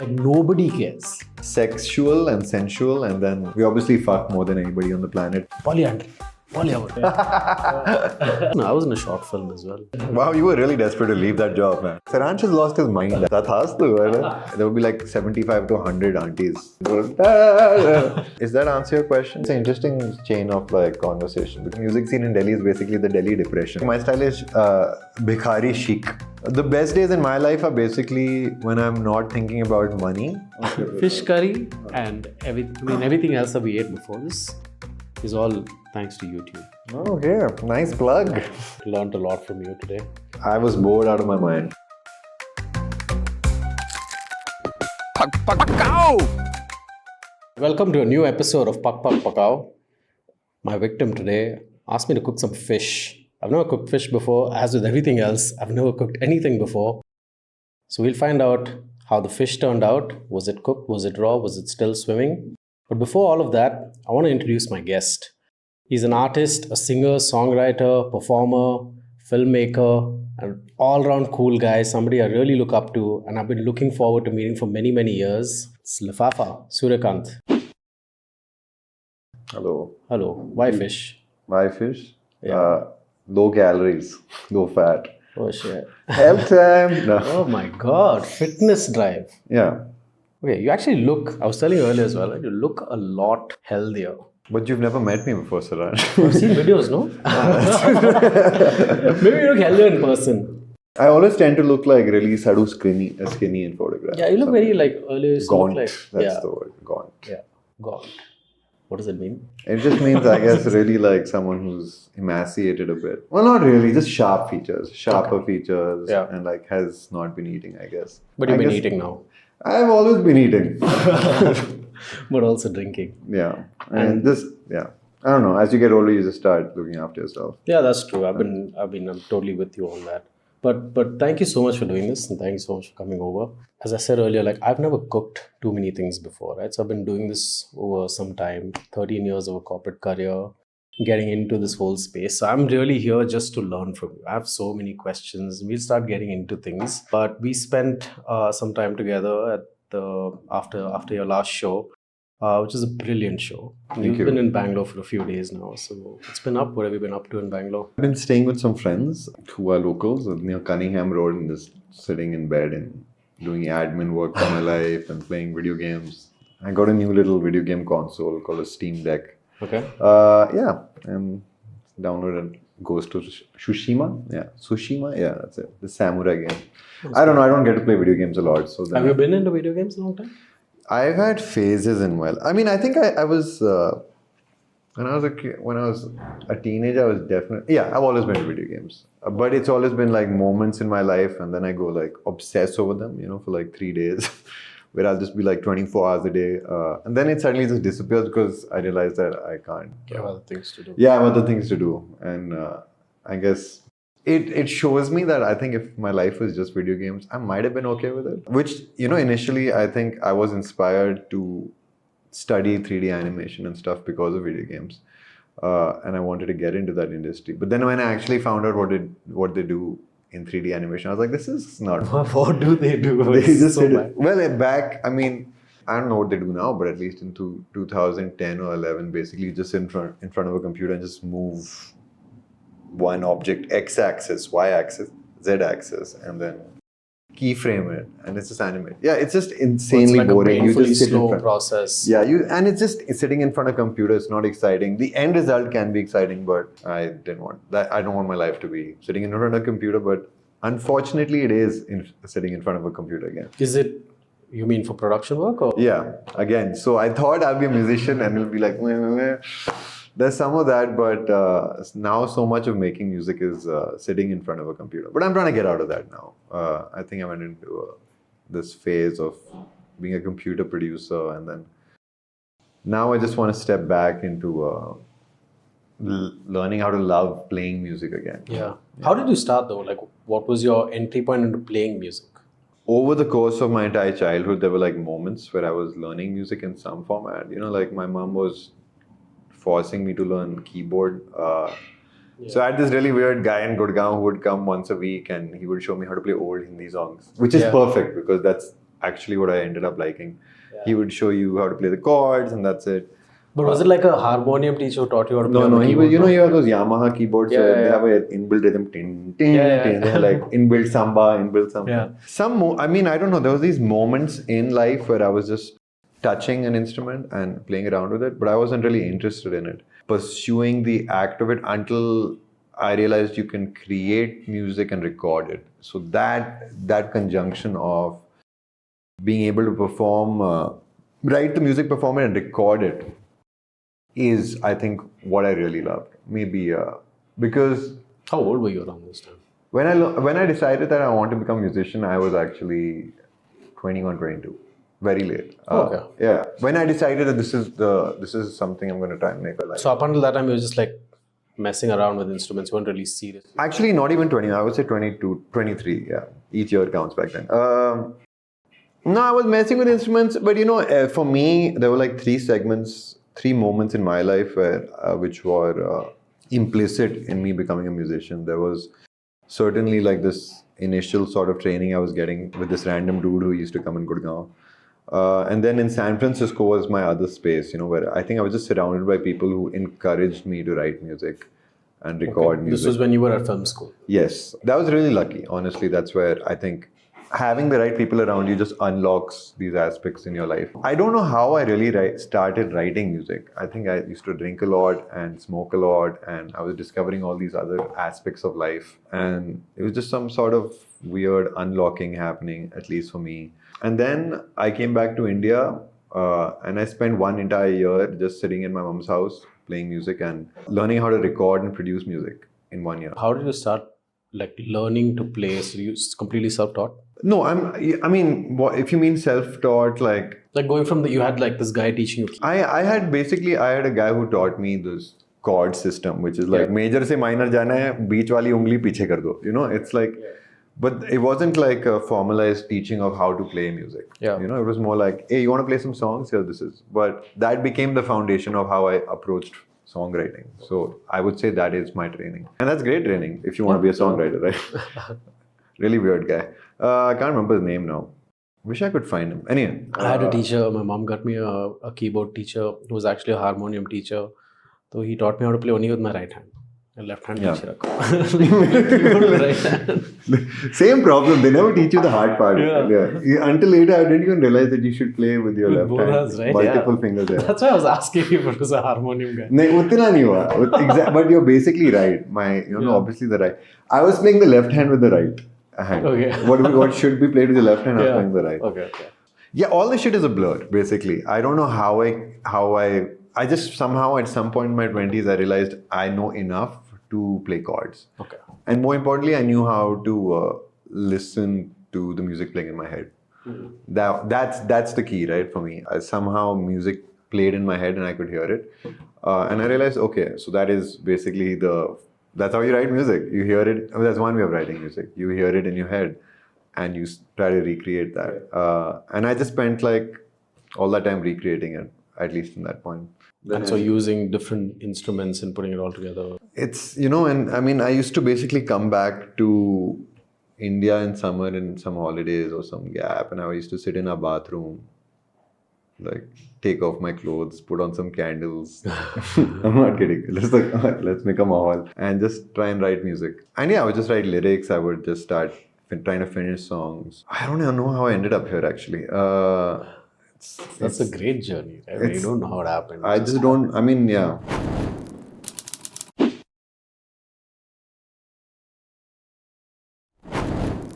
Like nobody cares. Sexual and sensual, and then we obviously fuck more than anybody on the planet. Polyandry. Polyamorous. No, I was in a short film as well. Wow, you were really desperate to leave that job, man. Saransh has lost his mind. That has to, right? There would be like 75 to 100 aunties. Is that answer your question? It's an interesting chain of like conversation. The music scene in Delhi is basically the Delhi depression. My style is Bhikhari chic. The best days in my life are basically when I'm not thinking about money. Fish curry and everything else that we ate before this is all thanks to YouTube. Oh, yeah. Nice plug. Learned a lot from you today. I was bored out of my mind. Pak Pak Pakao! Welcome to a new episode of Pak Pak Pakao. My victim today asked me to cook some fish. I've never cooked fish before. As with everything else, I've never cooked anything before. So we'll find out how the fish turned out. Was it cooked? Was it raw? Was it still swimming? But before all of that, I want to introduce my guest. He's an artist, a singer, songwriter, performer, filmmaker, an all-round cool guy, somebody I really look up to, and I've been looking forward to meeting for many, many years. It's Lifafa, Suryakant. Hello. Hello. Why fish? Why fish? Yeah. Low calories, low fat. Oh, shit. Health time. No. Oh, my God. Fitness drive. Yeah. Okay, you actually look, I was telling you earlier as well, right? You look a lot healthier. But you've never met me before, Saransh. I've seen videos, no? Maybe you look healthier in person. I always tend to look like really skinny in photographs. Yeah, you look very like earlier. You Gaunt. look like, That's the word. Gaunt. Yeah, gaunt. What does it mean? It just means, I guess, really like someone who's emaciated a bit. Well, not really, just sharp features, sharper features, Yeah. and like has not been eating, I guess. But you've I been guess eating now. I've always been eating. But also drinking. Yeah. And just, yeah. I don't know. As you get older, you just start looking after yourself. Yeah, that's true. I'm totally with you on that. But thank you so much for doing this, and thank you so much for coming over. As I said earlier, like I've never cooked too many things before, right? So I've been doing this over some time, 13 years of a corporate career, getting into this whole space. So I'm really here just to learn from you. I have so many questions. We'll start getting into things. But we spent some time together at after your last show, which is a brilliant show. You've been in Bangalore for a few days now. So it's been up. What have you been up to in Bangalore? I've been staying with some friends who are locals near Cunningham Road and just sitting in bed and doing admin work for my life and playing video games. I got a new little video game console called a Steam Deck. Okay. Yeah, and downloaded Ghost of Tsushima. Yeah, Tsushima. Yeah, that's it. The samurai game. I don't know. I don't get to play video games a lot. So Have you been into video games a long time? I've had phases in my life. I mean, I think I was when I was a teenager. I was definitely I've always been into video games, but it's always been like moments in my life, and then I go like obsess over them, for like 3 days, where I'll just be like 24 hours a day, and then it suddenly just disappears because I realize that I can't. You have other things to do. Yeah, I have other things to do, and I guess. It shows me that I think if my life was just video games, I might have been okay with it. Which, initially I think I was inspired to study 3D animation and stuff because of video games. And I wanted to get into that industry. But then when I actually found out what they do in 3D animation, I was like, this is not... What do they do? They just so bad. Well, I don't know what they do now, but at least in 2010 or 11, basically just in front of a computer and just move one object, x-axis, y-axis, z-axis, and then keyframe it, and it's just animate. Yeah, it's just insanely boring. You just sit slow process. Yeah, and it's sitting in front of a computer. It's not exciting. The end result can be exciting, but I didn't want that. I don't want my life to be sitting in front of a computer, but unfortunately, it is sitting in front of a computer again. Is it? You mean for production work, or? Yeah, again. So I thought I'd be a musician, and it'll be like. There's some of that, but now so much of making music is sitting in front of a computer. But I'm trying to get out of that now. I think I went into this phase of being a computer producer, and then now I just want to step back into learning how to love playing music again. Yeah. How did you start though? Like, what was your entry point into playing music? Over the course of my entire childhood, there were like moments where I was learning music in some format. Like my mom was forcing me to learn keyboard. So I had this really weird guy in Gurgaon who would come once a week and he would show me how to play old Hindi songs, which is perfect because that's actually what I ended up liking. He would show you how to play the chords, and that's it. But was it like a harmonium teacher who taught you how to play? No, the he was, keyboard? you have those Yamaha keyboards where they have an inbuilt rhythm, tin, tin, tin. They have like inbuilt samba. Yeah. I don't know, there was these moments in life where I was just touching an instrument and playing around with it, but I wasn't really interested in it. Pursuing the act of it until I realized you can create music and record it. So that conjunction of being able to perform, write the music, perform it, and record it is, I think, what I really loved. Maybe because How old were you around this time? when I decided that I want to become a musician, I was actually 21, 22. Very late. Okay. Yeah. When I decided that this is something I'm going to try and make a life. So up until that time, you were just like messing around with instruments. You weren't really serious. Actually, not even 20. I would say 22, 23. Yeah. Each year counts back then. No, I was messing with instruments, but for me, there were like three moments in my life which were implicit in me becoming a musician. There was certainly like this initial sort of training I was getting with this random dude who used to come in Gurgaon. And then in San Francisco was my other space, where I think I was just surrounded by people who encouraged me to write music and record music. This was when you were at film school. Yes, that was really lucky. Honestly, that's where I think having the right people around you just unlocks these aspects in your life. I don't know how I really started writing music. I think I used to drink a lot and smoke a lot, and I was discovering all these other aspects of life. And it was just some sort of weird unlocking happening, at least for me. And then I came back to India and I spent one entire year just sitting in my mom's house, playing music and learning how to record and produce music in 1 year. How did you start like learning to play? So you completely self-taught? No, if you mean self-taught, like going from you had like this guy teaching you. I had a guy who taught me this chord system, which is like major se minor jana hai, beech wali ungli piche kar do. It's like, but it wasn't like a formalized teaching of how to play music. Yeah. It was more like, hey, you want to play some songs? Here, this is. But that became the foundation of how I approached songwriting. So I would say that is my training. And that's great training if you want to be a songwriter, right? Really weird guy. I can't remember his name now. Wish I could find him. Anyway. I had a teacher. My mom got me a keyboard teacher who was actually a harmonium teacher. So he taught me how to play only with my right hand. And left hand. Yeah. Right hand. Same problem. They never teach you the hard part. Yeah. Until later, I didn't even realize that you should play with your left both hand. hands, right? Multiple fingers there. That's why I was asking if it was a harmonium guy. Utna nahi hua. But you're basically right. Obviously the right. I was playing the left hand with the right hand. Okay. What should be played with the left hand, I was playing the right. Okay. Yeah, all this shit is a blur, basically. I don't know how I just somehow at some point in my 20s, I realized I know enough to play chords. Okay. And more importantly, I knew how to listen to the music playing in my head. Mm-hmm. That's the key, right, for me. Somehow music played in my head and I could hear it. And I realized, okay, so that is basically that's how you write music. You hear it. That's one way of writing music. You hear it in your head and you try to recreate that. And I just spent like all that time recreating it, at least in that point. And so using different instruments and putting it all together. It's, and I used to basically come back to India in summer in some holidays or some gap, and I used to sit in a bathroom, like take off my clothes, put on some candles. I'm not kidding. Let's make a mahal and just try and write music. And I would just write lyrics. I would just start trying to finish songs. I don't even know how I ended up here actually. That's a great journey, right? You don't know how it happened. I just don't, yeah.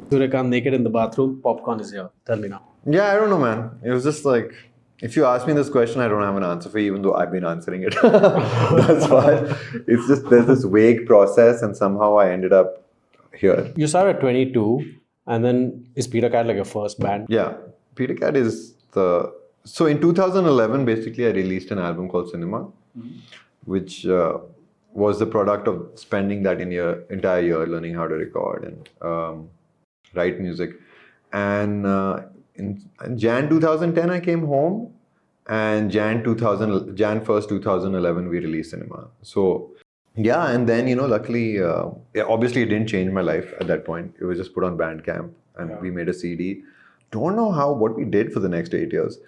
Suryakant naked in the bathroom, popcorn is here. Tell me now. Yeah, I don't know, man. It was just like, if you ask me this question, I don't have an answer for you, even though I've been answering it. That's why. It's just, there's this vague process and somehow I ended up here. You started at 22 and then is Peter Cat like your first band? Yeah. Peter Cat is so in 2011, basically I released an album called Cinema, which was the product of spending that entire year learning how to record and write music. And in Jan 2010, I came home, and Jan 1st, 2011, we released Cinema. So yeah, and then, luckily, obviously it didn't change my life at that point. It was just put on Bandcamp and we made a CD. don't know what we did for the next 8 years.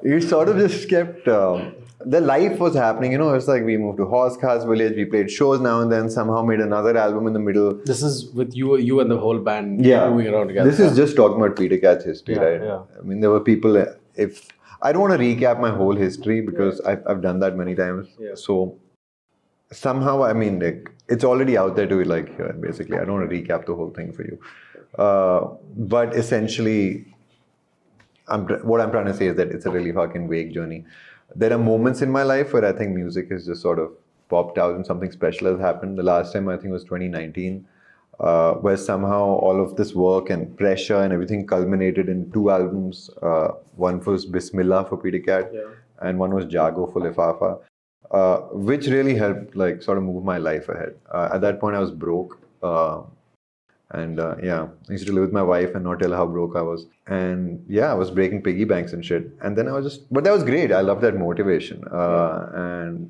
It sort of just kept, the life was happening, it's like we moved to Horse Cars Village, we played shows now and then, somehow made another album in the middle. This is with you and the whole band moving around together. This is just talking about Peter Cat's history, right? Yeah. I mean, there were people, I don't want to recap my whole history because I've done that many times. Yeah. So somehow, I mean, like, it's already out there to like hear, basically. I don't want to recap the whole thing for you. But essentially, what I'm trying to say is that it's a really fucking vague journey. There are moments in my life where I think music has just sort of popped out and something special has happened. The last time I think was 2019, where somehow all of this work and pressure and everything culminated in 2 albums. One was Bimillah for Peter Cat, and one was Jaago for Lifafa, which really helped like sort of move my life ahead. At that point, I was broke. I used to live with my wife and not tell her how broke I was. And I was breaking piggy banks and shit. And then but that was great. I loved that motivation. And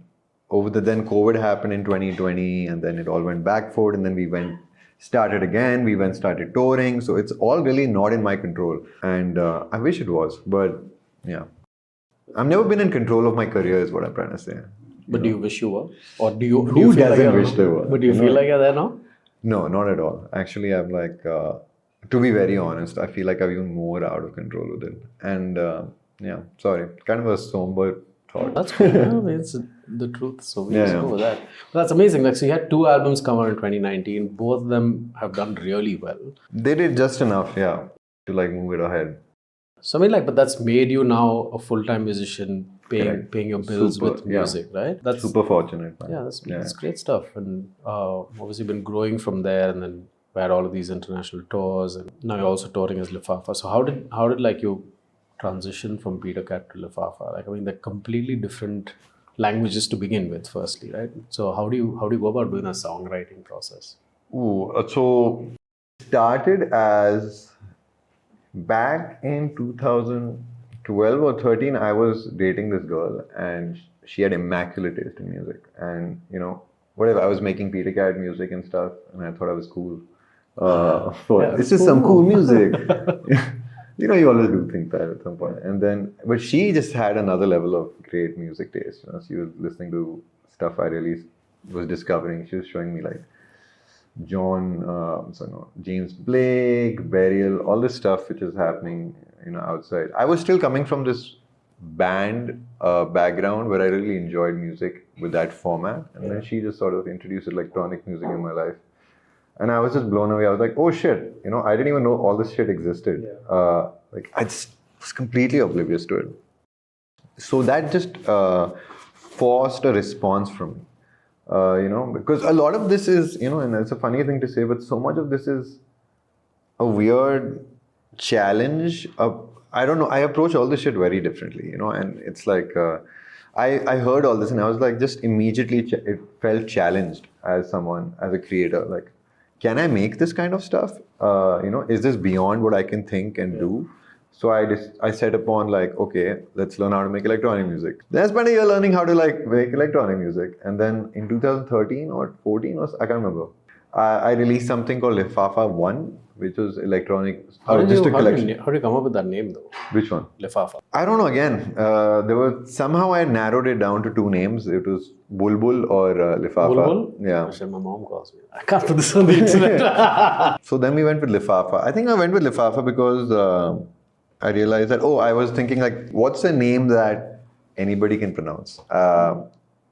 then COVID happened in 2020 and then it all went back forward and then started again. We started touring. So it's all really not in my control. And I wish it was, but I've never been in control of my career is what I'm trying to say. But do you wish you were? Or do you Who feel doesn't like wish they were? But do you feel like you're there now? No, not at all. Actually, I'm like, to be very honest, I feel like I'm even more out of control with it. And sorry, kind of a somber thought. That's cool. I mean, it's the truth, so we just go with that. But that's amazing. Like, so you had 2 albums come out in 2019. Both of them have done really well. They did just enough, to like move it ahead. So I mean, like, but that's made you now a full-time musician, paying your bills with music, right? That's super fortunate. Man. Yeah, that's great stuff. And obviously been growing from there, and then we had all of these international tours, and now you're also touring as Lifafa. So how did like you transition from Peter Cat to Lifafa? Like, I mean, they're completely different languages to begin with, firstly, right? So how do you go about doing a songwriting process? So started as back in 2012 or 13, I was dating this girl and she had immaculate taste in music. And, whatever, I was making Peter Cat music and stuff and I thought I was cool. This is some cool music. You always do think that at some point. But she just had another level of great music taste. She was listening to stuff I really was discovering. She was showing me like James Blake, Burial, all this stuff which is happening, outside. I was still coming from this band background where I really enjoyed music with that format. And then she just sort of introduced electronic music in my life. And I was just blown away. I was like, oh shit, I didn't even know all this shit existed. I just was completely oblivious to it. So that just forced a response from me. Because a lot of this is, and it's a funny thing to say, but so much of this is a weird challenge. I don't know, I approach all this shit very differently, and it's like, I heard all this and I was like, just immediately, it felt challenged as a creator. Like, can I make this kind of stuff? Is this beyond what I can think and do? So I set upon like, okay, let's learn how to make electronic music. Then I spent a year learning how to like make electronic music. And then in 2013 or 14, I can't remember, I released something called Lifafa 1, which was electronic. How did you come up with that name though? Which one? Lifafa. I don't know. Again, somehow I narrowed it down to 2 names. It was Bulbul or Lifafa. Bulbul? Yeah. My mom calls me. I can't put this on the internet. So then we went with Lifafa. I think I went with Lifafa because I realized that, I was thinking like, what's a name that anybody can pronounce?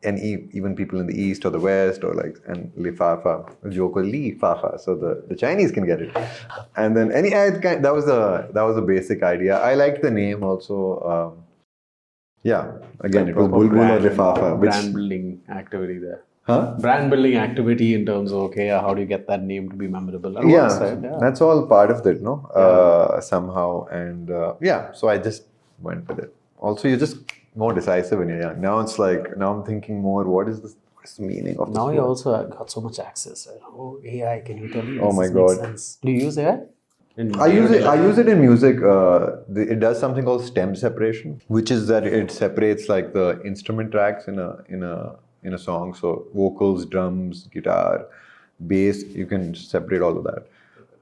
And even people in the East or the West and Lifafa, a joke was Lifafa, so the Chinese can get it. And then that was the basic idea. I liked the name also. Again, it was Bulbul or Lifafa. Brand building activity there. Huh? Brand building activity in terms of, how do you get that name to be memorable? That's all part of it, no? Somehow. And so I just went with it. Also, you're just more decisive when you're young. Now it's like, now I'm thinking more, what is the meaning of this? Now you also got so much access. Oh, AI, can you tell me? Oh my God. Sense? Do you use AI? I use it in music. It does something called stem separation, which is that it separates like the instrument tracks in a song. So vocals, drums, guitar, bass, you can separate all of that,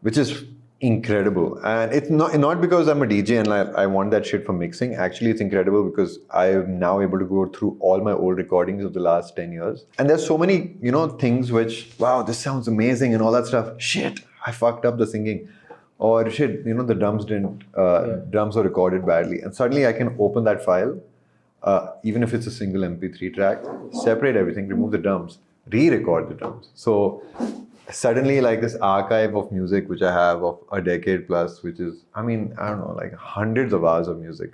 which is incredible. And it's not because I'm a DJ and I want that shit for mixing. Actually, it's incredible because I'm now able to go through all my old recordings of the last 10 years. And there's so many, things which, wow, this sounds amazing and all that stuff. Shit, I fucked up the singing. Or shit, the drums were recorded badly. And suddenly I can open that file, even if it's a single MP3 track, separate everything, remove the drums, re-record the drums. So suddenly, like, this archive of music which I have of a decade plus, which is, I don't know, like hundreds of hours of music.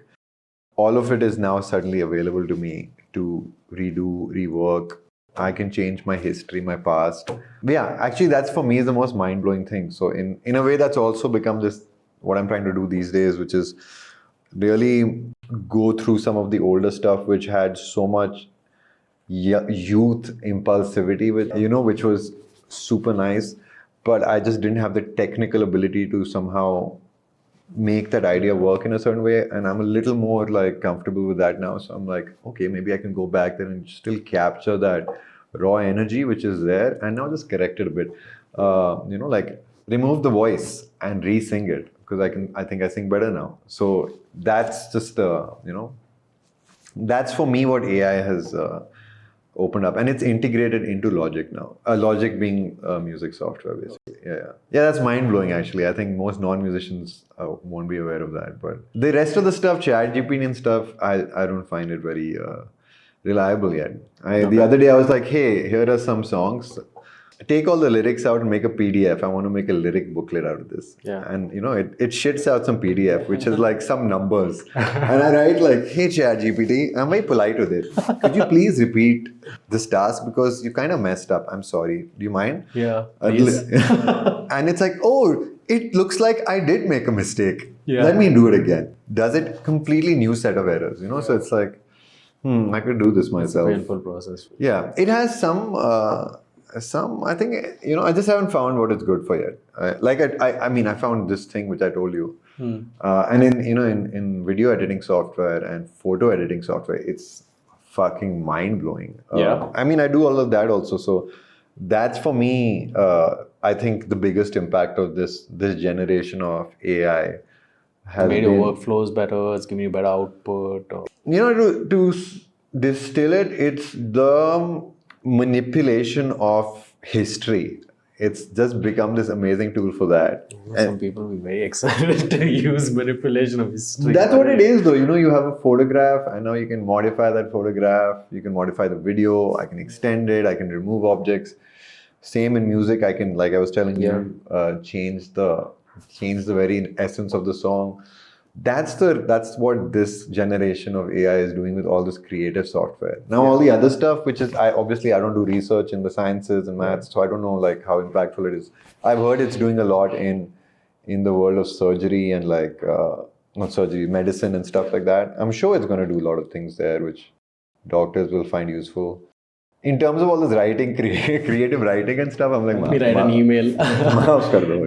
All of it is now suddenly available to me to redo, rework. I can change my history, my past. But yeah, actually, that's for me is the most mind-blowing thing. So in a way, that's also become this, what I'm trying to do these days, which is really go through some of the older stuff which had so much youth impulsivity, which was super nice, but I just didn't have the technical ability to somehow make that idea work in a certain way, and I'm a little more like comfortable with that now. So I'm like, okay, maybe I can go back there and still capture that raw energy which is there, and now just correct it a bit. Like remove the voice and re-sing it, because I think I sing better now. So that's just that's for me what AI has opened up, and it's integrated into Logic now. Logic being music software, basically. Yeah, that's mind-blowing, actually. I think most non-musicians won't be aware of that. But the rest of the stuff, ChatGPT and stuff, I don't find it very reliable yet. The other day, I was like, hey, here are some songs. Take all the lyrics out and make a PDF. I want to make a lyric booklet out of this. Yeah. And, it shits out some PDF, which is like some numbers. And I write like, hey, ChatGPT, I'm very polite with it. Could you please repeat this task? Because you kind of messed up. I'm sorry. Do you mind? Yeah. And it's like, oh, it looks like I did make a mistake. Yeah. Let me do it again. Does it completely new set of errors? So it's like, I could do this myself. It's a painful process. Yeah. It has some, I think, I just haven't found what it's good for yet. I found this thing which I told you. And in video editing software and photo editing software, it's fucking mind-blowing. I do all of that also. So that's for me, I think the biggest impact of this generation of AI has made been, your workflows better, it's giving you better output. Or... to distill it, it's the manipulation of history. It's just become this amazing tool for that. Some people will be very excited to use manipulation of history. That's what it is, though. You have a photograph, and now you can modify that photograph. You can modify the video. I can extend it. I can remove objects. Same in music. I can, like I was telling you, change the very essence of the song. That's what this generation of AI is doing with all this creative software. Now, all the other stuff, which is, I don't do research in the sciences and maths, so I don't know like how impactful it is. I've heard it's doing a lot in the world of surgery and not surgery, medicine and stuff like that. I'm sure it's going to do a lot of things there, which doctors will find useful. In terms of all this writing, creative writing and stuff, I'm like, help me write an email.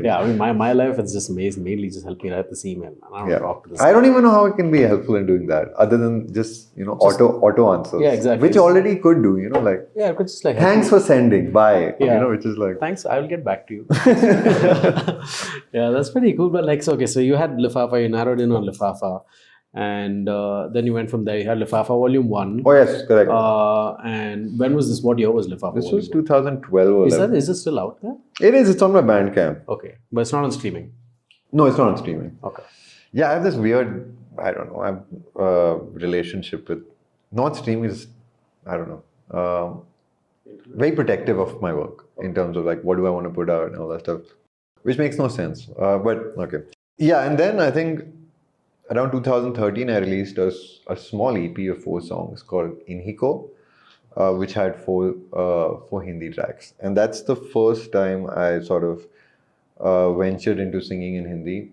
Yeah, my life is just mainly just help me write this email. I don't talk to this. I don't even know how it can be helpful in doing that, other than just auto answers. Yeah, exactly. Which already could do, it could just like thanks for sending, bye. Yeah. Which is like thanks, I will get back to you. Yeah, that's pretty cool. But okay, so you had Lifafa, you narrowed in on Lifafa. And then you went from there. You had Lifafa Volume 1. Oh, yes, correct. And when was this? What year was Lifafa? This was 2012 or 11. Is it still out there? It is. It's on my Bandcamp. Okay. But it's not on streaming? No, it's not on streaming. Okay. Yeah, I have this weird, relationship with... Not streaming is, very protective of my work in terms of like, what do I want to put out and all that stuff, which makes no sense. But, okay. Yeah, and then I think... Around 2013, I released a small EP of 4 songs called Inhiko, which had four Hindi tracks. And that's the first time I sort of ventured into singing in Hindi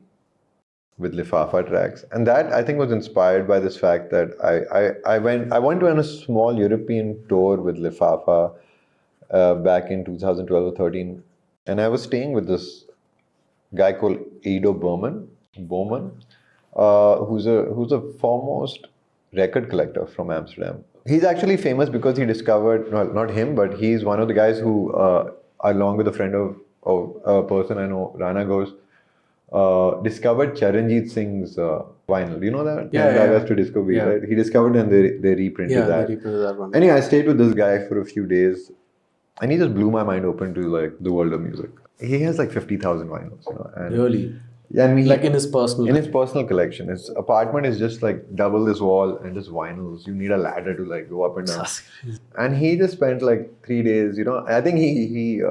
with Lifafa tracks. And that, I think, was inspired by this fact that I went on a small European tour with Lifafa back in 2012 or 13. And I was staying with this guy called Edo Bouman, who's a foremost record collector from Amsterdam. He's actually famous because he discovered, well, not him, but he's one of the guys who, along with a friend of a person I know, Rana goes, discovered Charanjit Singh's vinyl. You know that? Yeah, 10 yeah, Ragas yeah. to Disco Beat, Yeah. right? He discovered and they reprinted Yeah, that. they reprinted that one. Anyway, I stayed with this guy for a few days and he just blew my mind open to like the world of music. He has like 50,000 vinyls, you know. And Really? yeah, I mean, Like in his personal... in his personal collection. His apartment is just like double this wall and just vinyls. You need a ladder to like go up and down. That's crazy. And he just spent like 3 days, you know. I think he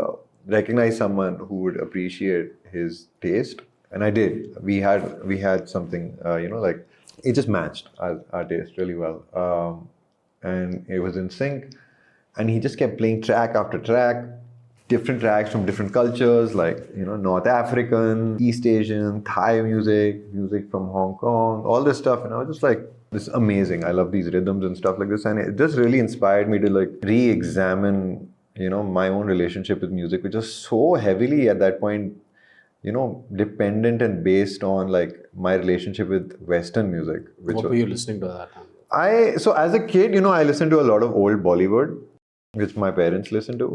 recognized someone who would appreciate his taste, and I did. We had something, you know, like it just matched our taste really well, and it was in sync. And he just kept playing track after track, different tracks from different cultures, like, you know, North African, East Asian, Thai music from Hong Kong, all this stuff. And I was just like, this is amazing. I love these rhythms and stuff like this. And it just really inspired me to like re-examine, you know, my own relationship with music, which was so heavily at that point, you know, dependent and based on like my relationship with Western music. What were you listening to at that time? So as a kid, you know, I listened to a lot of old Bollywood, which my parents listened to,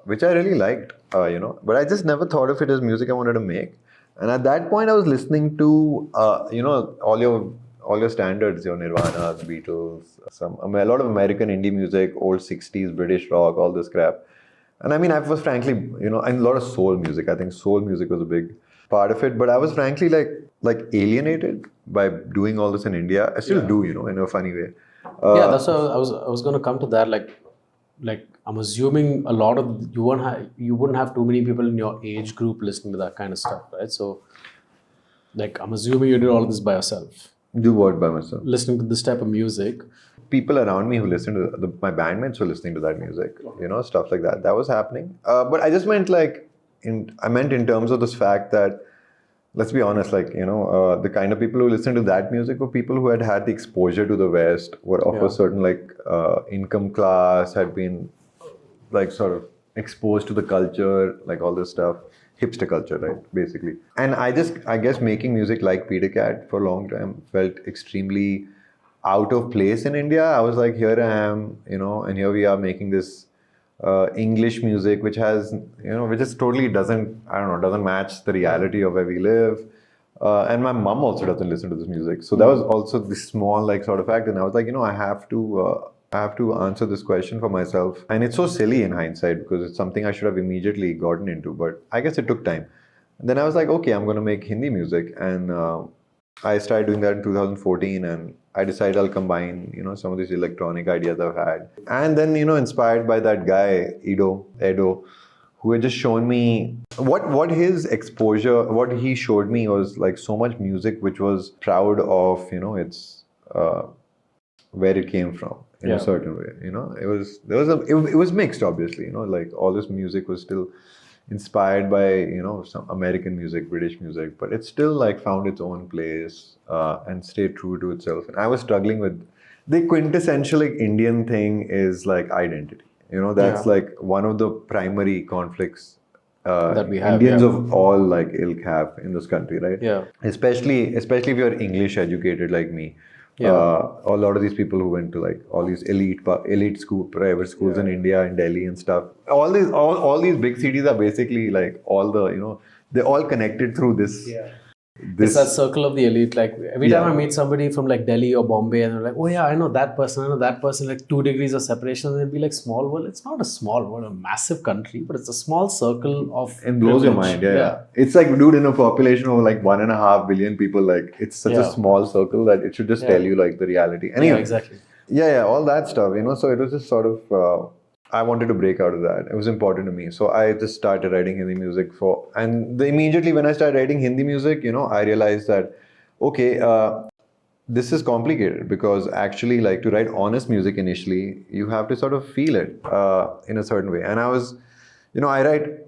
which I really liked, you know, but I just never thought of it as music I wanted to make. And at that point, I was listening to, you know, all your standards, your Nirvana, the Beatles, a lot of American indie music, old 60s British rock, all this crap. And I mean, I was frankly, you know, and a lot of soul music. I think soul music was a big part of it, but I was frankly like alienated by doing all this in India. I still do, you know, in a funny way. Yeah, that's what I was going to come to that. Like I'm assuming a lot of you wouldn't have too many people in your age group listening to that kind of stuff, right? So, like I'm assuming you did all of this by yourself, Do what by myself? listening to this type of music. People around me who listened to my bandmates were listening to that music, you know, stuff like that. That was happening. But I just meant I meant in terms of this fact that, let's be honest, like, you know, the kind of people who listen to that music were people who had the exposure to the West, were of a certain like income class, had been like sort of exposed to the culture, like all this stuff, hipster culture, right, basically. And I guess making music like Peter Cat for a long time felt extremely out of place in India. I was like, here I am, you know, and here we are making this English music, which has, you know, which is totally doesn't match the reality of where we live. And my mom also doesn't listen to this music. So that was also this small, like, sort of fact. And I was like, you know, I have to answer this question for myself. And it's so silly in hindsight because it's something I should have immediately gotten into. But I guess it took time. And then I was like, okay, I'm going to make Hindi music. And I started doing that in 2014. And I decided I'll combine, you know, some of these electronic ideas I've had. And then, you know, inspired by that guy, Edo, who had just shown me what his exposure, what he showed me was like so much music which was proud of, you know, its where it came from in a certain way. You know, it was mixed, obviously, you know, like all this music was still inspired by, you know, some American music, British music, but it still like found its own place and stayed true to itself. And I was struggling with the quintessential like, Indian thing is like identity. You know, that's like one of the primary conflicts that we have. Indians of all like ilk have in this country, right? Yeah. Especially if you're English educated like me. A lot of these people who went to like all these elite school, private schools in India and Delhi and stuff. All these big cities are basically like all the, you know, they're all connected through this. It's that circle of the elite. Like every time I meet somebody from like Delhi or Bombay and they're like, oh yeah, I know that person, like 2 degrees of separation, and they'd be like, small world. It's not a small world, a massive country, but it's a small circle of It blows your mind, yeah. It's like, dude, in a population of like 1.5 billion people, like it's such a small circle that it should just tell you like the reality. Anyway, exactly. All that stuff, you know, so it was just sort of, I wanted to break out of that. It was important to me. So I just started writing Hindi music immediately when I started writing Hindi music, you know, I realized that, okay, this is complicated because actually like to write honest music initially, you have to sort of feel it in a certain way. And I was, you know, I write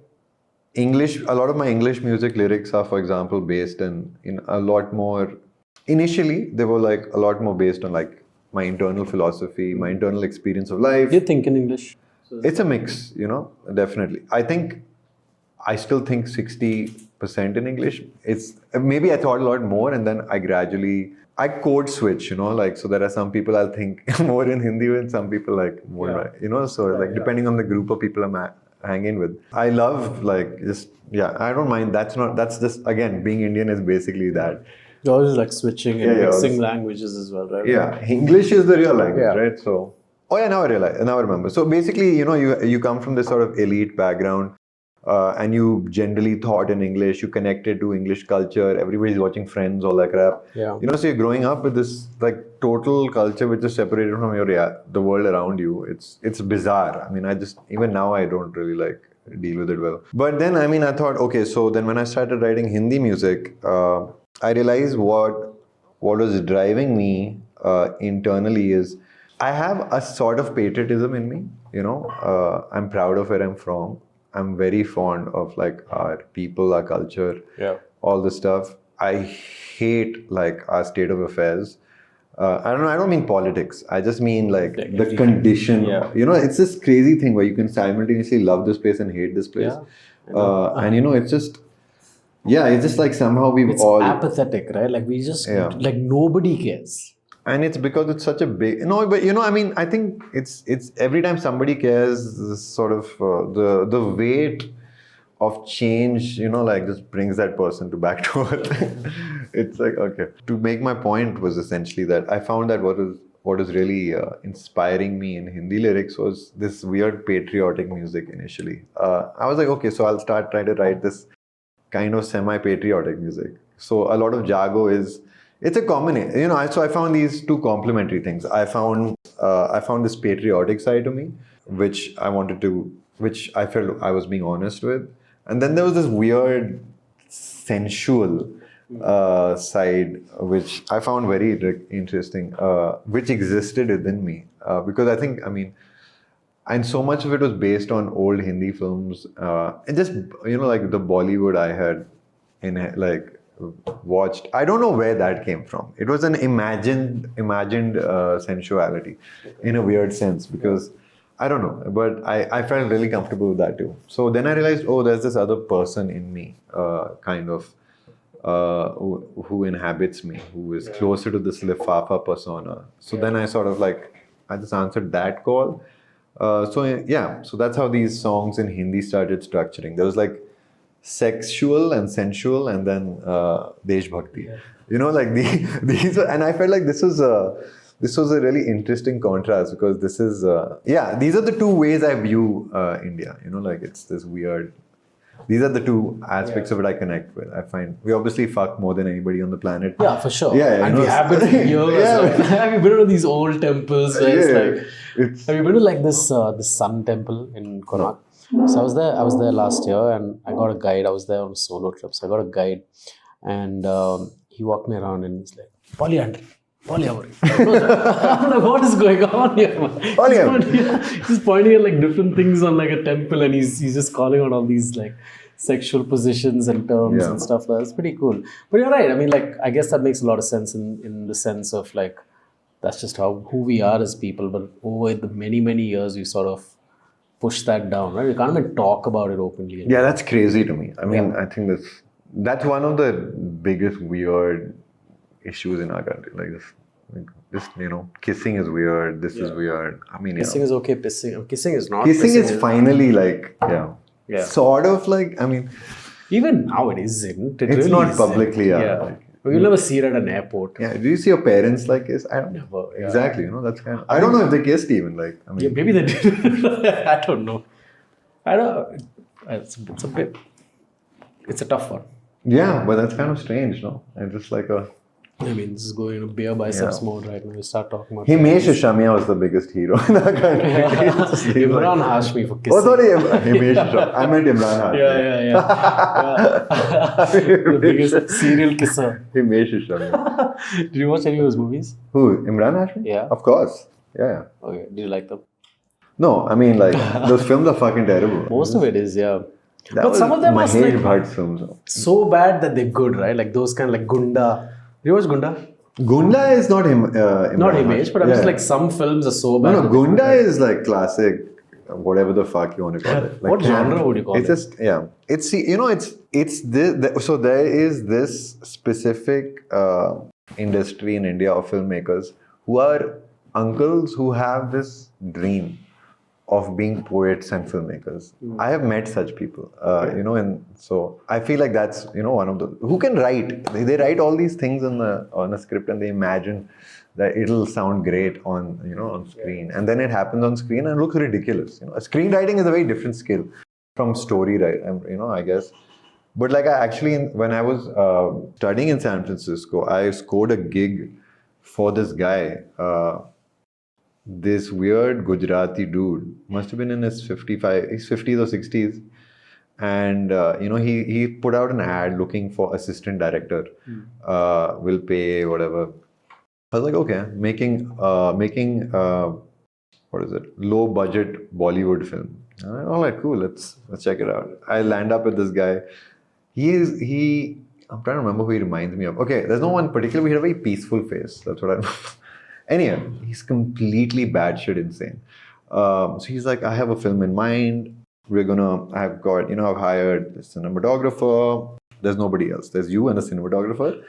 English, a lot of my English music lyrics are, for example, based in a lot more, initially they were like a lot more based on like my internal philosophy, my internal experience of life. Do you think in English? It's a mix, you know, definitely. I still think 60% in English. It's maybe I thought a lot more and then I code switch, you know, like, so there are some people I'll think more in Hindi and some people like more, you know, so like depending on the group of people I'm hang in with. I love like just I don't mind. That's just again being Indian is basically that. You're always like switching and Yeah, mixing languages as well, right? Yeah, English is the real language, Yeah. right? So, now I realize, now I remember. So basically, you come from this sort of elite background, and you generally thought in English. You connected to English culture. Everybody's watching Friends, all that crap. Yeah. So you're growing up with this like total culture which is separated from the world around you. It's bizarre. I mean, even now I don't really like deal with it well. But then I thought, okay, so then when I started writing Hindi music, I realized what was driving me internally is I have a sort of patriotism in me. I'm proud of where I'm from. I'm very fond of like our people, our culture, all this stuff. I hate like our state of affairs. I don't mean politics. I just mean like the condition. Yeah. It's this crazy thing where you can simultaneously love this place and hate this place. And it's just. Yeah, it's just like somehow It's apathetic, right? Like we just like nobody cares. And it's because it's such a big but I think it's every time somebody cares, this sort of the weight of change, like just brings that person back to earth. It's like, okay. To make my point was essentially that I found that what is really inspiring me in Hindi lyrics was this weird patriotic music initially. I was like, okay, so I'll start trying to write this kind of semi-patriotic music. So a lot of Jaago it's a combination. So I found these two complementary things. I found this patriotic side to me, which I felt I was being honest with. And then there was this weird sensual side, which I found very interesting, which existed within me. Because I think, and so much of it was based on old Hindi films, and just like the Bollywood I had watched. I don't know where that came from. It was an imagined sensuality, in a weird sense, because I don't know, but I felt really comfortable with that too. So then I realized, there's this other person in me, who inhabits me, who is closer to this Lifafa persona. So then I sort of I just answered that call. So that's how these songs in Hindi started structuring. There was like sexual and sensual, and then Desh Bhakti. These and I felt like this was a really interesting contrast, because this is these are the two ways I view India. It's this weird. These are the two aspects of it I connect with. I find we obviously fuck more than anybody on the planet. Yeah, for sure. Yeah, and we have been here. Have you been to these old temples where have you been to like this Sun Temple in Konark? So I was there last year, and I got a guide. I was there on solo trips. I got a guide, and he walked me around, and he's like, polyamory. I'm like, what is going on here? He's pointing at like different things on like a temple, and he's just calling out all these like sexual positions and terms and stuff. That's pretty cool. But you're right. I guess that makes a lot of sense in the sense of like that's just who we are as people. But over the many years, we sort of push that down, right? We can't even talk about it openly anymore. Yeah, that's crazy to me. I think that's one of the biggest weird issues in our country. Kissing is weird. This is weird. Kissing is okay. Kissing is not. Kissing is finally sort of even now it isn't. It's really not publicly. You'll never see it at an airport. Yeah. Do you see your parents kiss? I don't know. Never. Yeah. Exactly. That's kind of. I don't know if they kissed even. Maybe they did. I don't know. It's a bit. It's a tough one. Yeah, but that's kind of strange, no? And just like a. This is going into beer biceps mode right now. We start talking about. Himesh Reshammiya was the biggest hero in our country. Imran Hashmi for kissing. Oh, sorry, Himesh Reshammiya. I meant Imran Hashmi. Yeah. The biggest serial kisser. Himesh Reshammiya. Did you watch any of his movies? Who? Imran Hashmi? Yeah. Of course. Yeah. Okay. Do you like them? No, those films are fucking terrible. Most of it is, yeah. But some of them are so bad that they're good, right? Like those kind of like Gunda. You watch Gunda? Gunda is not him. Not Himesh, but I'm just like some films are so bad. No, Gunda is like classic, whatever the fuck you want to call it. Like what genre would you call it? It's just It's it's this. So there is this specific industry in India of filmmakers who are uncles who have this dream of being poets and filmmakers. I have met such people, and so I feel like that's one of the who can write. They write all these things on a script and they imagine that it'll sound great on screen, and then it happens on screen and looks ridiculous. Screenwriting is a very different skill from story writing. I guess. But like when I was studying in San Francisco, I scored a gig for this guy. This weird Gujarati dude, must have been in his 50s or 60s, and he put out an ad looking for assistant director. Will pay whatever. I was like, okay, making what is it? Low budget Bollywood film. All right, cool. Let's check it out. I land up with this guy. I'm trying to remember who he reminds me of. Okay, there's no one particular. We had a very peaceful face. That's what I remember. Anyway, he's completely batshit insane. So he's like, I have a film in mind. I've hired a cinematographer. There's nobody else. There's you and a cinematographer.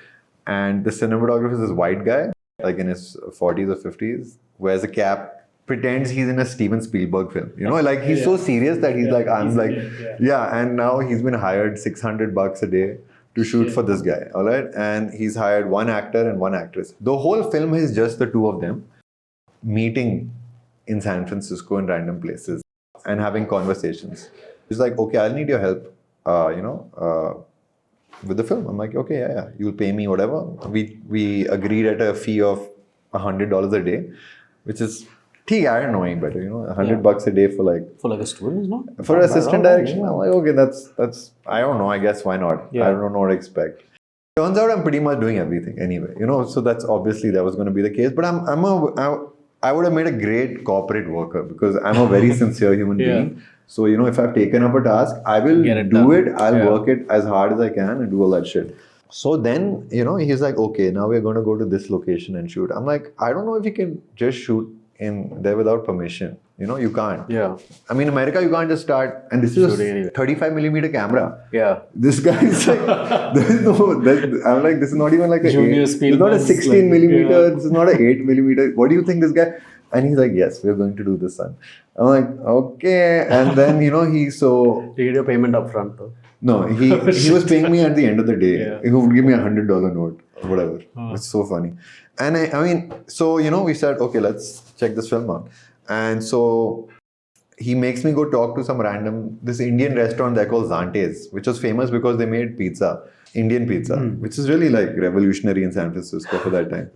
And the cinematographer is this white guy, like in his 40s or 50s, wears a cap, pretends he's in a Steven Spielberg film. He's so serious that he's and now he's been hired $600 a day to shoot for this guy, all right? And he's hired one actor and one actress. The whole film is just the two of them meeting in San Francisco in random places and having conversations. He's like, okay, I'll need your help, with the film. I'm like, okay, yeah, you'll pay me whatever. We agreed at a fee of $100 a day, which is I don't know any better, $100 a day for like a student, no? For assistant direction. I'm like, okay, that's I don't know, I guess why not? I don't know what to expect. Turns out I'm pretty much doing everything anyway, so that's obviously that was going to be the case. But I would have made a great corporate worker because I'm a very sincere human being. So, if I've taken up a task, I will do it. I'll work it as hard as I can and do all that shit. So then, he's like, okay, now we're going to go to this location and shoot. I'm like, I don't know if you can just shoot in there without permission. You can't. Yeah. I mean, America, you can't just start. And this is a 35mm camera. Yeah. This guy is like, I'm like, this is not even like a Junior it's not a 16mm. This is not a 8mm. What do you think this guy? And he's like, yes, we're going to do this, son. I'm like, okay. And then, You get your payment up front, though. No, he was paying me at the end of the day. He would give me $100 note or whatever. It's so funny. And we said, okay, let's check this film out. And so he makes me go talk to this Indian restaurant there called Zante's, which was famous because they made Indian pizza, which is really like revolutionary in San Francisco for that time.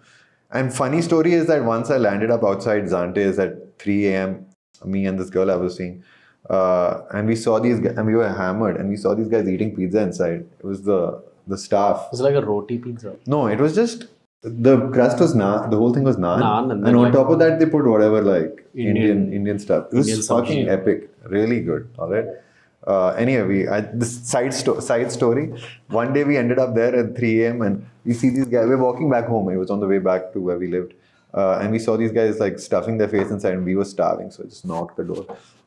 And funny story is that once I landed up outside Zante's at 3 a.m., me and this girl I was seeing, and we saw these guys, and we were hammered, and we saw these guys eating pizza inside. It was the staff. It was like a roti pizza. No, it was just the crust was naan. The whole thing was naan, and on top of that they put whatever like Indian stuff. It was fucking epic, really good. All right. Anyway, this side story. One day we ended up there at 3 a.m. and we see these guys. We're walking back home. It was on the way back to where we lived, and we saw these guys like stuffing their face inside, and we were starving, so I just knocked the door.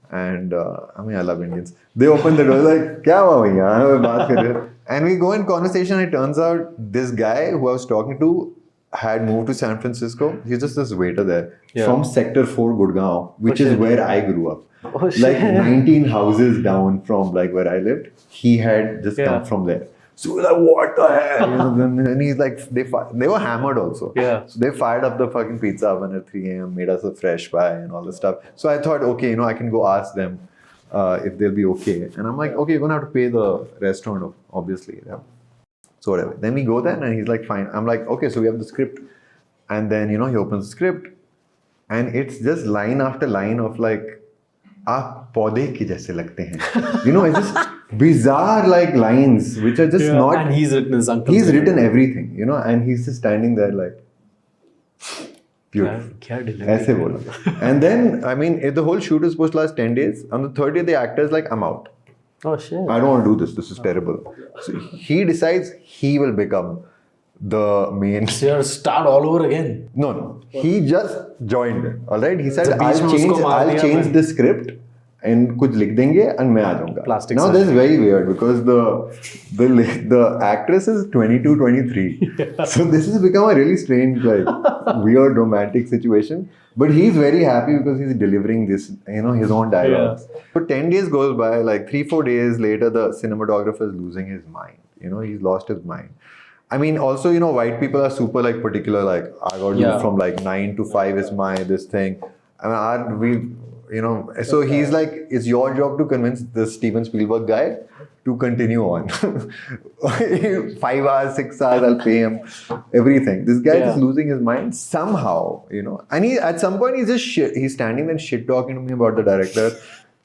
And I love Indians. They opened the door like, "Kya hua bhaiya? Baat kar rahe?" And we go in conversation. And it turns out this guy who I was talking to had moved to San Francisco. He's just this waiter there from Sector 4 Gurgaon, which is where I grew up. Oh, shit. Like 19 houses down from like where I lived. He had just come from there. So we're like, what the hell? And he's like, they were hammered also. Yeah. So they fired up the fucking pizza oven at 3 a.m., made us a fresh pie and all this stuff. So I thought, okay, I can go ask them if they'll be okay. And I'm like, okay, you're going to have to pay the restaurant, obviously. Yeah. So whatever. Then we go there and he's like, fine. I'm like, okay, so we have the script. And then, he opens the script. And it's just line after line of like, आप पौधे के जैसे लगते हैं. It's just bizarre like lines which are just not. And he's written his uncle. He's written everything, and he's just standing there like. Beautiful. ऐसे बोला. And then, if the whole shoot is supposed to last 10 days, on the third day the actor is like, I'm out. Oh shit. I don't want to do this. This is terrible. So he decides he will become the main. So you start all over again. No. He just joined. All right. He said, I'll change the script and कुछ लिख देंगे and मैं आ जाऊँगा. Plastic Now this is very weird because the actress is 22, 23. So this has become a really strange, like weird romantic situation. But he's very happy because he's delivering this, his own dialogues. So 10 days goes by, like 3-4 days later, the cinematographer is losing his mind. He's lost his mind. I mean, also, white people are super like particular, like I got to do from like 9 to 5 is my this thing. I mean, so he's like, it's your job to convince the Steven Spielberg guy to continue on. 5 hours, 6 hours, I'll pay him everything. This guy is losing his mind somehow, And he, at some point, he's standing there and shit talking to me about the director.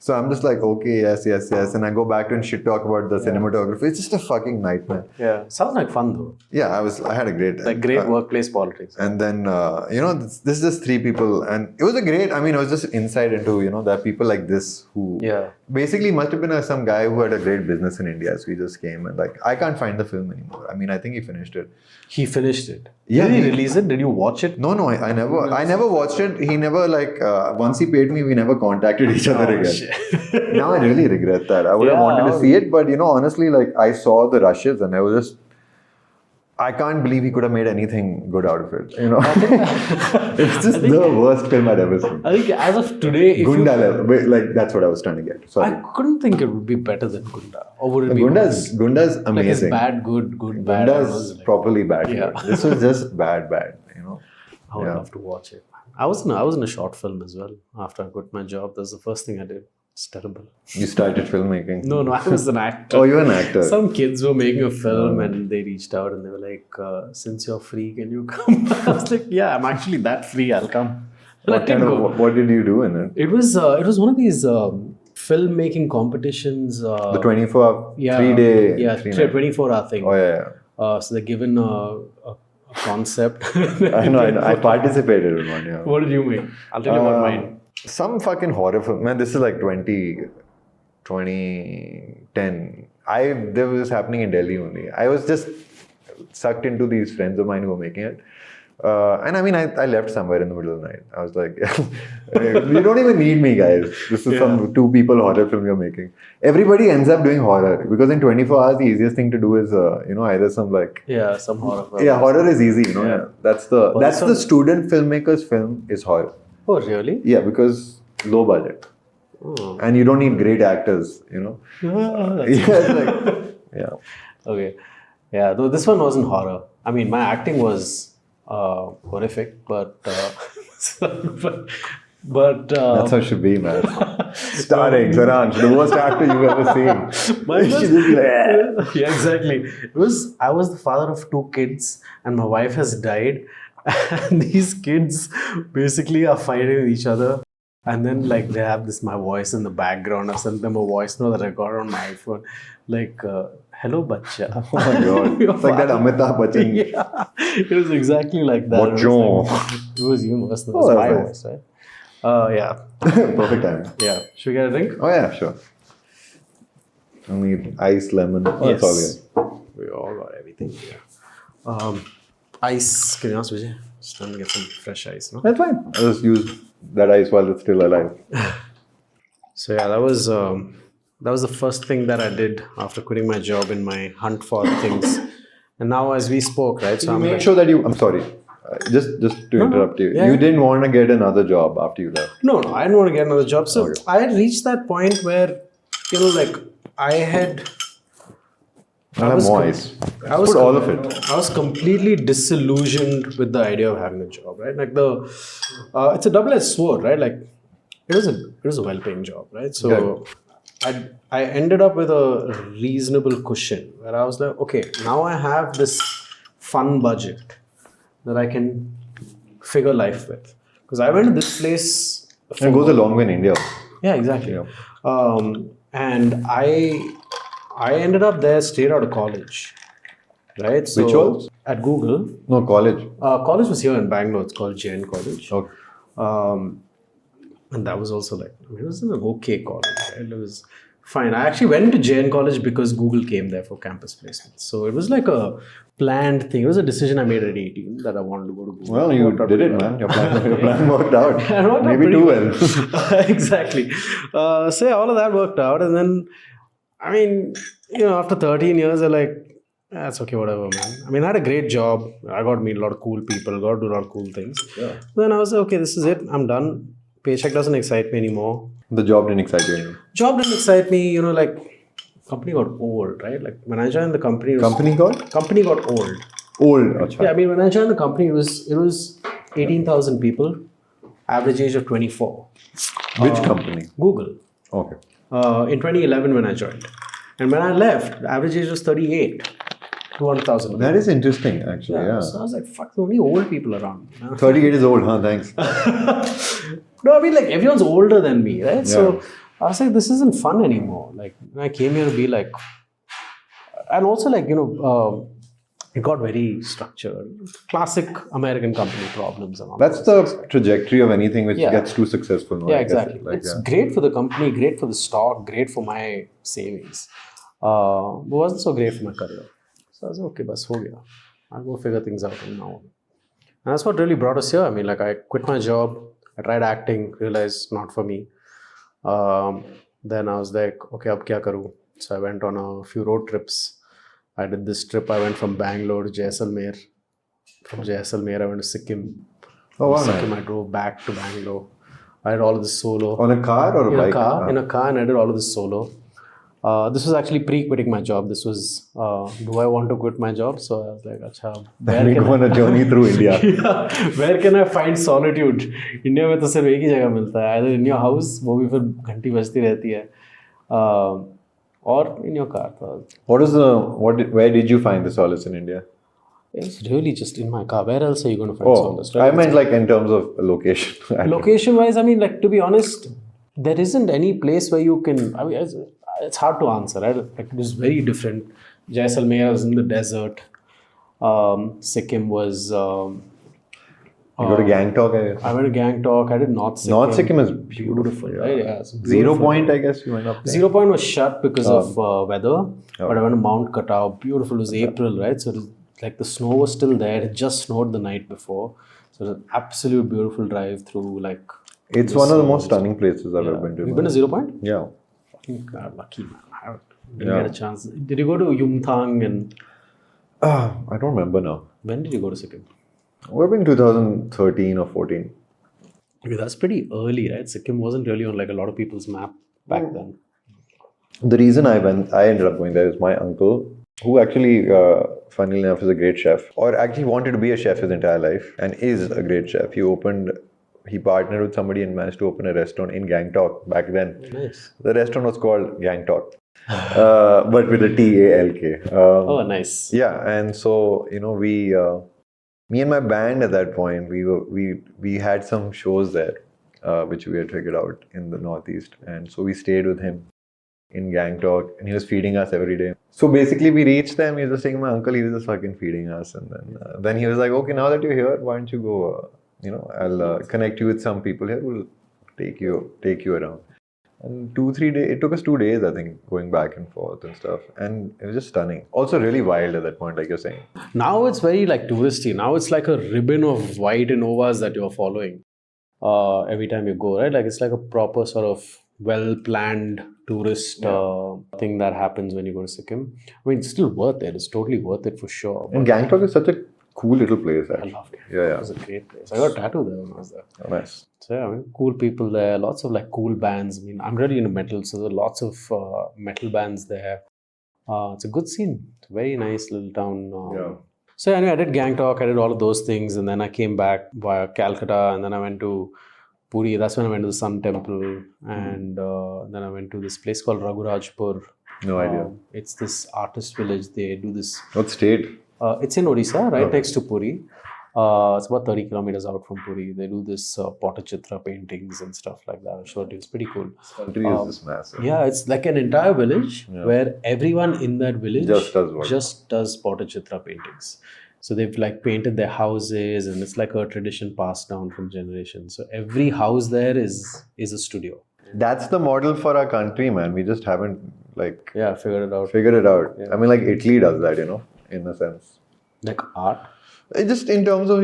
So I'm just like, okay, yes. And I go back to and shit talk about the cinematography. It's just a fucking nightmare. Yeah. Sounds like fun though. Yeah, I had a great time. Like great workplace politics. And then, this is just 3 people. And it was it was just insight into, there are people like this who basically must have been some guy who had a great business in India. So he just came and like, I can't find the film anymore. I mean, I think he finished it. He finished it? Yeah. Did he release it? Did you watch it? No, I never watched it. He never once he paid me, we never contacted each other again. Shit. Now I really regret that. I would have wanted to see it, but honestly, like I saw the rushes and I can't believe he could have made anything good out of it. It's just the worst film I'd ever seen. I think as of today, Gunda level, like that's what I was trying to get. Sorry. I couldn't think it would be better than Gunda. Or would it be Gunda's amazing. Like it's bad, good, bad. Gunda's properly bad. Yeah. This was just bad. I would love to watch it. I was in a short film as well. After I quit my job, that's the first thing I did. It's terrible. You started filmmaking? No, I was an actor. Oh, you're an actor. Some kids were making a film and they reached out and they were like, since you're free, can you come? I was like, yeah, I'm actually that free, I'll come. What did you do in it? It was one of these filmmaking competitions. The 24-hour, 3-day... Yeah, 24-hour thing. Oh, yeah. So they're given a concept. I know. I participated in one, yeah. What did you make? I'll tell you about mine. Some fucking horror film. Man, this is like 2010. There was this happening in Delhi only. I was just sucked into these friends of mine who were making it. And I mean, I left somewhere in the middle of the night. I was like, you don't even need me, guys. This is some 2 people horror film you're making. Everybody ends up doing horror because in 24 hours, the easiest thing to do is, either some like... Yeah, some horror film. Yeah, horror is easy, Yeah. That's the student filmmaker's film is horror. Oh, really? Yeah, because low budget. Oh. And you don't need great actors, Okay. Yeah, though this one wasn't horror. I mean, my acting was horrific, but That's how it should be, man. Starring Saransh, the worst actor you've ever seen. Yeah, exactly. I was the father of 2 kids and my wife has died. And these kids basically are fighting with each other. And then like they have my voice in the background. I sent them a voice note that I got on my iPhone. Like, hello, bacha. Oh my God. It's like that Amitabh Bachchan. Yeah, it was exactly like that. It was even worse than my voice, right? Yeah. Perfect time. Yeah. Should we get a drink? Oh yeah, sure. I need ice, lemon. Oh, yes. That's all good. We all got everything here. Ice. Can you ask Vijay? Just trying to get some fresh ice, no? That's fine. I'll just use that ice while it's still alive. So yeah, that was the first thing that I did after quitting my job in my hunt for things. And now as we spoke, right? So Make sure that I'm sorry. Just to interrupt you. Yeah. You didn't want to get another job after you left. No, I didn't want to get another job. So I had reached that point where, I was all of it. I was completely disillusioned with the idea of having a job, right? Like it's a double-edged sword, right? Like it was a well-paying job, right? So I ended up with a reasonable cushion where I was like, okay, now I have this fun budget that I can figure life with. Because I went to this place. It goes a long way in India. Yeah, exactly. Yeah. And I ended up there straight out of college, right? So which was? At Google. No, college. College was here in Bangalore. It's called Jain College. Okay. And that was also like, it was an okay college, right? It was fine. I actually went to Jain College because Google came there for campus placement. So it was like a planned thing. It was a decision I made at 18 that I wanted to go to Google. Well, you did it, man. Your plan worked out. It worked out Maybe pretty too well. Exactly. So yeah, all of that worked out. And then, I mean, after 13 years, I'm like, that's okay, whatever, man. I mean, I had a great job. I got to meet a lot of cool people, got to do a lot of cool things. Yeah. Then I was like, okay, this is it. I'm done. Paycheck doesn't excite me anymore. The job didn't excite you anymore. Job didn't excite me, company got old, right? Like when I joined the company, Company got? Company got old. Old. Achha. Yeah, I mean, when I joined the company, it was 18,000 people, average age of 24. Which company? Google. Okay. In 2011 when I joined. And when I left, the average age was 38. 200,000. That is interesting, actually. Yeah. So I was like, fuck, there are only old people around. 38 is old, huh? Thanks. No, I mean, like, everyone's older than me, right? Yeah. So I was like, this isn't fun anymore. Like, I came here to be like, and also like, it got very structured. Classic American company problems and all. That's the trajectory of anything which Yeah. gets too successful. No, Yeah, I guess. exactly. Like, It's yeah. great for the company, great for the stock, great for my savings. But wasn't so great for my career. So I was like, okay, bas ho gaya. I'll go figure things out on my own. And that's what really brought us here. I mean, like I quit my job, I tried acting, realized not for me. Then I was like, okay, ab kya karu? So I went on a few road trips. I did this trip. I went from Bangalore to Jaisalmer. From Jaisalmer, I went to Sikkim. Oh, wow, Sikkim, nice. I drove back to Bangalore. I did all of this solo. On a car or a bike? In a car, and I did all of this solo. This was actually pre-quitting my job. This was, do I want to quit my job? So I was like, acha, Then we go on a journey through India. yeah, where can I find solitude? India में तो सिर्फ एक ही जगह मिलता है. Either in your house, वो भी फिर घंटी बजती रहती है, or in your car. Where did you find the solace in India? It's really just in my car. Where else are you going to find Oh, solace? Right? I meant like in terms of location. Location-wise, I mean, like to be honest, there isn't any place where you can. I mean, it's hard to answer, right? Like it was very different. Jaisalmer was in the desert. Sikkim was. You go to Gangtok, I guess. I went to Gangtok. I did North Sikkim. North Sikkim is beautiful, right? Yeah, it's 0 beautiful. Point, I guess you went up there. 0 Point was shut because of weather. But I went to Mount Katao. Beautiful. It was April, right? So it was, like the snow was still there. It just snowed the night before. So it was an absolute beautiful drive through like. It's one of the most stunning places I've ever been to. You've been to 0 Point? Yeah. God, lucky man. I didn't get a chance. Did you go to Yumthang and I don't remember now. when did you go to Sikkim? We've been 2013 or 14. Okay, that's pretty early, right? Sikkim wasn't really on like a lot of people's map back then. The reason I ended up going there is my uncle, who actually, funnily enough, is a great chef, or actually wanted to be a chef his entire life, and is a great chef. He partnered with somebody and managed to open a restaurant in Gangtok back then. Nice. The restaurant was called Gangtok, but with a Talk. Oh, nice. Yeah, and so me and my band at that point, we had some shows there, which we had figured out in the Northeast, and so we stayed with him in Gangtok, and he was feeding us every day. So basically, we reached there, and he was just saying, my uncle, he was just fucking feeding us, and then he was like, okay, now that you're here, why don't you go? I'll connect you with some people here who'll take you around. And 2-3 days, it took us 2 days, I think, going back and forth and stuff. And it was just stunning. Also really wild at that point, like you're saying. Now it's very like touristy. Now it's like a ribbon of white Innovas that you're following every time you go, right? Like it's like a proper sort of well-planned tourist thing that happens when you go to Sikkim. I mean, it's still worth it. It's totally worth it for sure. And Gangtok is such a cool little place, actually. I loved it. Yeah. It was a great place. I got tattooed there when I was there. Oh, nice. So yeah, I mean, cool people there. Lots of like cool bands. I mean, I'm really into metal, so there are lots of metal bands there. It's a good scene. It's a very nice little town. So anyway, I did Gangtok. I did all of those things, and then I came back via Calcutta, and then I went to Puri. That's when I went to the Sun Temple, and then I went to this place called Raghurajpur. No idea. It's this artist village. They do this. What state? It's in Odisha, right next to Puri. It's about 30 kilometers out from Puri. They do this Potachitra paintings and stuff like that. I showed you. It's pretty cool. This country is just massive. Yeah, it's like an entire village where everyone in that village Just does work. Potachitra paintings. So they've like painted their houses, and it's like a tradition passed down from generations. So every house there is a studio. That's the model for our country, man. We just haven't like figured it out. figured it out. I mean, like Italy does that, in a sense. Like art. Just in terms of,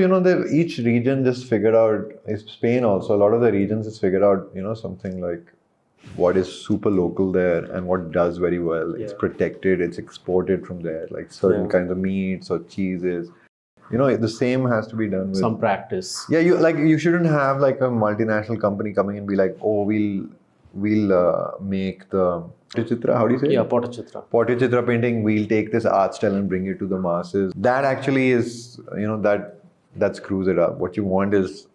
each region just figured out, Spain also, a lot of the regions just figured out, something like what is super local there and what does very well. It's protected, it's exported from there, like certain kinds of meats or cheeses. The same has to be done with some practice. Yeah, you shouldn't have like a multinational company coming and be like, oh, we'll make the Potachitra, how do you say? Yeah, Potachitra. Potachitra painting, we'll take this art style and bring it to the masses. That actually is, that screws it up. What you want is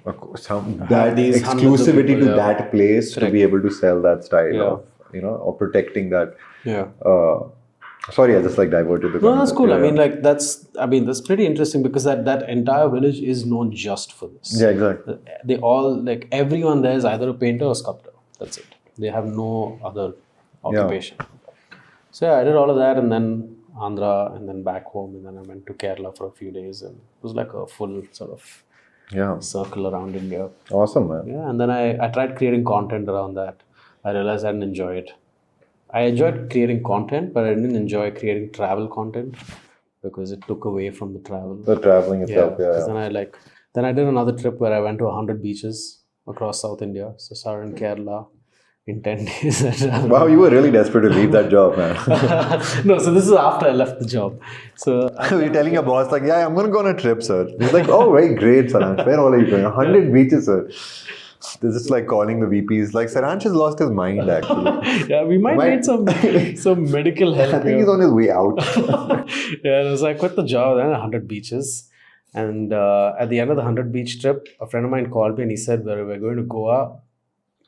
that exclusivity to that place to be able to sell that style of, or protecting that. Yeah. Sorry, I just like diverted the No, that's concept. cool. I mean, like that's pretty interesting because that entire village is known just for this. Yeah, exactly. They all, like everyone there is either a painter or sculptor. That's it. They have no other occupation. So yeah, I did all of that and then Andhra and then back home and then I went to Kerala for a few days and it was like a full sort of circle around India. Awesome, man. Yeah, and then I tried creating content around that. I realized I didn't enjoy it. I enjoyed creating content, but I didn't enjoy creating travel content because it took away from the travel. The traveling itself, Then I did another trip where I went to 100 beaches across South India. So started in Kerala in 10 days. Wow, you were really desperate to leave that job, man. No, so this is after I left the job. So you're telling your boss like, yeah, I'm going to go on a trip, sir. He's like, oh, very great, Saransh. Where all are you going? 100 beaches, sir. This is like calling the VPs. Like, Saransh has lost his mind, actually. Yeah, we might need some medical help. I think he's on his way out. Yeah, so I quit the job, then 100 beaches. And at the end of the 100 beach trip, a friend of mine called me and he said, we're going to Goa,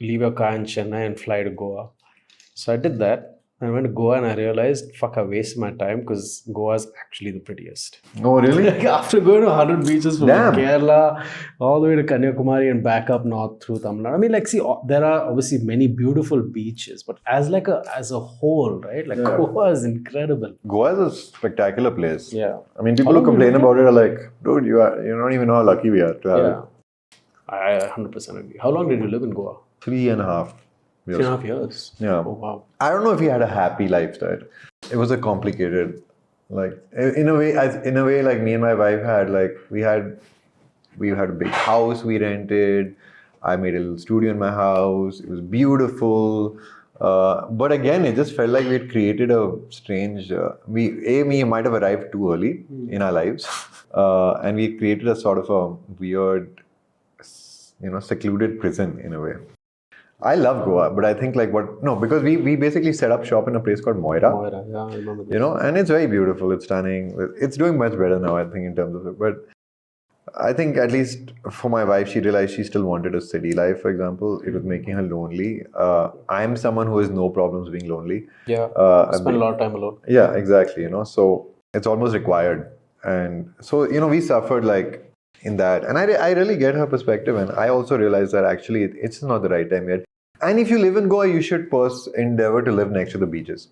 leave your car in Chennai and fly to Goa. So I did that. I went to Goa and I realized, fuck, I wasted my time because Goa is actually the prettiest. Oh, really? Like after going to 100 beaches from Kerala all the way to Kanyakumari and back up north through Tamil Nadu. I mean, like, see, there are obviously many beautiful beaches, but as a whole, right? Like Goa is incredible. Goa is a spectacular place. Yeah. I mean, people who complain about it are like, dude, you don't even know how lucky we are to have it. I 100% agree. How long did you live in Goa? 3.5 years. 3.5 years? Yeah. Oh, wow. I don't know if he had a happy lifestyle. It was a complicated, like, in a way, like me and my wife had, like, we had a big house we rented. I made a little studio in my house. It was beautiful. But again, it just felt like we had created a strange, we might have arrived too early in our lives. And we created a sort of a weird, secluded prison in a way. I love Goa, but I think because we basically set up shop in a place called Moira. Moira, yeah, I remember that. And it's very beautiful, it's stunning. It's doing much better now, I think, in terms of it. But I think at least for my wife, she realized she still wanted a city life, for example. It was making her lonely. I'm someone who has no problems being lonely. Yeah, spend a lot of time alone. Yeah, exactly, so it's almost required. And so, we suffered like in that. And I really get her perspective. And I also realized that actually it's not the right time yet. And if you live in Goa, you should endeavor to live next to the beaches.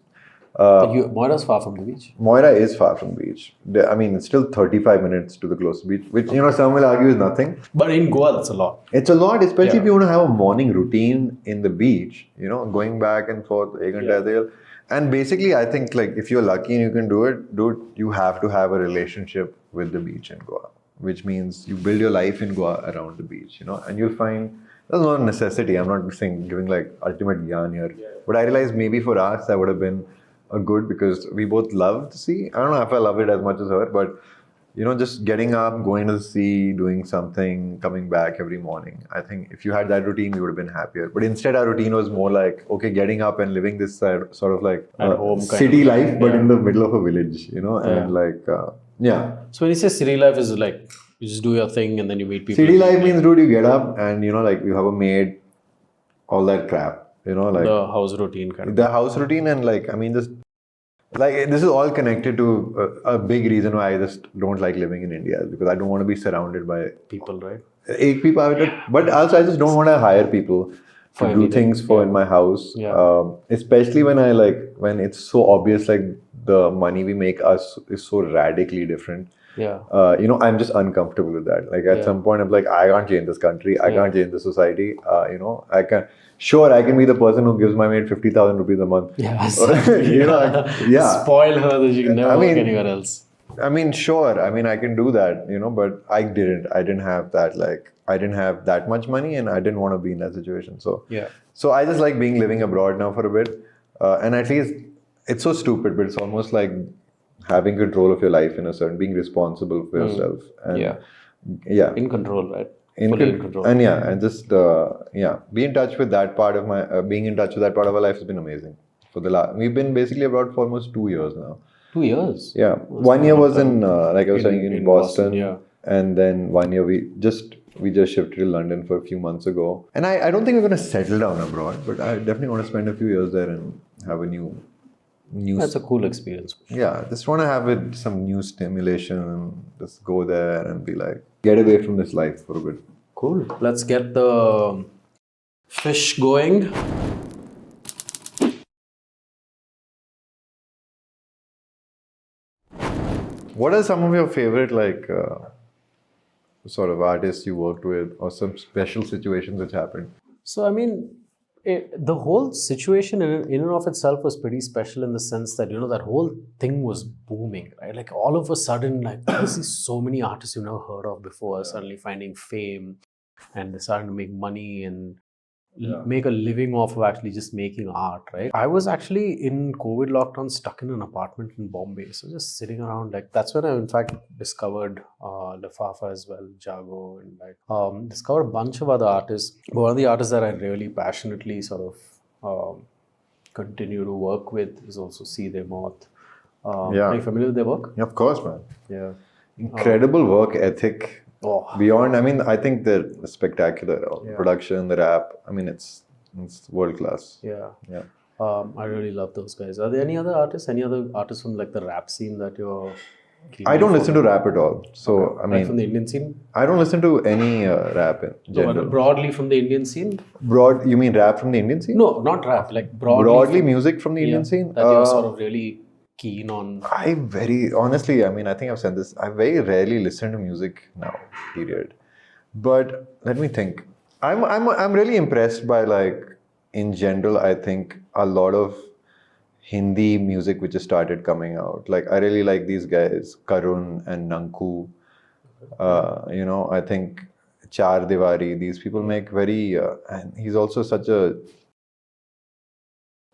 Moira's far from the beach. Moira is far from the beach. I mean, it's still 35 minutes to the closest beach, which, some will argue is nothing. But in Goa, that's a lot. It's a lot, especially if you want to have a morning routine in the beach, going back and forth. And basically, I think like if you're lucky and you can do it, you have to have a relationship with the beach in Goa, which means you build your life in Goa around the beach, and you'll find that's not a necessity. I'm not giving like ultimate gyan here. Yeah. But I realized maybe for us that would have been a good because we both love the sea. I don't know if I love it as much as her, but just getting up, going to the sea, doing something, coming back every morning. I think if you had that routine, you would have been happier. But instead, our routine was more like, okay, getting up and living this sort of like city life, but in the middle of a village, and like, So when you say city life, is it like you just do your thing and then you meet people? City life means, dude, you get up and, like you have a maid, all that crap, like the house routine kind of. The house routine and like, I mean, this is all connected to a big reason why I just don't like living in India because I don't want to be surrounded by people, right? But also I just don't want to hire people to do things in my house. Yeah. Especially when it's so obvious, like the money we make is so radically different. I'm just uncomfortable with that. Like at some point, I'm like, I can't change this country. I can't change the society. I can. Sure, I can be the person who gives my maid 50,000 rupees a month. Spoil her that she can never work anywhere else. I mean, sure. I mean, I can do that, but I didn't. I didn't have that. Like, I didn't have that much money, and I didn't want to be in that situation. So, So I just like living abroad now for a bit, and at least it's so stupid, but it's almost like having control of your life in a certain, being responsible for yourself, and in control, right? Fully in control, and and just be in touch with that part of my being in touch with that part of our life has been amazing. We've been basically abroad for almost 2 years now. 2 years. Yeah, 1 year was in like I was saying in Boston, and then 1 year we just shifted to London for a few months ago. And I don't think we're going to settle down abroad, but I definitely want to spend a few years there and have a new. That's a cool experience. Yeah, just want to have some new stimulation and just go there and be like, get away from this life for a bit. Cool. Let's get the fish going. What are some of your favorite sort of artists you worked with, or some special situations which happened? So, I mean, the whole situation in and of itself was pretty special in the sense that, that whole thing was booming, right? Like all of a sudden, like I see so many artists you've never heard of before suddenly finding fame, and they're starting to make money and make a living off of actually just making art, right? I was actually in COVID lockdown stuck in an apartment in Bombay. So just sitting around, like that's when I in fact discovered Lifafa as well, Jaago, and discovered a bunch of other artists. But one of the artists that I really passionately sort of continue to work with is also Seedhe Maut. Are you familiar with their work? Yeah, of course, man. Yeah. Incredible work ethic. Beyond, I mean, I think they're spectacular. Production, the rap, I mean, it's world class. Yeah. I really love those guys. Are there any other artists from like the rap scene that you're I don't listen to rap at all. So, I mean, from the Indian scene? I don't listen to any rap in general. So, broadly from the Indian scene? You mean rap from the Indian scene? No, not rap, like broadly music from the Indian scene? That you're sort of really keen on. Honestly, I mean, I think I've said this, I very rarely listen to music now, period. But let me think. I'm really impressed by, like, in general, I think a lot of Hindi music which has started coming out. Like, I really like these guys, Karun and Nanku. I think Char Diwari, these people make very, and he's also such a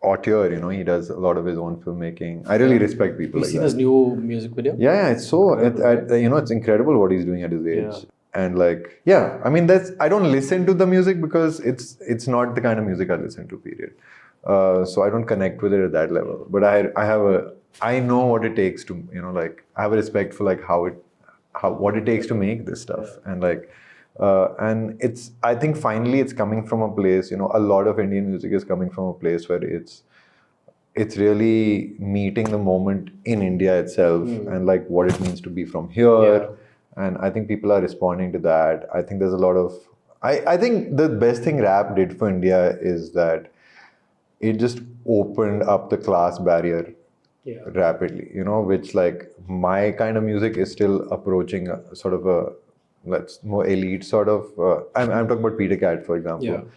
auteur, he does a lot of his own filmmaking. I really respect people like that. You seen his new music video? Yeah, it's so, it's incredible what he's doing at his age. Yeah. And like, I mean, I don't listen to the music because it's not the kind of music I listen to, period. So I don't connect with it at that level. But I know what it takes to, I have a respect for like what it takes to make this stuff. And like, and I think finally it's coming from a place, a lot of Indian music is coming from a place where it's really meeting the moment in India itself and like what it means to be from here. And I think people are responding to that. I think there's a lot of, I think the best thing rap did for India is that it just opened up the class barrier rapidly, which like my kind of music is still approaching a sort of a, more elite sort of, I'm talking about Peter Cat, for example.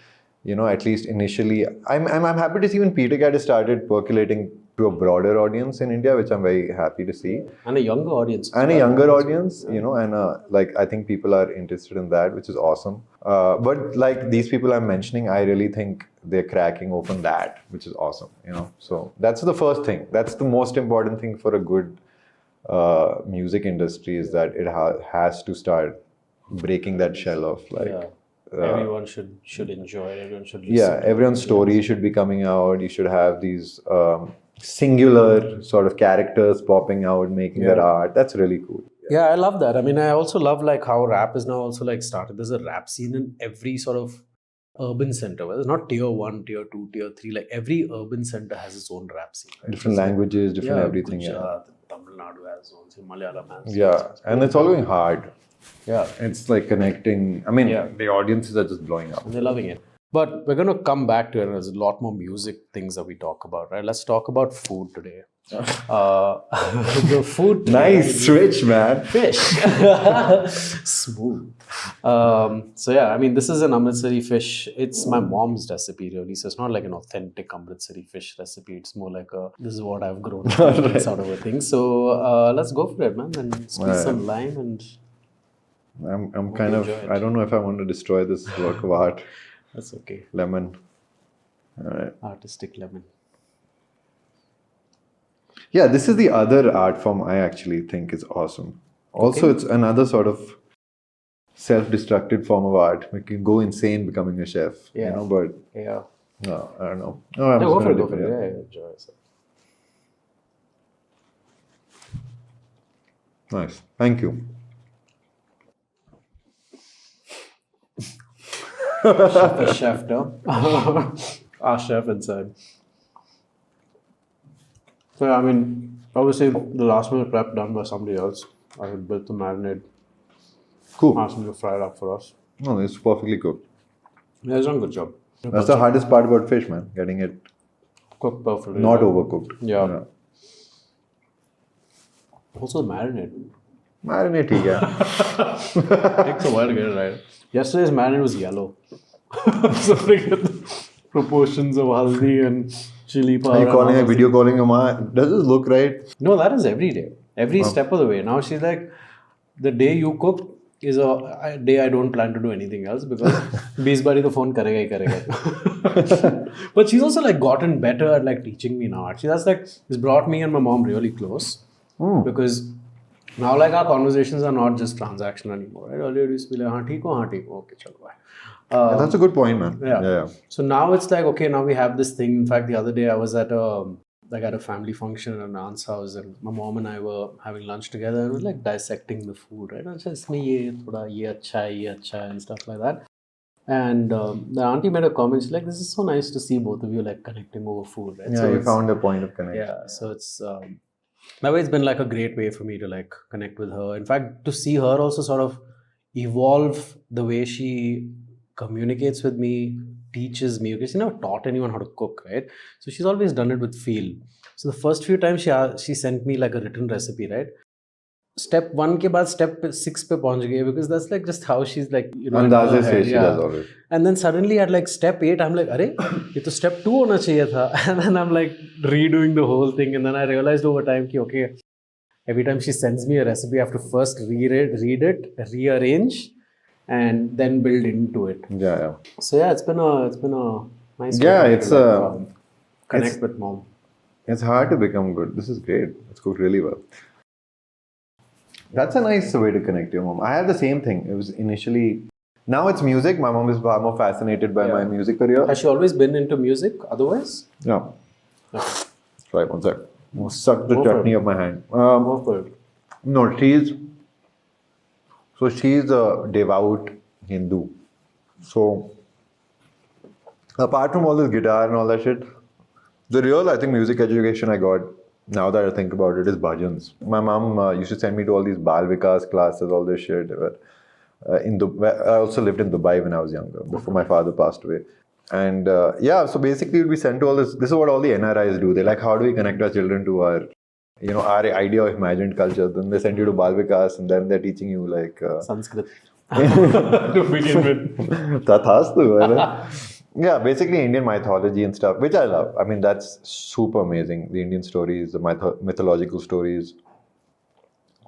At least initially, I'm happy to see when Peter Cat has started percolating to a broader audience in India, which I'm very happy to see. And a younger audience. And a younger audience, and like I think people are interested in that, which is awesome. But like these people I'm mentioning, I really think they're cracking open that, which is awesome, So that's the first thing. That's the most important thing for a good music industry is that it has to start breaking that shell of like... everyone should enjoy it. Everyone should listen. Everyone's story should be coming out. You should have these singular sort of characters popping out, making their art. That's really cool. Yeah, I love that. I mean, I also love like how rap is now also like started. There's a rap scene in every sort of urban center. Whether it's not tier 1, tier 2, tier 3. Like every urban center has its own rap scene. Right? Different languages, different everything. Gujarat, Tamil Nadu has its own. Malayalam has. And it's all going hard. Yeah. It's like connecting. I mean, the audiences are just blowing up. And they're loving it. But we're going to come back to it. There's a lot more music things that we talk about, right? Let's talk about food today. The food. Nice switch, man. Fish. Smooth. So yeah, I mean, this is an Amritsari fish. It's my mom's recipe, really. So it's not like an authentic Amritsari fish recipe. It's more like this is what I've grown up sort of a thing. So let's go for it, man. And squeeze some lime and. I'm kind of, I don't know if I want to destroy this work of art. That's okay. Lemon. All right. Artistic lemon. Yeah, this is the other art form I actually think is awesome. Also, it's another sort of self-destructed form of art. You can go insane becoming a chef, Yeah. you know, but Yeah. no, I don't know. No, I'm Yeah, just go for gonna it, go dip for it, it. yeah. Yeah, enjoy yourself. Nice. Thank you. The chef, no? Our chef inside. So, I mean, obviously, the last minute prep done by somebody else. I had built the marinade, Cool. asked him to fry it up for us. No, it's perfectly cooked. Yeah, he's done a good job. That's the hardest part about fish, man. Getting it Cooked perfectly. not overcooked. Yeah. Also, the marinade. Marinate, yeah. Takes a while to get it right. Yesterday's marinade was yellow. So to get the proportions of haldi and chili powder. Are you calling and a video calling your mom? Does this look right? No, that is every day. Every step of the way. Now she's like, the day you cook is a day I don't plan to do anything else because 20 bari to phone karega hi karega. But she's also like gotten better at like teaching me now. Actually, that's like, it's brought me and my mom really close because now like our conversations are not just transactional anymore. Right? Earlier it used to be like, haan theek ho, okay, chalo bye. Yeah, that's a good point, man. Yeah. So now it's like, okay, now we have this thing. In fact, the other day I was at a family function at an aunt's house, and my mom and I were having lunch together and we were like dissecting the food, right? And just me, ye acha hai, and stuff like that. And the auntie made a comment. She's like, "This is so nice to see both of you like connecting over food, right?" Yeah, so you found a point of connection. yeah. So it's that way it's been like a great way for me to like connect with her. In fact, to see her also sort of evolve the way she communicates with me, teaches me, because she never taught anyone how to cook, right? So she's always done it with feel. So the first few times she sent me like a written recipe, right? Step 1 ke baad step 6 pe pahunch gaye, because that's like just how she's like, you know. Andaze se she does always. And then suddenly at like step 8, I'm like, "Arey, ye to step 2 hona chahiye tha." And then I'm like redoing the whole thing. And then I realized over time ki okay, every time she sends me a recipe, I have to first read it, rearrange, and then build into it. Yeah. So yeah, it's been a nice way Yeah, to, it's like, connect with mom. It's hard to become good. This is great. It's cooked really well. That's a nice way to connect to your mom. I had the same thing. It was initially, now it's music. My mom is far more fascinated by my music career. Has she always been into music otherwise? Yeah. Okay. Right, one sec. Suck the Go for chutney it. of my hand. Go for it. No, she's a devout Hindu. So apart from all this guitar and all that shit, the real, I think, music education I got, now that I think about it, is bhajans. My mom used to send me to all these Bal Vikas classes, all this shit. I also lived in Dubai when I was younger, before my father passed away. And so basically we'll be sent to all this. This is what all the NRIs do. They're like, how do we connect our children to our idea of imagined culture? Then they send you to Bal Vikas, and then they're teaching you like Sanskrit to begin with. Tathastu, right? Yeah, basically Indian mythology and stuff, which I love. I mean, that's super amazing. The Indian stories, the mythological stories,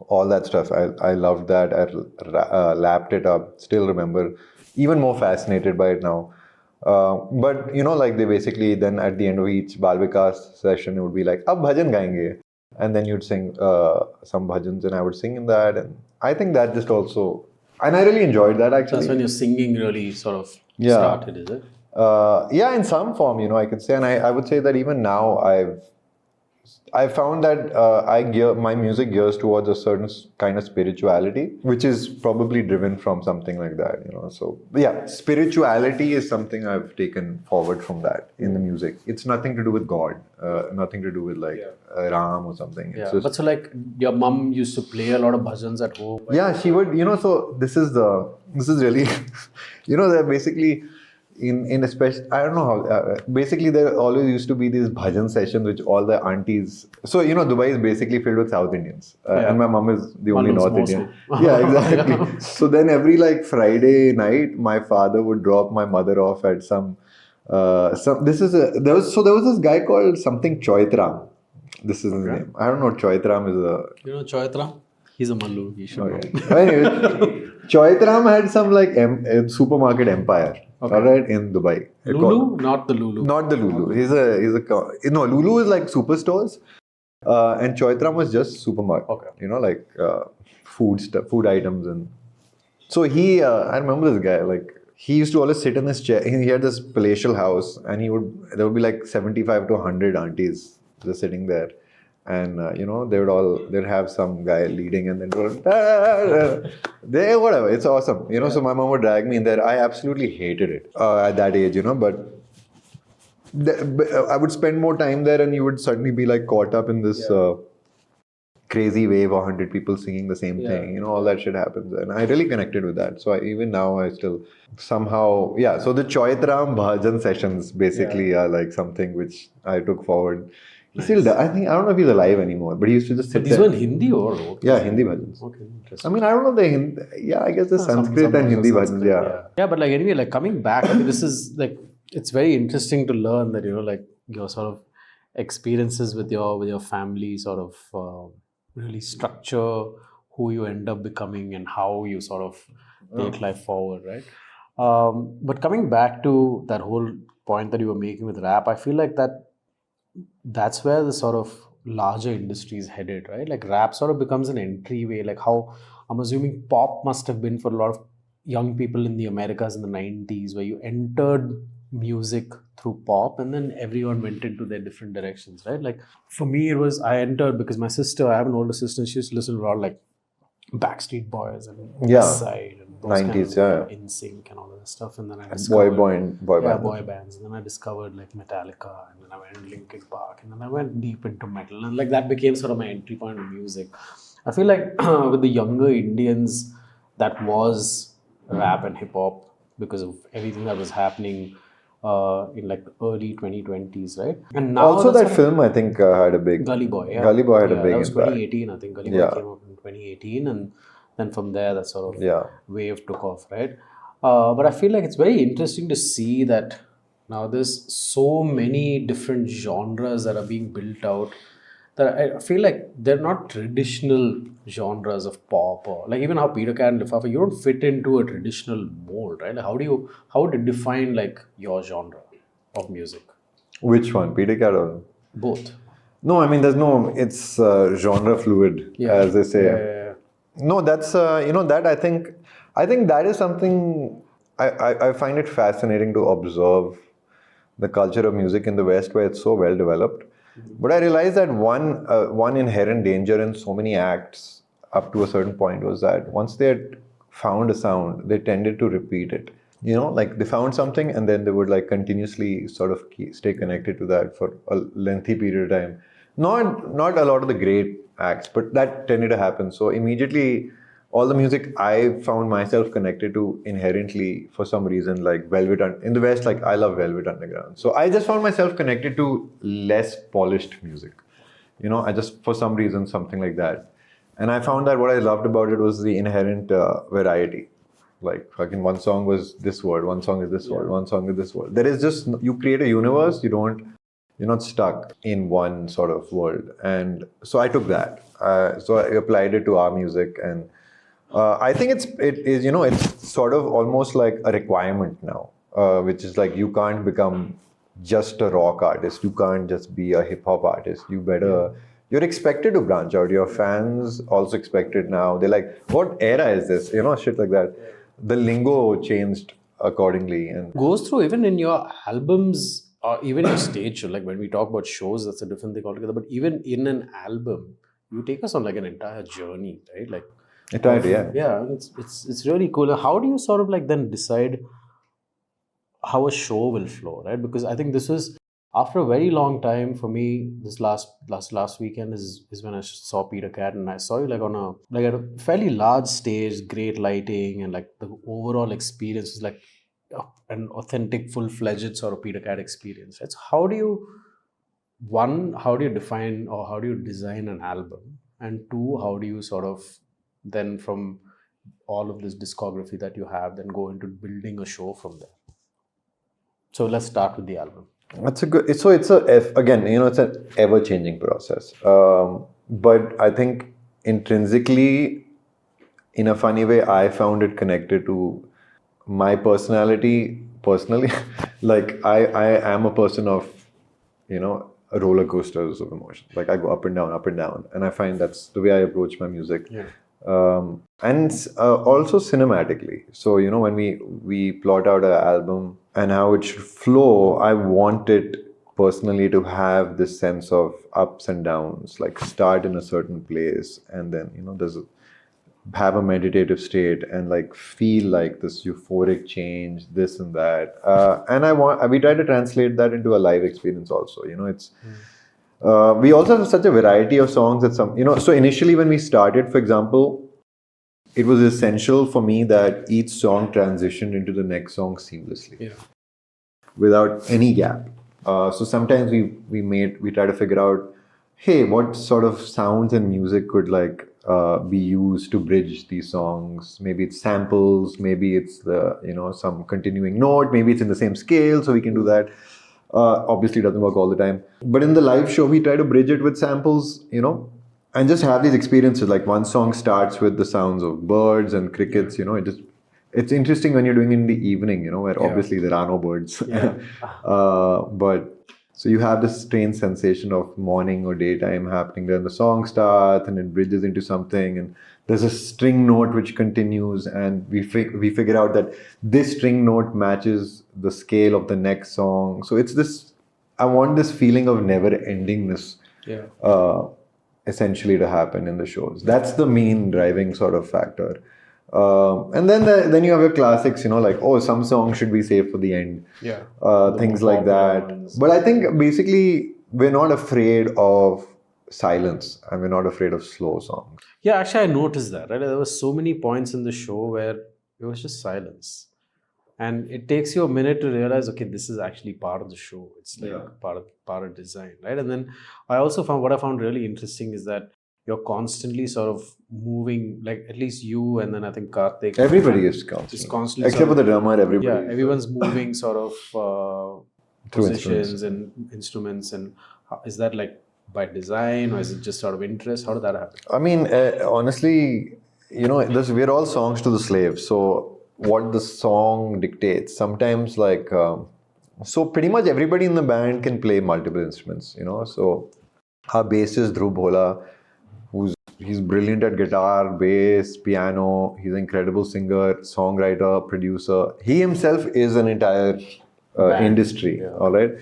all that stuff. I loved that. I lapped it up. Still remember. Even more fascinated by it now. But like they basically then at the end of each Bal Vikas session, it would be like, "Ab bhajan gaenge," and then you'd sing some bhajans, and I would sing in that. And I think that just also, and I really enjoyed that actually. That's when your singing really sort of started, is it? Yeah, in some form, I could say, and I would say that even now I've found that my music gears towards a certain kind of spirituality, which is probably driven from something like that, So yeah, spirituality is something I've taken forward from that in the music. It's nothing to do with God, nothing to do with Ram or something. It's just, but so like your mom used to play a lot of bhajans at home. Yeah, she would. So this is really, they're basically. in especially, I don't know how. Basically, there always used to be these bhajan sessions, which all the aunties. So Dubai is basically filled with South Indians, and my mom is the only North Indian. Yeah, exactly. So then every like Friday night, my father would drop my mother off at some. There was this guy called something Choitram. This is his name. I don't know. Choitram is a. You know Choitram? He's a Mallu. He should know. Anyway, Choitram had some like supermarket empire. Okay. All right, in Dubai. Lulu, not the Lulu. Not the Lulu. Lulu is like superstores, and Choitram was just supermarket. Okay. Like food stuff, food items, and so he. I remember this guy. Like he used to always sit in this chair. He had this palatial house, and there would be like 75 to 100 aunties just sitting there. And they'd have some guy leading, and then whatever. It's awesome, So my mom would drag me in there. I absolutely hated it at that age, but I would spend more time there, and you would suddenly be like caught up in this crazy wave of 100 people singing the same thing. All that shit happens, and I really connected with that. So even now, I still somehow So the Choitram Bhajan sessions basically are like something which I took forward. Nice. Still, I don't know if he's alive anymore, but he used to just sit there. These were in Hindi or? Yeah, Hindi bhajans. Okay, interesting. I mean, I don't know the Hindi. Yeah, I guess the Sanskrit and Hindi bhajans. Yeah, but like anyway, like coming back, I mean, this is like it's very interesting to learn that like your sort of experiences with your family sort of really structure who you end up becoming and how you sort of take life forward, right? But coming back to that whole point that you were making with rap, I feel like that's where the sort of larger industry is headed, right? Like rap sort of becomes an entryway, like how I'm assuming pop must have been for a lot of young people in the Americas in the 90s, where you entered music through pop and then everyone went into their different directions, right? Like for me, I entered because my sister, I have an older sister, she used to listen to a lot like Backstreet Boys and West Side and those 90s, kind of In Sync and all of that stuff. And then I discovered boy bands. And then I discovered like Metallica, and then I went to Linkin Park, and then I went deep into metal, and like that became sort of my entry point in music. I feel like with the younger Indians, that was rap and hip hop because of everything that was happening in like the early 2020s, right? And now also that film I think had a big Gully Boy. Yeah. Gully Boy had a big that was impact. 2018. I think Gully Boy came up in 2018, and then from there that sort of wave took off, right? But I feel like it's very interesting to see that now there's so many different genres that are being built out that I feel like they're not traditional genres of pop, or like even how Peter Cat and Lifafa, you don't fit into a traditional mold, right? Like how would you define like your genre of music? Which one, Peter Cat or both? No, I mean it's genre fluid, as they say. Yeah. No, that's that I think that is something I find it fascinating to observe the culture of music in the West, where it's so well developed. But I realized that one inherent danger in so many acts up to a certain point was that once they had found a sound, they tended to repeat it. Like they found something and then they would like continuously sort of stay connected to that for a lengthy period of time. Not a lot of the great acts, but that tended to happen. So immediately, all the music I found myself connected to inherently for some reason, like in the West, like I love Velvet Underground. So I just found myself connected to less polished music. I just, for some reason, something like that. And I found that what I loved about it was the inherent variety. Like fucking one song was this word, one song is this word, one song is this word. There is just, you create a universe, you're not stuck in one sort of world. And so I took that. So I applied it to our music, and I think it is it's sort of almost like a requirement now, which is like you can't become just a rock artist. You can't just be a hip hop artist. You're expected to branch out. Your fans also expect it now. They're like, what era is this? Shit like that. The lingo changed accordingly, and goes through even in your albums or even your stage show. Like when we talk about shows, that's a different thing altogether. But even in an album, you take us on like an entire journey, right? Like it's really cool. How do you sort of like then decide how a show will flow, right? Because I think this was after a very long time for me. This last weekend is when I saw Peter Cat, and I saw you like at a fairly large stage, great lighting, and like the overall experience was like an authentic, full-fledged sort of Peter Cat experience. Right? So how do you define or how do you design an album? And two, how do you sort of then from all of this discography that you have, then go into building a show from there? So let's start with the album. That's a good. So it's again, it's an ever-changing process. But I think intrinsically, in a funny way, I found it connected to my personality. Personally, like I am a person of, roller coasters of emotion. Like I go up and down, and I find that's the way I approach my music. Yeah. And also cinematically. So when we plot out an album and how it should flow, I want it personally to have this sense of ups and downs, like start in a certain place and then have a meditative state and like feel like this euphoric change, this and that. And we try to translate that into a live experience also. It's we also have such a variety of songs that so initially when we started, for example, it was essential for me that each song transitioned into the next song seamlessly, without any gap. So sometimes we try to figure out, hey, what sort of sounds and music could be used to bridge these songs. Maybe it's samples, maybe it's some continuing note, maybe it's in the same scale, so we can do that. Obviously, it doesn't work all the time. But in the live show, we try to bridge it with samples, and just have these experiences. Like one song starts with the sounds of birds and crickets, it's interesting when you're doing it in the evening, where obviously there are no birds. Yeah. But so you have this strange sensation of morning or daytime happening. Then the song starts and it bridges into something, and there's a string note which continues, and we figure out that this string note matches the scale of the next song. So it's this. I want this feeling of never endingness. Yeah. Essentially to happen in the shows. That's the main driving sort of factor. And then you have your classics, like, some songs should be saved for the end. Yeah. Things like that. Ones. But I think basically we're not afraid of silence and we're not afraid of slow songs. Yeah, actually, I noticed that. Right, there were so many points in the show where it was just silence, and it takes you a minute to realize, okay, this is actually part of the show. It's like part of design, right? And then I also found what I found really interesting is that you're constantly sort of moving, like at least you, and then I think Karthik. Everybody is constantly except for the drummer. Everybody. Yeah, everyone's moving sort of positions and instruments. And is that like by design, or is it just sort of interest? How did that happen? I mean, honestly, we're all songs to the slave. So what the song dictates, sometimes so pretty much everybody in the band can play multiple instruments. So our bassist Dhruv Bhola, he's brilliant at guitar, bass, piano. He's an incredible singer, songwriter, producer. He himself is an entire industry. Yeah. All right.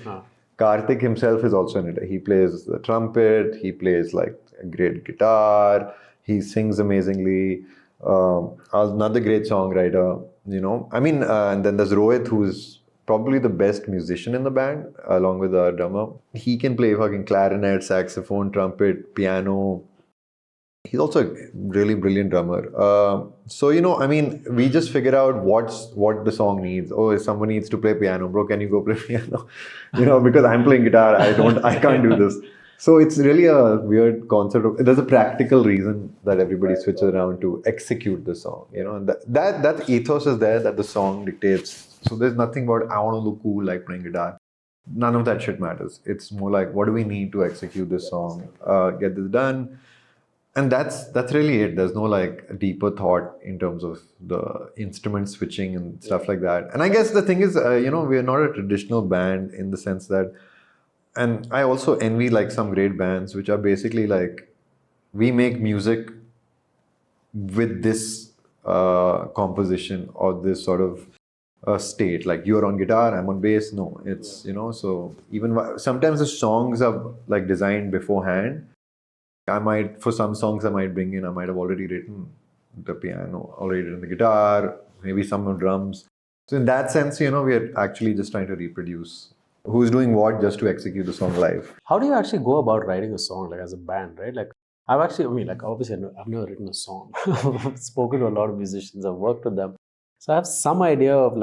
Karthik himself is also in it. He plays the trumpet. He plays a great guitar. He sings amazingly. Another great songwriter. And then there's Rohit, who's probably the best musician in the band, along with our drummer. He can play fucking clarinet, saxophone, trumpet, piano. He's also a really brilliant drummer. So, we just figure out what the song needs. Oh, if someone needs to play piano, bro, can you go play piano? Because I'm playing guitar, I can't do this. So it's really a weird concept. There's a practical reason that everybody switches around to execute the song. And that ethos is there, that the song dictates. So there's nothing about, I want to look cool like playing guitar. None of that shit matters. It's more like, what do we need to execute this song? Get this done. And that's really it. There's no deeper thought in terms of the instrument switching and stuff like that. And I guess the thing is, we're not a traditional band in the sense that, and I also envy some great bands which are basically we make music with this composition or this sort of state. Like you're on guitar, I'm on bass. No, it's, so even sometimes the songs are designed beforehand. For some songs I might have already written the piano, already written the guitar, maybe some drums. So in that sense, we're actually just trying to reproduce who's doing what just to execute the song live. How do you actually go about writing a song as a band, right? I've actually, obviously I've never written a song. I've spoken to a lot of musicians, I've worked with them. So I have some idea of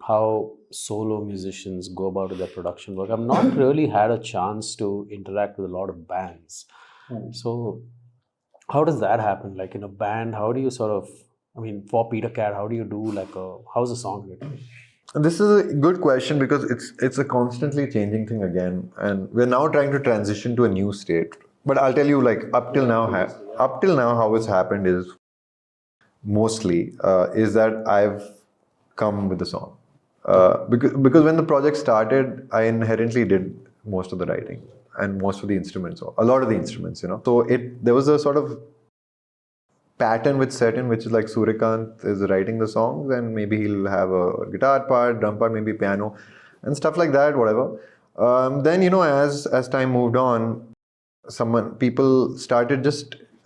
how solo musicians go about their production work. I've not really had a chance to interact with a lot of bands. So how does that happen? Like in a band, how do you sort of, I mean, for Peter Cat, how do you do like how's a song written? This is a good question because it's a constantly changing thing again, and we're now trying to transition to a new state. But I'll tell you, like up till now, how it's happened is mostly is that I've come with the song. Because when the project started, I inherently did most of the writing and most of the instruments, or a lot of the instruments, you know. So there was a sort of pattern which set in, which is like Suryakant is writing the songs and maybe he'll have a guitar part, drum part, maybe piano and stuff like that, whatever. Then, you know, as time moved on, people started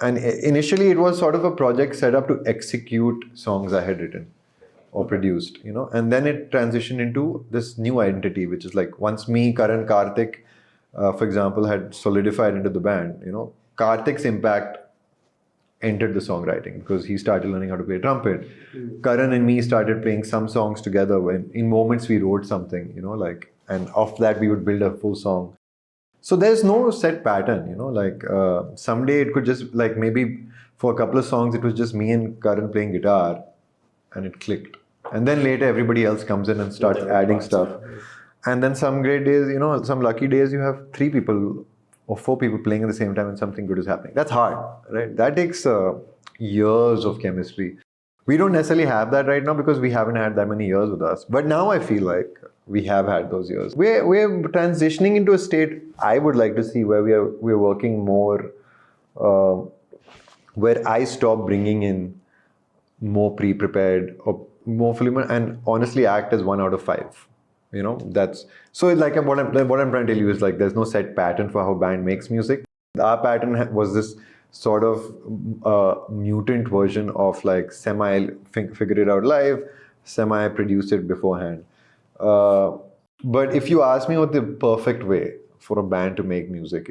and initially it was sort of a project set up to execute songs I had written or produced, you know, and then it transitioned into this new identity, which is like once me, Karan, Karthik, for example, had solidified into the band, you know, Karthik's impact entered the songwriting because he started learning how to play trumpet. Karan and me started playing some songs together when in moments we wrote something, you know, like, and off that we would build a full song. So there's no set pattern, you know, like someday it could just like maybe for a couple of songs it was just me and Karan playing guitar and it clicked. And then later everybody else comes in and starts adding stuff. And then some great days, you know, some lucky days you have 3 people or 4 people playing at the same time and something good is happening. That's hard, right? That takes years of chemistry. We don't necessarily have that right now because we haven't had that many years with us. But now I feel like we have had those years. We're transitioning into a state I would like to see where we're working more, where I stop bringing in more pre-prepared or more film and honestly act as 1 out of 5. You know, that's so like what I'm trying to tell you is like there's no set pattern for how band makes music. Our pattern was this sort of mutant version of like semi figure it out live, semi produce it beforehand. But if you ask me what the perfect way for a band to make music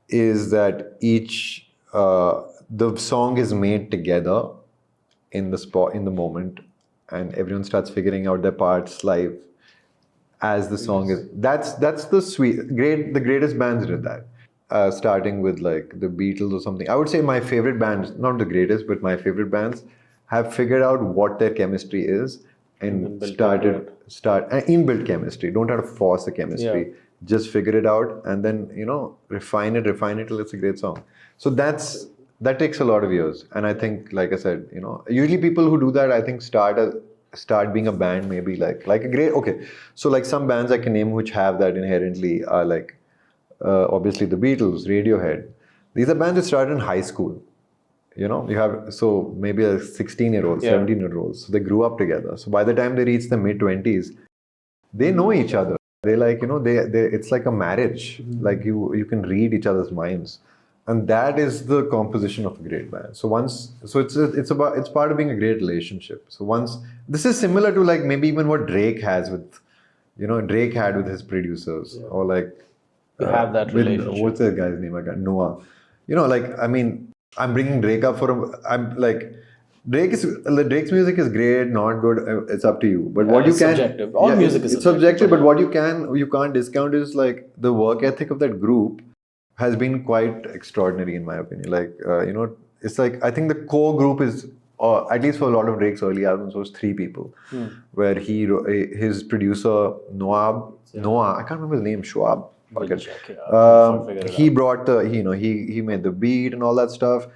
is that each the song is made together in the spot in the moment, and everyone starts figuring out their parts live as the song is. That's the greatest bands did that. Starting with like the Beatles or something. I would say my favorite bands, not the greatest, but my favorite bands have figured out what their chemistry is and inbuilt chemistry. Don't have to force the chemistry. Yeah. Just figure it out and then, you know, refine it till it's a great song. So that takes a lot of years. And I think, like I said, you know, usually people who do that, I think start being a band maybe like a great, okay. So like some bands I can name which have that inherently are like, obviously the Beatles, Radiohead. These are bands that started in high school. You know, you have, so maybe a 16-year-old, 17-year-olds. So they grew up together. So by the time they reach the mid-20s, they know each other. They like, you know, it's like a marriage. Mm-hmm. Like you can read each other's minds. And that is the composition of a great band. So it's part of being a great relationship. So this is similar to like maybe even what Drake has with, you know, Drake had with his producers, or like you have that relationship. What's that guy's name? I got Noah. You know, like I mean, I'm bringing Drake up Drake's music is great, not good. It's up to you. But what you can, subjective. All music is subjective. But what you can't discount is like the work ethic of that group has been quite extraordinary in my opinion. Like, you know, it's like, I think the core group is, at least for a lot of Drake's early albums, was 3 people. Where his producer, Noah, I can't remember his name, Schwab. He brought he made the beat and all that stuff.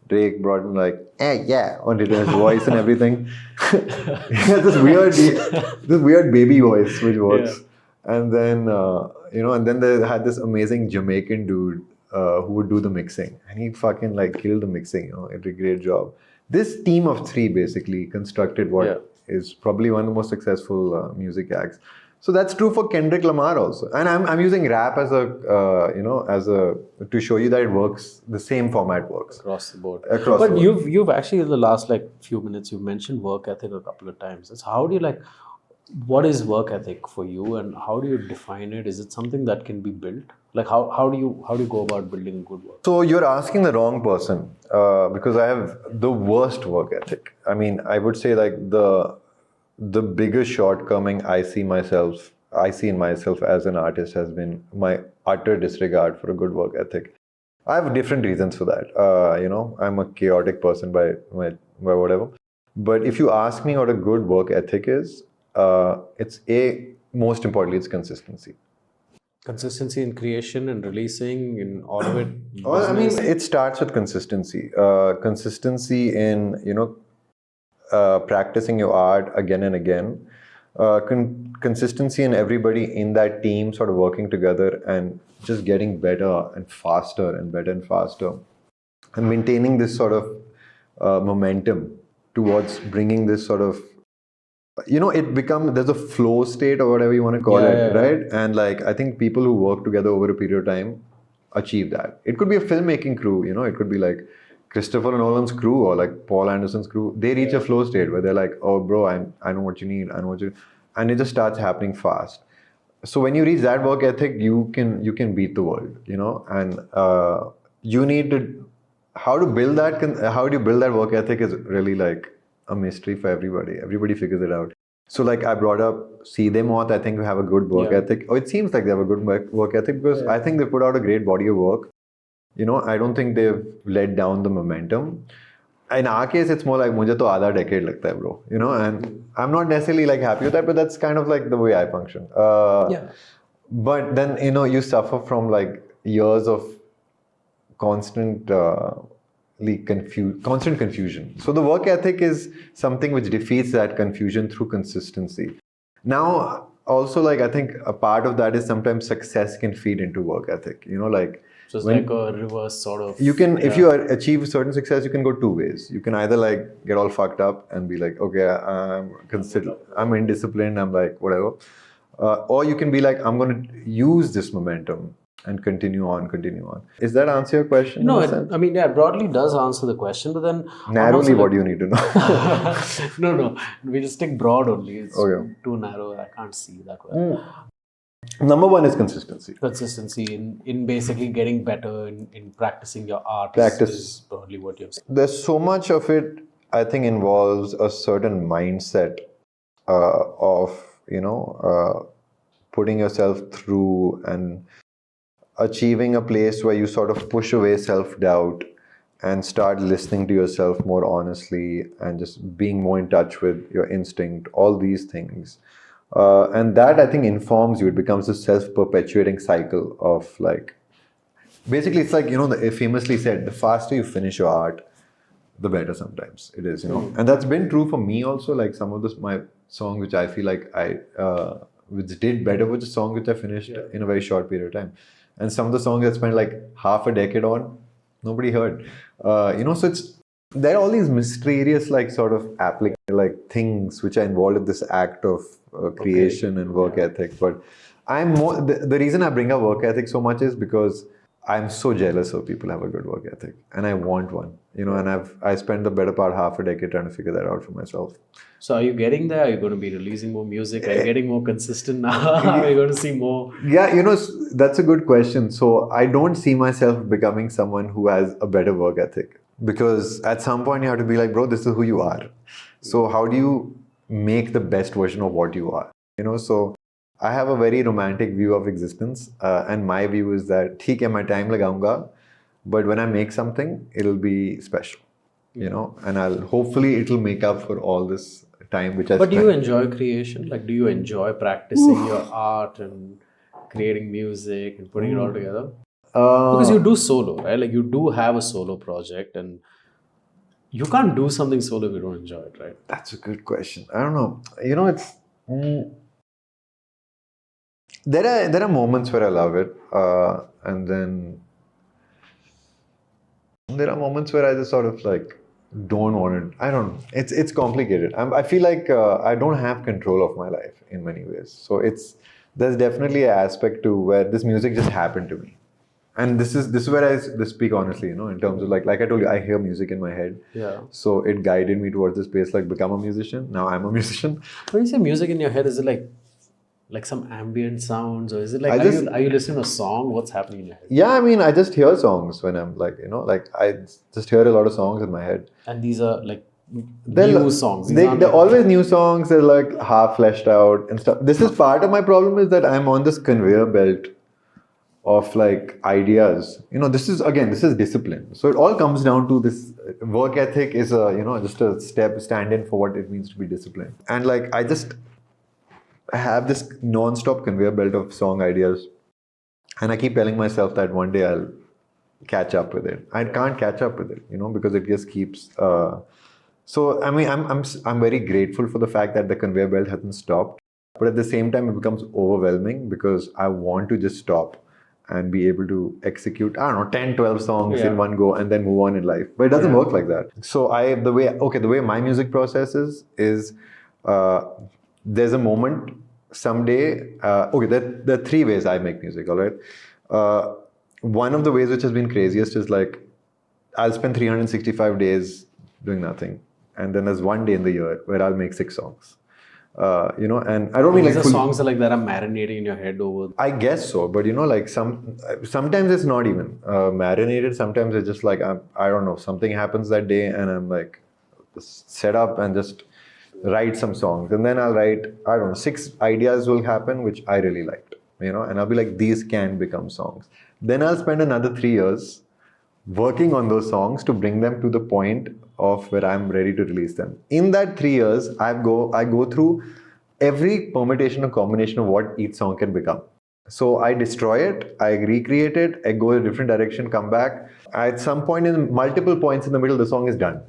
Drake brought in like, onto his voice and everything. He had this weird baby voice which works. Yeah. And then, and then they had this amazing Jamaican dude who would do the mixing. And he fucking like killed the mixing, you know, he did a great job. This team of 3 basically constructed what is probably one of the most successful music acts. So that's true for Kendrick Lamar also. And I'm using rap as to show you that it works, the same format works. Across the board. But you've actually in the last like few minutes, you've mentioned work ethic a couple of times. It's how do you like, what is work ethic for you and how do you define it? Is it something that can be built? Like how do you go about building good work? So you're asking the wrong person because I have the worst work ethic. I mean, I would say like the biggest shortcoming I see in myself as an artist has been my utter disregard for a good work ethic. I have different reasons for that. I'm a chaotic person by whatever. But if you ask me what a good work ethic is, most importantly, it's consistency. Consistency in creation and releasing in all of it. Well, I mean, it starts with consistency. Consistency in, practicing your art again and again. Consistency in everybody in that team sort of working together and just getting better and faster and better and faster. And maintaining this sort of momentum towards bringing this sort of, there's a flow state or whatever you want to call it, right? And like, I think people who work together over a period of time achieve that. It could be a filmmaking crew, it could be like Christopher Nolan's crew or like Paul Anderson's crew. They reach a flow state where they're like, oh bro, I know what you need, I know what you need. And it just starts happening fast. So when you reach that work ethic, you can beat the world, and you need to, how do you build that work ethic is really like a mystery for everybody. Everybody figures it out. So like I brought up Seedhe Maut, I think you have a good work ethic. Or it seems like they have a good work ethic because I think they put out a great body of work. I don't think they've let down the momentum. In our case, it's more like mujhe to aadha decade lagta hai, bro. And I'm not necessarily like happy with that, but that's kind of like the way I function. But then, you suffer from like years of constant confusion. So the work ethic is something which defeats that confusion through consistency. Now, also like I think a part of that is sometimes success can feed into work ethic. So it's like a reverse sort of. You can, if you achieve certain success, you can go two ways. You can either like get all fucked up and be like, okay, I'm indisciplined, I'm like whatever, or you can be like, I'm going to use this momentum and continue on. Is that answer your question? No, it broadly does answer the question, but then narrowly, what do you need to know? No, we'll stick broad only. It's too narrow. I can't see that well. Number one is consistency. Consistency in basically getting better in practicing your art. Practice is probably what you're saying. There's so much of it, I think, involves a certain mindset of, putting yourself through and achieving a place where you sort of push away self-doubt and start listening to yourself more honestly and just being more in touch with your instinct, all these things. And that, I think, informs you. It becomes a self-perpetuating cycle of like, basically it's like, it famously said, the faster you finish your art, the better sometimes it is, And that's been true for me also. Like some of my songs which I feel like which did better was the song which I finished in a very short period of time. And some of the songs I spent like half a decade on, nobody heard. So there are all these mysterious like sort of things which are involved in this act of creation and work ethic. But I'm more, the reason I bring up work ethic so much is because I'm so jealous of people who have a good work ethic and I want one, and I spent the better part half a decade trying to figure that out for myself. So are you getting there? Are you going to be releasing more music? Are you getting more consistent now? Are you going to see more? Yeah, that's a good question. So I don't see myself becoming someone who has a better work ethic because at some point you have to be like, bro, this is who you are. So how do you make the best version of what you are? So I have a very romantic view of existence, and my view is that theek hai, main time lagaunga, but when I make something, it'll be special, and hopefully it'll make up for all this time which I spent. But do you enjoy creation? Like, do you enjoy practicing your art and creating music and putting it all together? Because you do solo, right? Like you do have a solo project and you can't do something solo if you don't enjoy it, right? That's a good question. I don't know. It's... There are moments where I love it, and then there are moments where I just sort of like don't want it. I don't know. It's complicated. I feel like I don't have control of my life in many ways. So there's definitely an aspect to where this music just happened to me. And this is where I speak honestly, in terms of like I told you, I hear music in my head. Yeah. So it guided me towards this space, like become a musician. Now I'm a musician. When you say music in your head, is it like some ambient sounds, or is it like are you listening to a song? What's happening in your head? Yeah, I mean, I just hear songs when I'm like I just hear a lot of songs in my head. And these are like new songs. They're always new songs. They're like half fleshed out and stuff. This is part of my problem is that I'm on this conveyor belt of like ideas. This is discipline. So it all comes down to this work ethic is just a stand in for what it means to be disciplined. And like I just have this non-stop conveyor belt of song ideas. And I keep telling myself that one day I'll catch up with it. I can't catch up with it, because it just keeps. So I mean, I'm very grateful for the fact that the conveyor belt hasn't stopped. But at the same time, it becomes overwhelming because I want to just stop and be able to execute, 10, 12 songs in one go and then move on in life. But it doesn't work like that. So the way my music process is there's a moment someday. There are three ways I make music, all right? One of the ways which has been craziest is like I'll spend 365 days doing nothing. And then there's one day in the year where I'll make 6 songs. And I don't mean like the songs are like that are marinating in your head over. I guess so, but like sometimes it's not even marinated. Sometimes it's just like I don't know, something happens that day and I'm like set up and just write some songs, and then I'll write 6 ideas will happen which I really liked, and I'll be like, these can become songs. Then I'll spend another 3 years working on those songs to bring them to the point of where I'm ready to release them. In that 3 years, I go through every permutation or combination of what each song can become. So I destroy it, I recreate it, I go a different direction, come back. At some point, in multiple points in the middle, the song is done.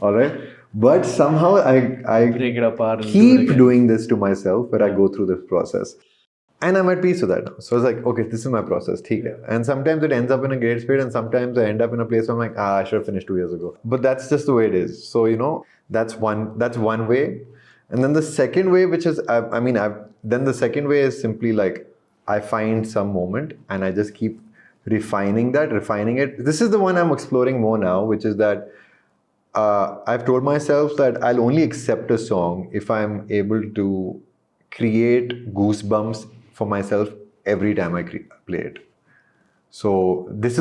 All right? But somehow I break it apart and keep doing this to myself where I go through this process. And I'm at peace with that now. So it's like, okay, this is my process. And sometimes it ends up in a great speed, and sometimes I end up in a place where I'm like, I should have finished 2 years ago. But that's just the way it is. So, that's one way. And then the second way, which is, then the second way is simply like, I find some moment and I just keep refining it. This is the one I'm exploring more now, which is that I've told myself that I'll only accept a song if I'm able to create goosebumps for myself every time I play it. So this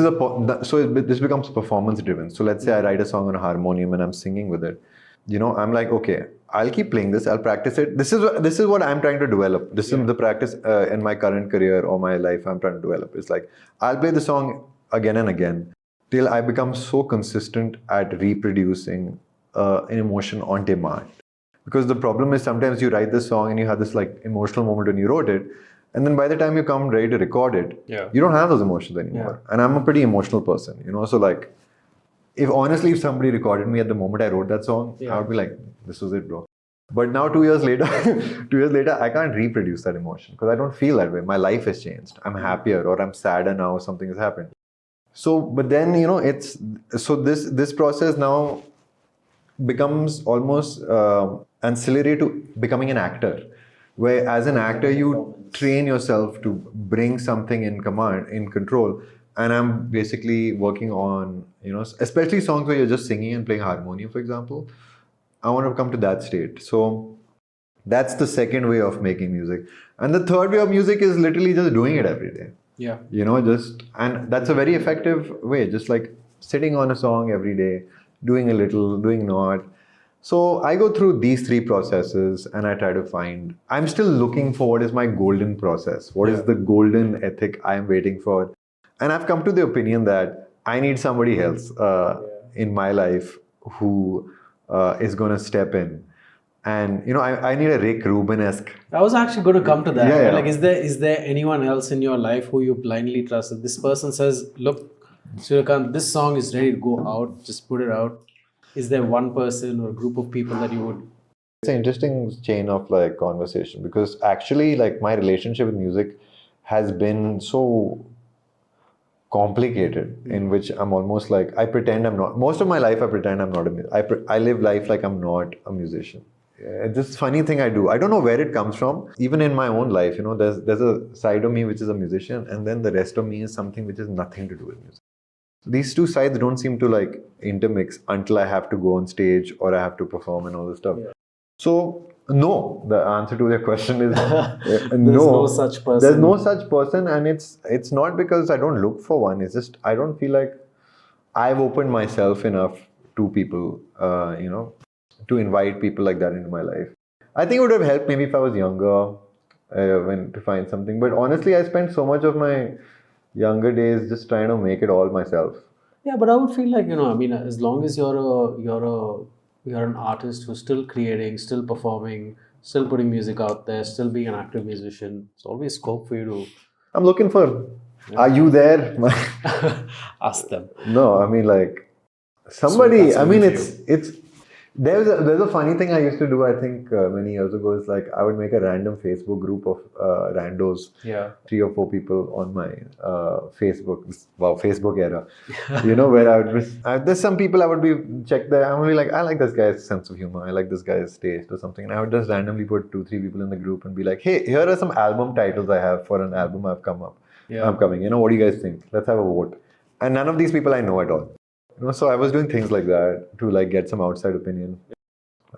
becomes performance driven. So let's say I write a song on a harmonium and I'm singing with it. I'm like, okay, I'll keep playing this. I'll practice it. This is what I'm trying to develop. This is the practice in my current career or my life I'm trying to develop. It's like I'll play the song again and again till I become so consistent at reproducing an emotion on demand. Because the problem is sometimes you write this song and you have this like emotional moment when you wrote it, and then by the time you come ready to record it, you don't have those emotions anymore. And I'm a pretty emotional person, so like if somebody recorded me at the moment I wrote that song, I would be like, this was it, bro. But now 2 years later, I can't reproduce that emotion because I don't feel that way. My life has changed. I'm happier or I'm sadder now, something has happened. So, but then, this process now becomes almost ancillary to becoming an actor, where as an actor you train yourself to bring something in control. And I'm basically working on, especially songs where you're just singing and playing harmonium, for example. I want to come to that state. So that's the second way of making music. And the third way of music is literally just doing it every day. Yeah. And that's a very effective way, just like sitting on a song every day, doing a little, doing not. So I go through these 3 processes and I try to find, I'm still looking for what is my golden process. What is the golden ethic I'm waiting for? And I've come to the opinion that I need somebody else in my life who is going to step in. And, I need a Rick Rubin-esque. I was actually going to come to that. Yeah. Like, is there anyone else in your life who you blindly trust? If this person says, look, Suryakant, this song is ready to go out, just put it out. Is there one person or group of people that you would? It's an interesting chain of like conversation, because actually like my relationship with music has been so complicated, in which I'm almost like, I pretend I'm not, most of my life I pretend I'm not a musician. I live life like I'm not a musician. This funny thing I do, I don't know where it comes from. Even in my own life, there's a side of me which is a musician, and then the rest of me is something which has nothing to do with music. These two sides don't seem to like intermix until I have to go on stage or I have to perform and all this stuff. Yeah. So no, the answer to your question is no. There's no such person. There's no such person, and it's not because I don't look for one. It's just I don't feel like I've opened myself enough two people, to invite people like that into my life. I think it would have helped maybe if I was younger, when to find something. But honestly, I spent so much of my younger days just trying to make it all myself. Yeah, but I would feel like, I mean, as long as you're an artist who's still creating, still performing, still putting music out there, still being an active musician, it's always scope for you to I'm looking for. Are you there? ask them. No, I mean like somebody. So I mean that's it's there's a funny thing I used to do. I think many years ago is like I would make a random Facebook group of randos. Yeah. 3 or 4 people on my Facebook. Wow, Facebook era. Where I would there's some people I would be check there. I'm really like I like this guy's sense of humor. I like this guy's taste or something. And I would just randomly put 2-3 people in the group and be like, hey, here are some album titles I have for an album I'm coming. What do you guys think? Let's have a vote. And none of these people I know at all. So I was doing things like that to like get some outside opinion,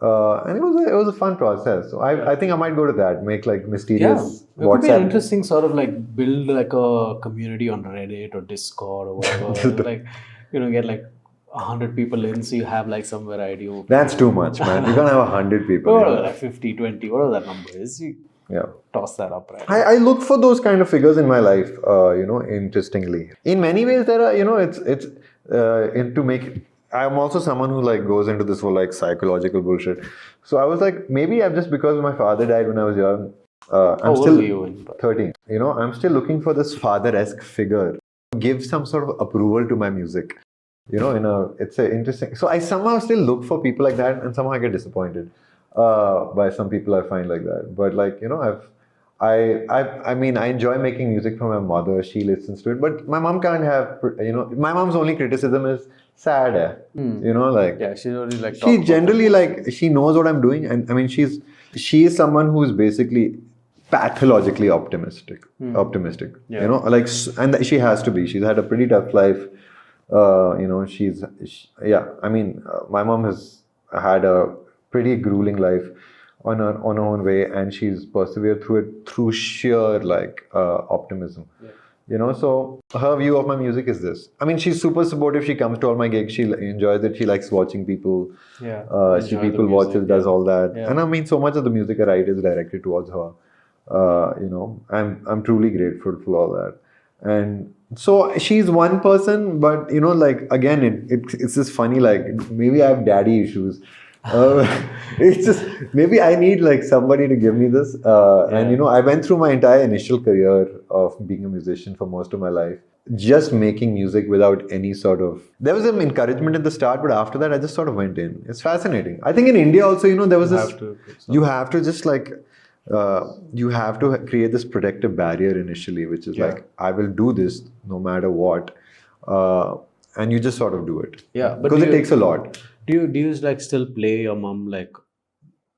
and it was a fun process. So I think I might go to that, make like mysterious it could be an WhatsApp. interesting sort of like build like a community on Reddit or Discord or whatever. Like, get like 100 people in, so you have like some variety. That's too much, man. You can't have 100 people. Or like 50, 20, whatever that number is. You toss that up, right? I look for those kind of figures in my life, interestingly. In many ways, there are, it's to make. I'm also someone who like goes into this whole like psychological bullshit. So I was like, maybe I'm just because my father died when I was young. I'm still 13. I'm still looking for this father-esque figure, give some sort of approval to my music. It's a interesting. So I somehow still look for people like that, and somehow I get disappointed by some people I find like that. But like I mean, I enjoy making music for my mother. She listens to it, but my mom can't have. My mom's only criticism is sad. She's already like. She generally like she knows what I'm doing, and I mean she is someone who is basically pathologically optimistic. And she has to be. She's had a pretty tough life. I mean, my mom has had a pretty grueling life on her own way, and she's persevered through it through sheer like optimism. So her view of my music is this. I mean, she's super supportive. She comes to all my gigs. She enjoys it. She likes watching people. She people watches, does all that. And I mean, so much of the music I write is directed towards her. I'm truly grateful for all that. And so she's one person, but like again, it's just funny. Like maybe I have daddy issues. It's just maybe I need like somebody to give me this. And I went through my entire initial career of being a musician for most of my life, just making music without any sort of. There was some encouragement at the start, but after that, I just sort of went in. It's fascinating. I think in India also, there was this. You have to just like. You have to create this protective barrier initially, which is like, I will do this no matter what. And you just sort of do it. Yeah. Because it takes a lot. Do you like still play your mom like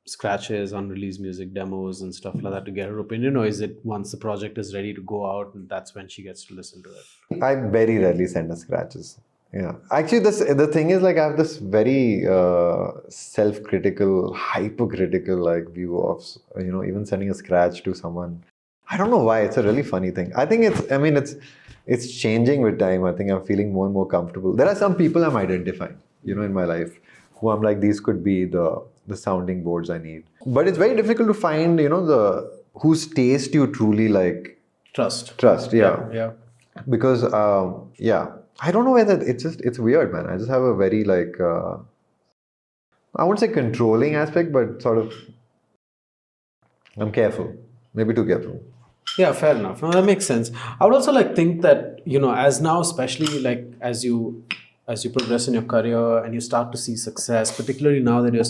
scratches, unreleased music demos and stuff like that to get her opinion? Or is it once the project is ready to go out and that's when she gets to listen to it? I very rarely send her scratches. Yeah. Actually, the thing is like I have this very self-critical, hypercritical like view of, even sending a scratch to someone. I don't know why. It's a really funny thing. I think it's changing with time. I think I'm feeling more and more comfortable. There are some people I'm identifying, in my life who I'm like, these could be the sounding boards I need. But it's very difficult to find, whose taste you truly like. Trust. Yeah. Because, I don't know whether it's weird, man. I just have a very like, I wouldn't say controlling aspect, but sort of, I'm careful, maybe too careful. Yeah, fair enough. No, that makes sense. I would also like think that, as now, especially like as you progress in your career and you start to see success, particularly now that you're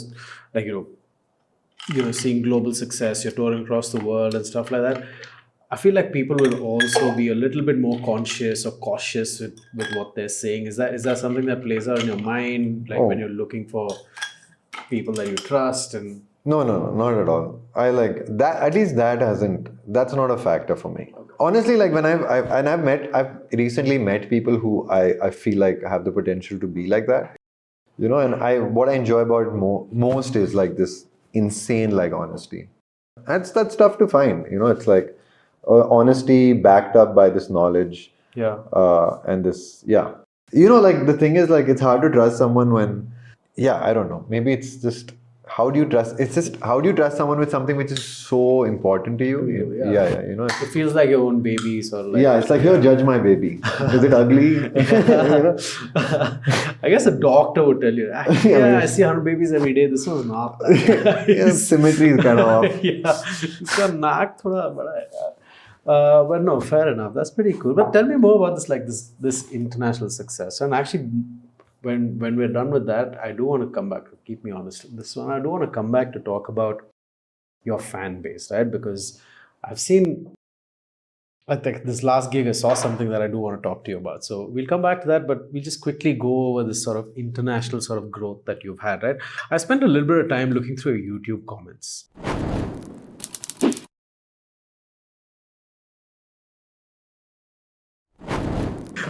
like, seeing global success, you're touring across the world and stuff like that. I feel like people will also be a little bit more conscious or cautious with what they're saying. Is that something that plays out in your mind, like when you're looking for people that you trust? And No, not at all. I like that. At least that's not a factor for me. Okay. Honestly, like when I've recently met people who I feel like have the potential to be like that. And what I enjoy about most is like this insane like honesty. That's tough to find. It's like. Honesty backed up by this knowledge. And this, like the thing is like it's hard to trust someone when yeah, I don't know. Maybe it's just how do you trust? It's just how do you trust someone with something which is so important to you? Yeah. You know. It feels like your own baby, sort of like. Yeah, it's like here, judge my baby. Is it ugly? You know? I guess a doctor would tell you, I see 100 babies every day. This one's not. Yeah, symmetry is kind of off. Yeah, इसका नाक थोड़ा बड़ा है. But no, fair enough. That's pretty cool. But tell me more about this international success. And actually, when we're done with that, I do want to come back. Keep me honest. This one, I do want to come back to talk about your fan base, right? Because I've seen. I think this last gig, I saw something that I do want to talk to you about. So we'll come back to that, but we'll just quickly go over this sort of international sort of growth that you've had, right? I spent a little bit of time looking through your YouTube comments.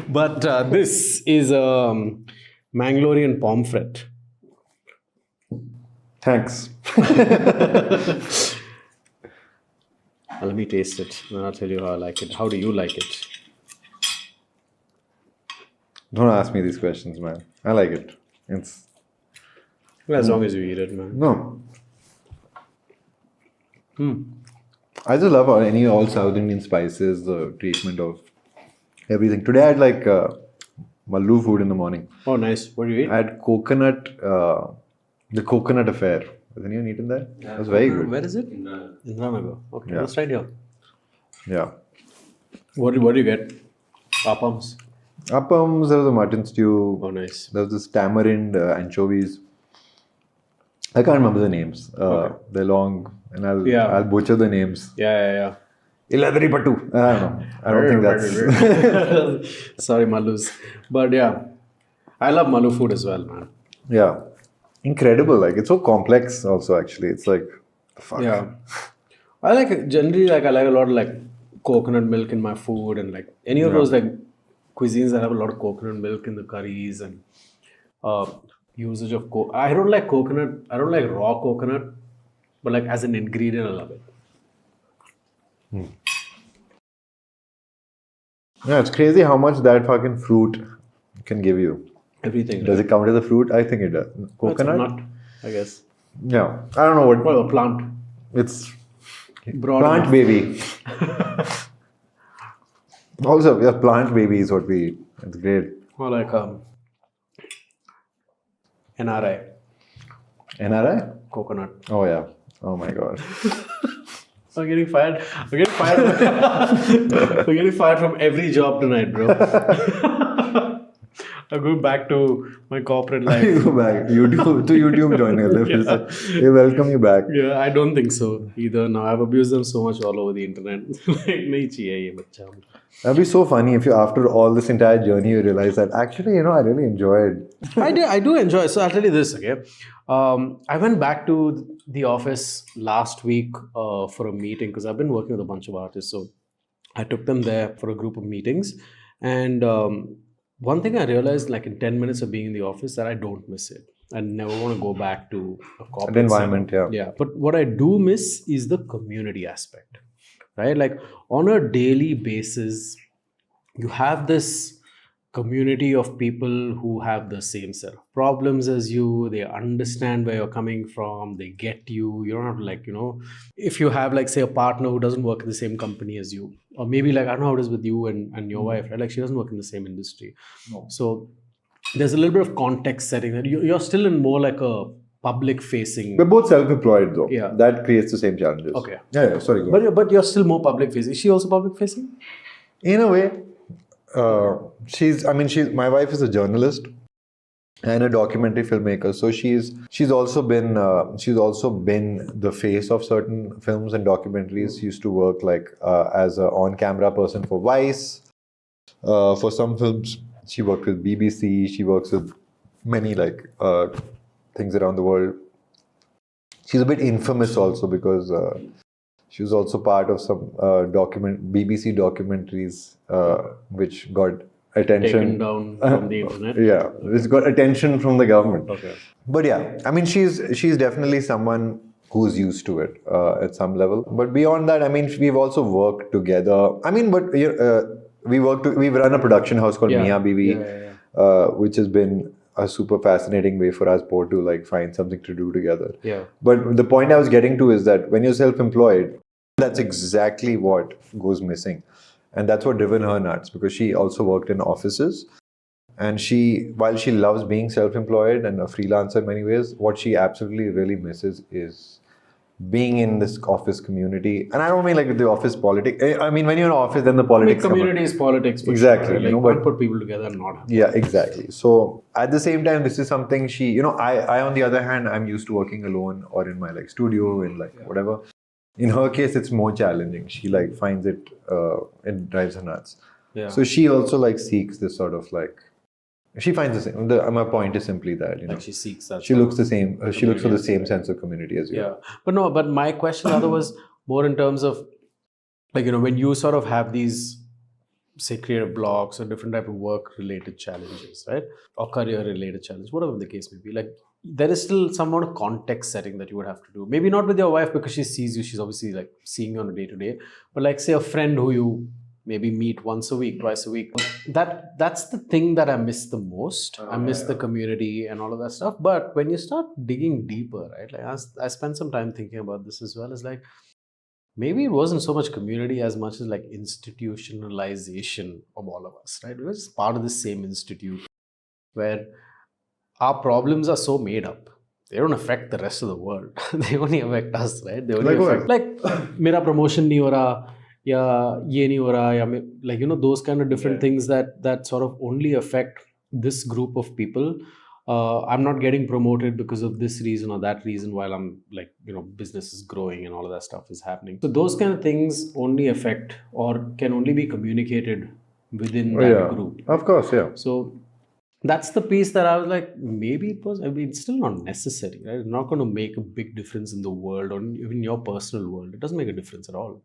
But this is a Mangalorean pomfret. Thanks. Let me taste it, and I'll tell you how I like it. How do you like it? Don't ask me these questions, man. I like it. It's As long as you eat it, man. no. I just love any all South Indian spices, the treatment of everything. Today I had like Mallu food in the morning. Oh, nice. What do you eat? I had coconut, the coconut affair. Has anyone eaten that? It was very good. Where is it? In Ranago. Okay, Yeah. that's right here. Yeah. What do you get? Appams. Appams, there was a mutton stew. Oh, nice. There was this tamarind, anchovies. I can't remember the names. They're long and I'll butcher the names. Yeah. Iladri Patu. I don't know. I don't think that's... Sorry, Malus. But yeah, I love Malu food as well, man. Yeah. Incredible. Like, it's so complex also, actually. It's like, fuck. Yeah. I like a lot of like coconut milk in my food, and like any of those like cuisines that have a lot of coconut milk in the curries, and usage of I don't like coconut. I don't like raw coconut, but like as an ingredient, I love it. Yeah, it's crazy how much that fucking fruit can give you. Everything. Does it count as a fruit? I think it does. Coconut? It's a nut, I guess. Yeah. I don't know what. Well, a plant. It's Broad plant enough. baby. Also, yeah, plant baby is what we eat. It's great. Or like NRI. NRI? Coconut. Oh, yeah. Oh, my God. I'm getting fired. We're getting fired from every job tonight, bro. I'm going back to my corporate life. You go back. YouTube joiner. They welcome you back. Yeah, I don't think so either. Now I've abused them so much all over the internet. Like, nahi chahiye ye bachcha. That'd be so funny if you, after all this entire journey, you realize that actually, I really enjoyed. I do enjoy. So I'll tell you this, okay? I went back to the office last week for a meeting because I've been working with a bunch of artists. So I took them there for a group of meetings. And one thing I realized, like in 10 minutes of being in the office, that I don't miss it. I never want to go back to a corporate environment, setup. Yeah. But what I do miss is the community aspect, right? Like on a daily basis, you have this community of people who have the same set of problems as you. They understand where you're coming from. They get you. You don't have to like, if you have like say a partner who doesn't work in the same company as you, or maybe like, I don't know how it is with you and your wife, right? Like she doesn't work in the same industry. No. So there's a little bit of context setting that you're still in more like a public facing. We're both self-employed though. Yeah. That creates the same challenges. Okay. Yeah, sorry. Go on. But you're still more public facing. Is she also public facing? In a way. My wife is a journalist and a documentary filmmaker. So she's also been the face of certain films and documentaries. She used to work like as an on-camera person for Vice. For some films, she worked with BBC. She works with many like things around the world. She's a bit infamous also because she was also part of some BBC documentaries which got attention. Taken down from the internet? Yeah, which got attention from the government. Okay. But yeah, she's definitely someone who's used to it at some level. But beyond that, we've also worked together. We've run a production house called Mia Bibi, which has been a super fascinating way for us both to like find something to do together. Yeah. But the point I was getting to is that when you're self-employed, that's exactly what goes missing. And that's what driven her nuts, because she also worked in offices. And while she loves being self-employed and a freelancer in many ways, what she absolutely really misses is being in this office community. And I don't mean like the office politics. I mean, when you're in office, then the politics come community is politics. For exactly. Sure, right? Like, you know, can't but put people together and not have. yeah, exactly. So at the same time, this is something she, you know, I on the other hand, I'm used to working alone or in my like studio and like whatever. In her case, it's more challenging. She like finds it drives her nuts. Yeah. So she also like seeks this sort of like, she finds the same. My point is simply that, you know, Like she seeks that. she looks the same. She looks for the same sense of community as you. Yeah, but my question rather was more in terms of, like, you know, when you sort of have these, say, creative blocks or different type of work-related challenges, right, or career-related challenge, whatever the case may be, like, there is still some amount of context setting that you would have to do. Maybe not with your wife because she sees you; she's obviously like seeing you on a day-to-day. But like, say, a friend who you maybe meet once a week, twice a week. That's the thing that I miss the most. I miss the community and all of that stuff. But when you start digging deeper, right? Like I spent some time thinking about this as well. Is like maybe it wasn't so much community as much as like institutionalization of all of us, right? We're just part of the same institute where our problems are so made up. They don't affect the rest of the world. They only affect us, right? They only affect like mera promotion nahi ho raha. Yeah, ye nahi ho raha, ya like, you know, those kind of different things that sort of only affect this group of people. I'm not getting promoted because of this reason or that reason, while I'm like, you know, business is growing and all of that stuff is happening. So those kind of things only affect or can only be communicated within that group. Of course, yeah. So that's the piece that I was like, maybe it was, I mean, it's still not necessary, right? It's not going to make a big difference in the world or even your personal world. It doesn't make a difference at all.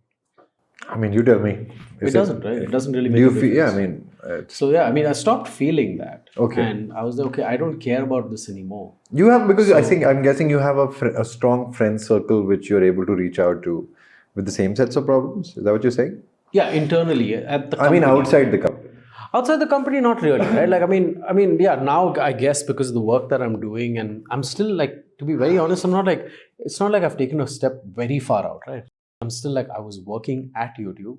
I mean, you tell me. It doesn't, right? It doesn't really make Do you a difference. feel? Yeah, I mean. So yeah, I mean, I stopped feeling that. Okay. And I was like, okay, I don't care about this anymore. You have, because I'm guessing you have a strong friend circle which you're able to reach out to with the same sets of problems. Is that what you're saying? Yeah, internally at the company. I mean, outside the company. Outside the company, not really, right? Like, I mean, yeah, now I guess because of the work that I'm doing, and I'm still like, to be very honest, it's not like I've taken a step very far out, right? I'm still like, I was working at YouTube.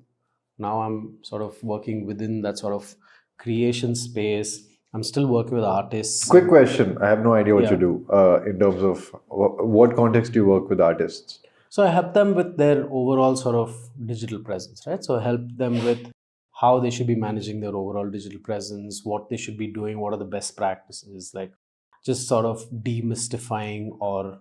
Now I'm sort of working within that sort of creation space. I'm still working with artists. Quick question. I have no idea what you do in terms of what context do you work with artists? So I help them with their overall sort of digital presence, right? So I help them with how they should be managing their overall digital presence, what they should be doing, what are the best practices, like just sort of demystifying or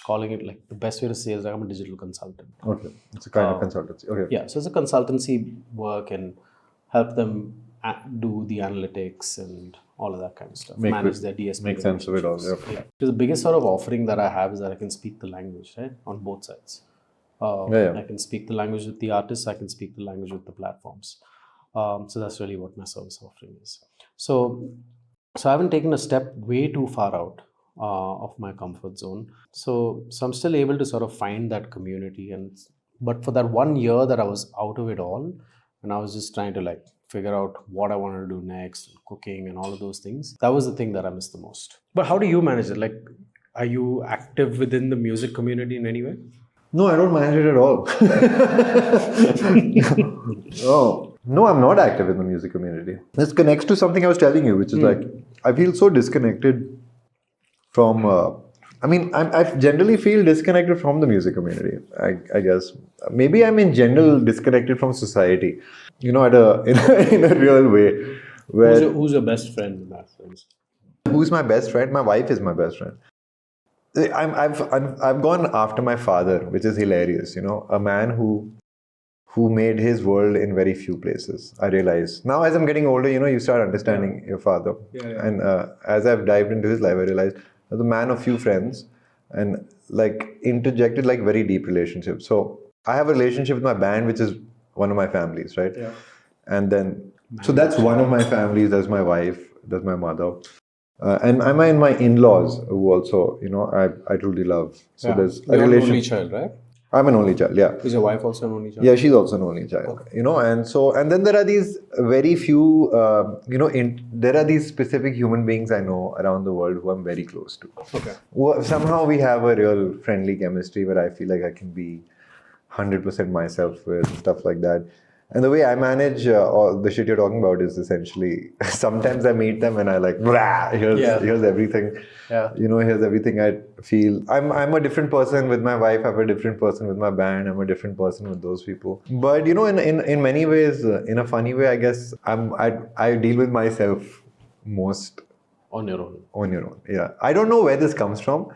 calling it, like the best way to say is like I'm a digital consultant. Okay. It's a kind of consultancy. Okay. Yeah. So it's a consultancy work and help them do the analytics and all of that kind of stuff. Manage their DSP. Make sense of it all. Yeah. Because the biggest sort of offering that I have is that I can speak the language, right? On both sides. I can speak the language with the artists. I can speak the language with the platforms. So that's really what my service offering is. So I haven't taken a step way too far out of my comfort zone. So I'm still able to sort of find that community. But for that 1 year that I was out of it all, and I was just trying to like figure out what I wanted to do next, cooking and all of those things, that was the thing that I missed the most. But how do you manage it? Like, are you active within the music community in any way? No, I don't manage it at all. No, I'm not active in the music community. This connects to something I was telling you, which is like, I feel so disconnected from, I generally feel disconnected from the music community, I guess. Maybe I'm in general disconnected from society, you know, in a real way. Who's your best friend in that sense? Who's my best friend? My wife is my best friend. I've gone after my father, which is hilarious. You know, a man who made his world in very few places. I realize now, as I'm getting older, you know, you start understanding your father. And as I've dived into his life, I realized the man of few friends and like interjected like very deep relationships. So I have a relationship with my band, which is one of my families, right? Yeah. And then so that's one of my families. That's my wife. That's my mother. And I'm in my in-laws who also, you know, I truly love. So there's a relationship. You're an only child, right? I'm an only child, yeah. Is your wife also an only child? Yeah, she's also an only child. You know, and then there are these very few, there are these specific human beings I know around the world who I'm very close to. Okay. Somehow we have a real friendly chemistry where I feel like I can be 100% myself with stuff like that. And the way I manage all the shit you're talking about is essentially, sometimes I meet them and I like, here's everything. Yeah. You know, here's everything I feel. I'm a different person with my wife. I'm a different person with my band. I'm a different person with those people. But you know, in many ways, in a funny way, I guess I deal with myself most On your own. on your own. Yeah. I don't know where this comes from.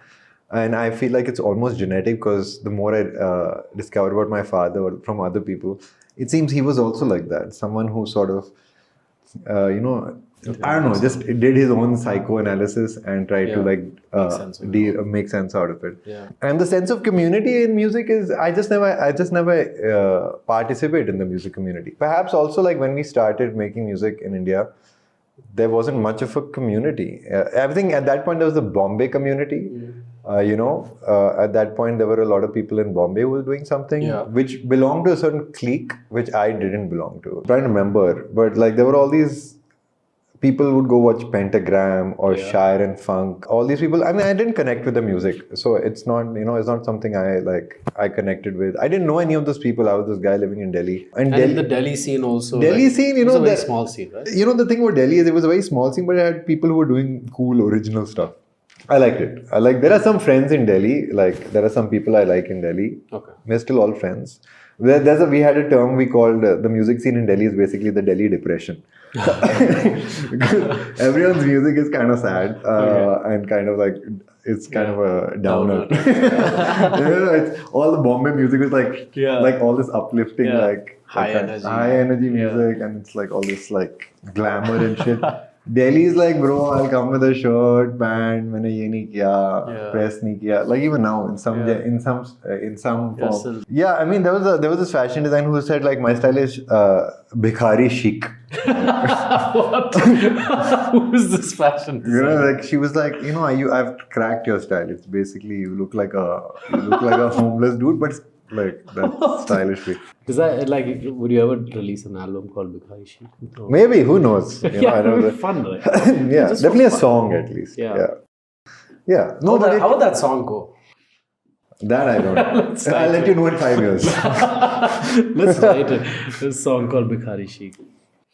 And I feel like it's almost genetic because the more I discover about my father or from other people, it seems he was also like that. Someone who sort of, I don't know, just did his own psychoanalysis and tried to like make sense out of it. Yeah. And the sense of community in music is, I just never participate in the music community. Perhaps also like when we started making music in India, there wasn't much of a community. I think at that point there was the Bombay community. At that point there were a lot of people in Bombay who were doing something which belonged to a certain clique which I didn't belong to. I'm trying to remember, but like there were all these people who would go watch Pentagram or Shire and Funk. All these people. I mean, I didn't connect with the music, so it's not something I connected with. I didn't know any of those people. I was this guy living in Delhi, and in the Delhi scene also. Delhi scene, it was a very small scene, right? You know, the thing about Delhi is it was a very small scene, but it had people who were doing cool original stuff. I liked it. There are some friends in Delhi. Like there are some people I like in Delhi. Okay. We're still all friends. We had a term we called the music scene in Delhi is basically the Delhi depression. Everyone's music is kind of sad and kind of like it's kind of a downer. It's all the Bombay music is like all this uplifting like high energy music, and it's like all this like glamour and shit. Delhi is like, bro, I'll come with a shirt, pant, मैंने ये नहीं किया, press नहीं किया. Like even now, in some form. Yeah, I mean there was this fashion designer who said like my style is Bhikhari chic. What? Who is this fashion designer? You know, like she was like, I've cracked your style. It's basically you look like a homeless dude, but like that's stylish. Is that like, would you ever release an album called Bhikhari Chic? No. Maybe, who knows? It would be fun, right? Yeah, definitely a song at least. Yeah. No, how would that song go? That I don't know. I'll let you know in 5 years. Let's write it. This song called Bhikhari Chic.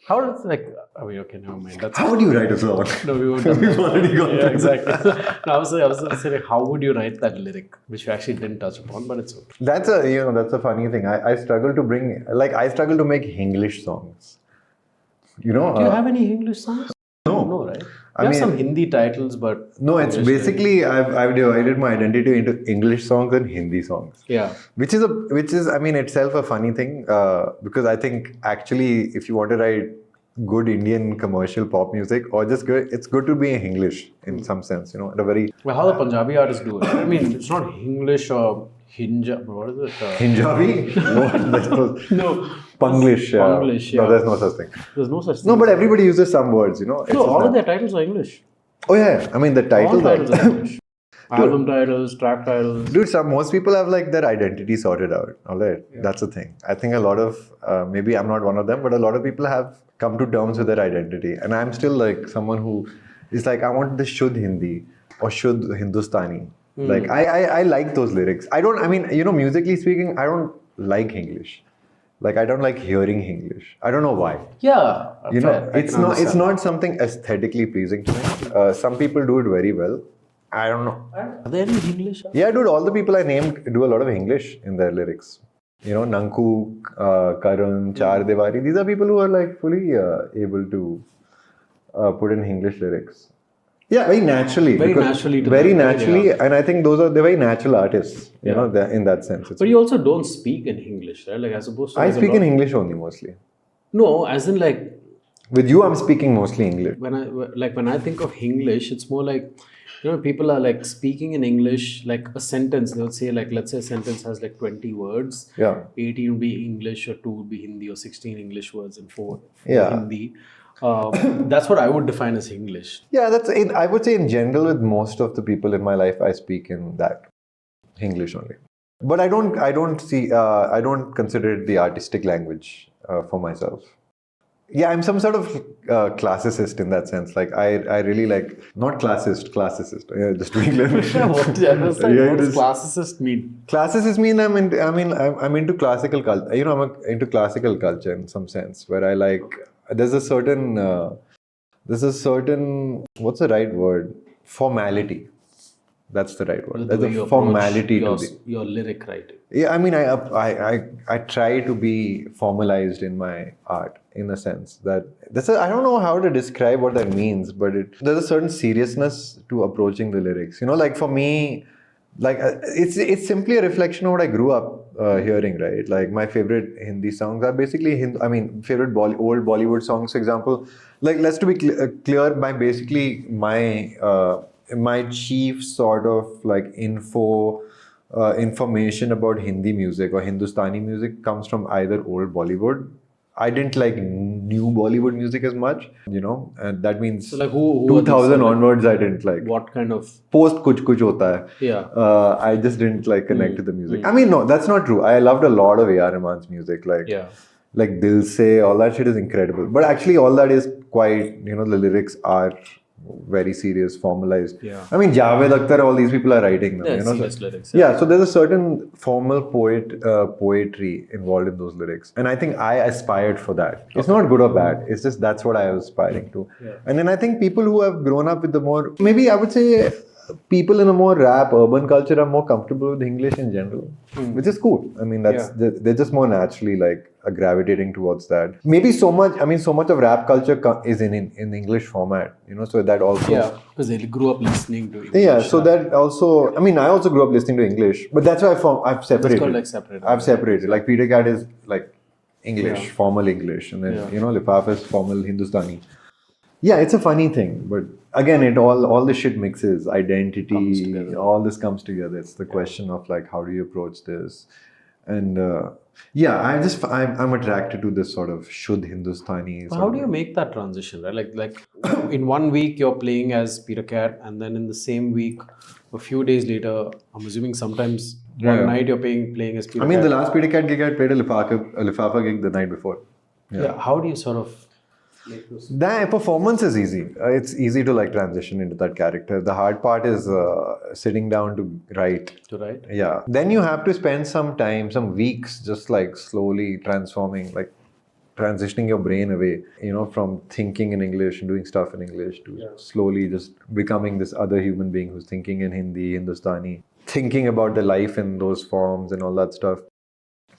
How does okay, never mind. How would you write a song? No, we won't. We've already got that. Exactly. No, I was going to say, like, how would you write that lyric, which we actually didn't touch upon, but it's okay. That's a funny thing. I struggle to make Hinglish songs. Do you have any English songs? No, right? I have some Hindi titles, but no. It's basically I've divided my identity into English songs and Hindi songs. Yeah, which is itself a funny thing because I think actually if you want to write good Indian commercial pop music or just good, it's good to be in English in some sense. At a very how the Punjabi artists do it. I mean, it's not English or Hinja. What is it? Hinjabi? No. Punglish. Punglish, yeah. No, there's no such thing. There's no such thing. No, but everybody uses some words, No, all of their titles are English. Oh yeah, I mean the titles are English. Album titles, track titles. Dude, most people have like their identity sorted out. All right, that's the thing. I think a lot of maybe I'm not one of them, but a lot of people have come to terms with their identity, and I'm still like someone who is like I want the Shuddh Hindi or Shuddh Hindustani. Like I like those lyrics. Musically speaking, I don't like English. Like I don't like hearing English. I don't know why. Yeah, it's not something aesthetically pleasing to me. Some people do it very well. I don't know. Are there any English? Yeah, dude. All the people I named do a lot of English in their lyrics. Nanku, Karun, Char Devari. These are people who are like fully able to put in English lyrics. Yeah, very naturally. Very naturally, and I think they're very natural artists. You know, in that sense. But you also don't speak in English, right? Like as opposed to. I speak in English only mostly. No, as in like. With you, I'm speaking mostly English. When I think of English, it's more like, people are like speaking in English, like a sentence. They would say like, let's say a sentence has like 20 words. Yeah. 18 would be English, or 2 would be Hindi, or 16 English words and 4 Hindi. That's what I would define as English. Yeah, I would say in general with most of the people in my life, I speak in that English only. But I don't consider it the artistic language for myself. Yeah, I'm some sort of classicist in that sense. Like I really like, not classicist. Yeah, just to be clear. What does classicist mean? Classicist mean I'm into classical culture. You know, into classical culture in some sense, where I like. There's a certain what's the right word? Formality. That's the right word. There's a formality to your lyric writing. Yeah, I mean, I try to be formalized in my art, in a sense that I don't know how to describe what that means, but there's a certain seriousness to approaching the lyrics. You know, like for me, like it's simply a reflection of what I grew up hearing, right? Like my favorite Hindi songs are basically favorite old Bollywood songs, for example. Like, let's to be clear, my chief sort of like information about Hindi music or Hindustani music comes from either old Bollywood. I didn't like new Bollywood music as much, you know, and that means So like who 2000 onwards I didn't like. What kind of Post Kuch Kuch Hota Hai. Yeah. I just didn't like connect to the music. I mean, no, that's not true. I loved a lot of A.R. Rahman's music, like Dil Se, all that shit is incredible. But actually, all that is quite, you know, the lyrics are very serious, formalized. Yeah. I mean, Javed Akhtar, all these people are writing them. Yeah, you know, serious lyrics. Yeah, so there's a certain formal poetry involved in those lyrics, and I think I aspired for that. It's not good or bad. It's just that's what I was aspiring to. Yeah. And then I think people who have grown up with the more, maybe I would say, people in a more rap urban culture are more comfortable with English in general, which is cool. I mean, they're just more naturally like gravitating towards that. Maybe so much of rap culture is in English format, you know, so that also because they grew up listening to English. Yeah, so that also, I mean, I also grew up listening to English, but that's why I've separated. It's called like separated. I've separated. Like Peter Cat is like English, formal English, and then you know, Lifafa is formal Hindustani. Yeah, it's a funny thing, but again, all the shit mixes, identity, all this comes together. It's the question of like, how do you approach this? And I'm attracted to this sort of Shuddh Hindustani. How do you make that transition, right? Like in 1 week you're playing as Peter Cat, and then in the same week, a few days later, I'm assuming sometimes one night you're playing as Peter Cat. I mean, the last Peter Cat gig I played a Lifafa gig the night before. Yeah. How do you sort of make this? That performance is easy. It's easy to like transition into that character. The hard part is sitting down to write. Yeah. Then you have to spend some time, some weeks, just like slowly transforming, like transitioning your brain away, you know, from thinking in English and doing stuff in English to slowly just becoming this other human being who's thinking in Hindi, Hindustani, thinking about the life in those forms and all that stuff.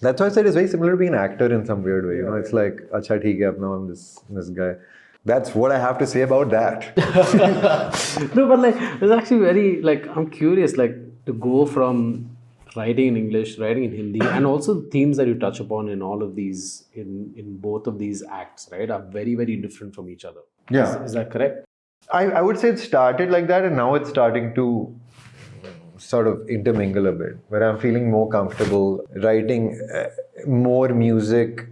That's why I said it's very similar to being an actor in some weird way. You know, it's like, acha theek hai, now I'm this guy. That's what I have to say about that. No, but like, it's actually very, like, I'm curious, like, to go from writing in English, writing in Hindi, and also the themes that you touch upon in all of these, in both of these acts, right, are very, very different from each other. Yeah. Is that correct? I would say it started like that, and now it's starting to sort of intermingle a bit, where I'm feeling more comfortable writing more music.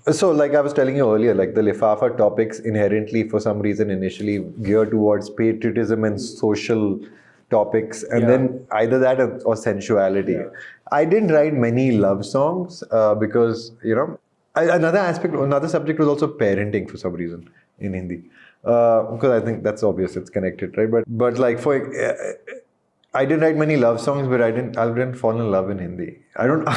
So like I was telling you earlier, like the Lifafa topics inherently for some reason initially geared towards patriotism and social topics, and then either that or sensuality. I didn't write many love songs because, you know, another subject was also parenting for some reason in Hindi, because I think that's obvious, it's connected, right? But like I didn't write many love songs, but I didn't fall in love in Hindi. I don't know,